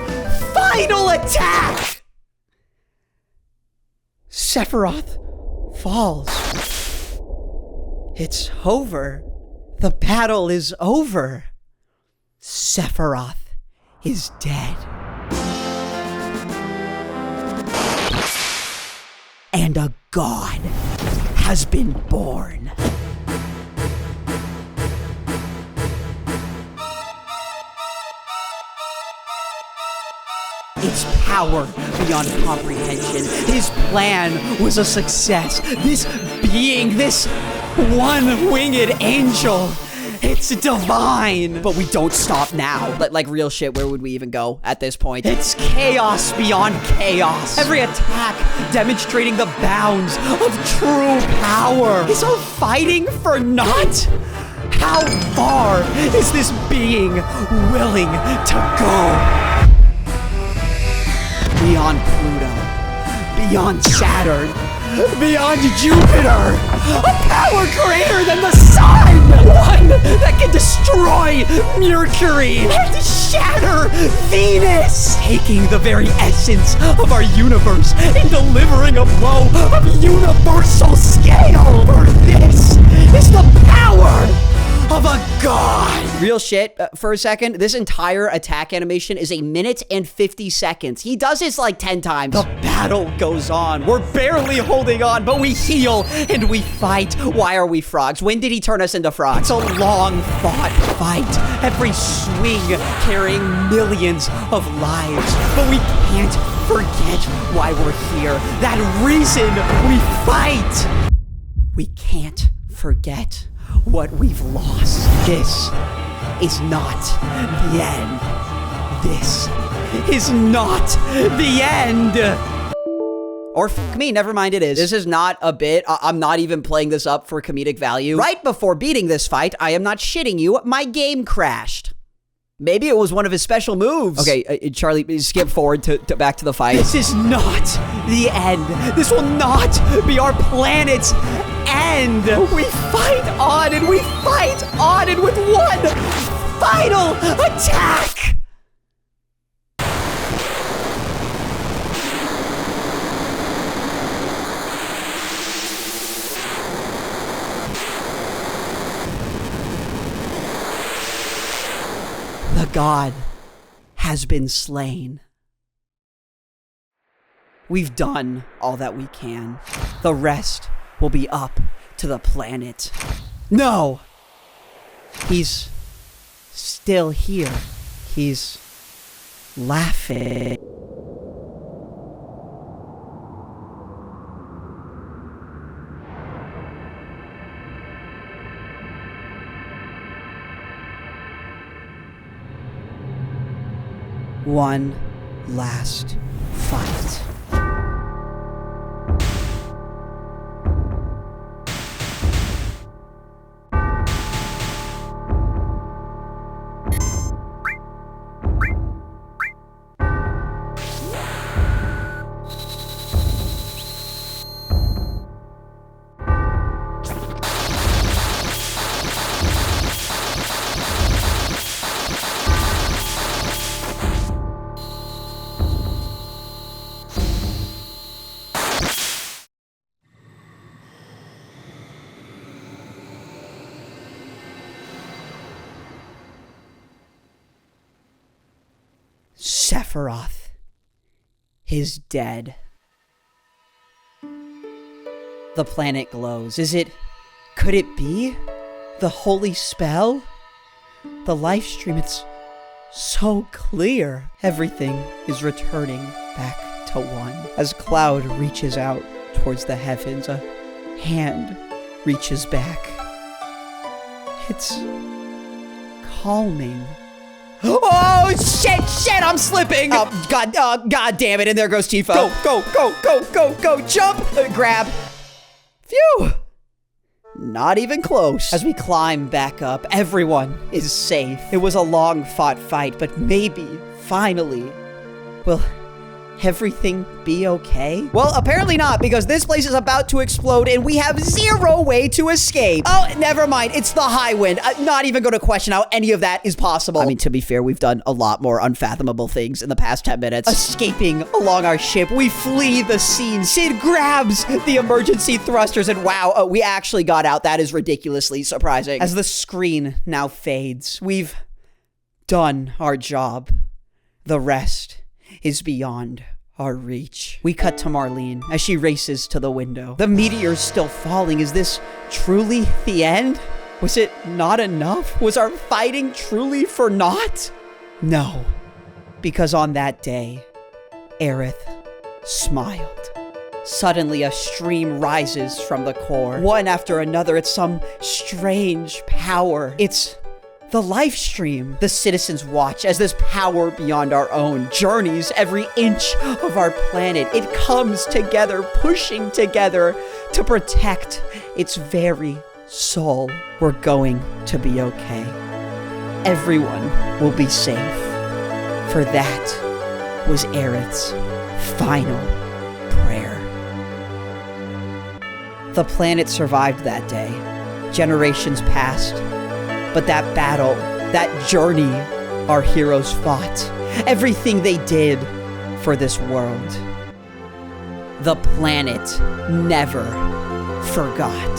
final attack, Sephiroth falls. It's over. The battle is over. Sephiroth is dead. And a god has been born. Its power beyond comprehension. His plan was a success. This being, this one-winged angel, It's divine. But we don't stop now. Like real shit, where would we even go at this point? It's chaos beyond chaos. Every attack demonstrating the bounds of true power. Is our fighting for naught? How far is this being willing to go? Beyond Pluto, beyond Saturn, beyond Jupiter, a power greater than the sun, one that can destroy Mercury and shatter Venus, taking the very essence of our universe and delivering a blow of universal scale. For this is the power of a god. Real shit, for a second, this entire attack animation is 1 minute and 50 seconds. He does this like 10 times. The battle goes on. We're barely holding on, but we heal and we fight. Why are we frogs? When did he turn us into frogs? It's a long fought fight. Every swing carrying millions of lives. But we can't forget why we're here. That reason we fight. We can't forget what we've lost. This is not the end. This is not the end. Or fuck me, never mind, it is. This is not a bit. I'm not even playing this up for comedic value. Right before beating this fight, I am not shitting you, my game crashed. Maybe it was one of his special moves. Okay, Charlie, skip forward to back to the fight. This is not the end. This will not be our planet's end. We fight on and we fight on, and with one final attack. The god has been slain. We've done all that we can. The rest will be up to the planet. No! He's still here. He's laughing. One last fight. Sephiroth is dead. The planet glows. Could it be the holy spell? The live stream, it's so clear. Everything is returning back to one. As Cloud reaches out towards the heavens, a hand reaches back. It's calming. Oh, shit, I'm slipping. Oh, God damn it. And there goes Tifa. Go, jump, grab. Phew. Not even close. As we climb back up, everyone is safe. It was a long fought fight, but maybe, finally, will everything be okay? Well, apparently not, because this place is about to explode and we have zero way to escape. Oh, never mind. It's the high wind. I'm not even going to question how any of that is possible. I mean, to be fair, we've done a lot more unfathomable things in the past 10 minutes. Escaping along our ship, we flee the scene. Sid grabs the emergency thrusters and wow, we actually got out. That is ridiculously surprising. As the screen now fades, we've done our job. The rest is beyond our reach. We cut to Marlene as she races to the window. The meteor's still falling. Is this truly the end? Was it not enough? Was our fighting truly for naught? No, because on that day, Aerith smiled. Suddenly, a stream rises from the core. One after another, it's some strange power. It's the life stream. The citizens watch as this power beyond our own journeys every inch of our planet. It comes together, pushing together to protect its very soul. We're going to be okay. Everyone will be safe. For that was Aerith's final prayer. The planet survived that day. Generations passed. But that battle, that journey, our heroes fought. Everything they did for this world. The planet never forgot.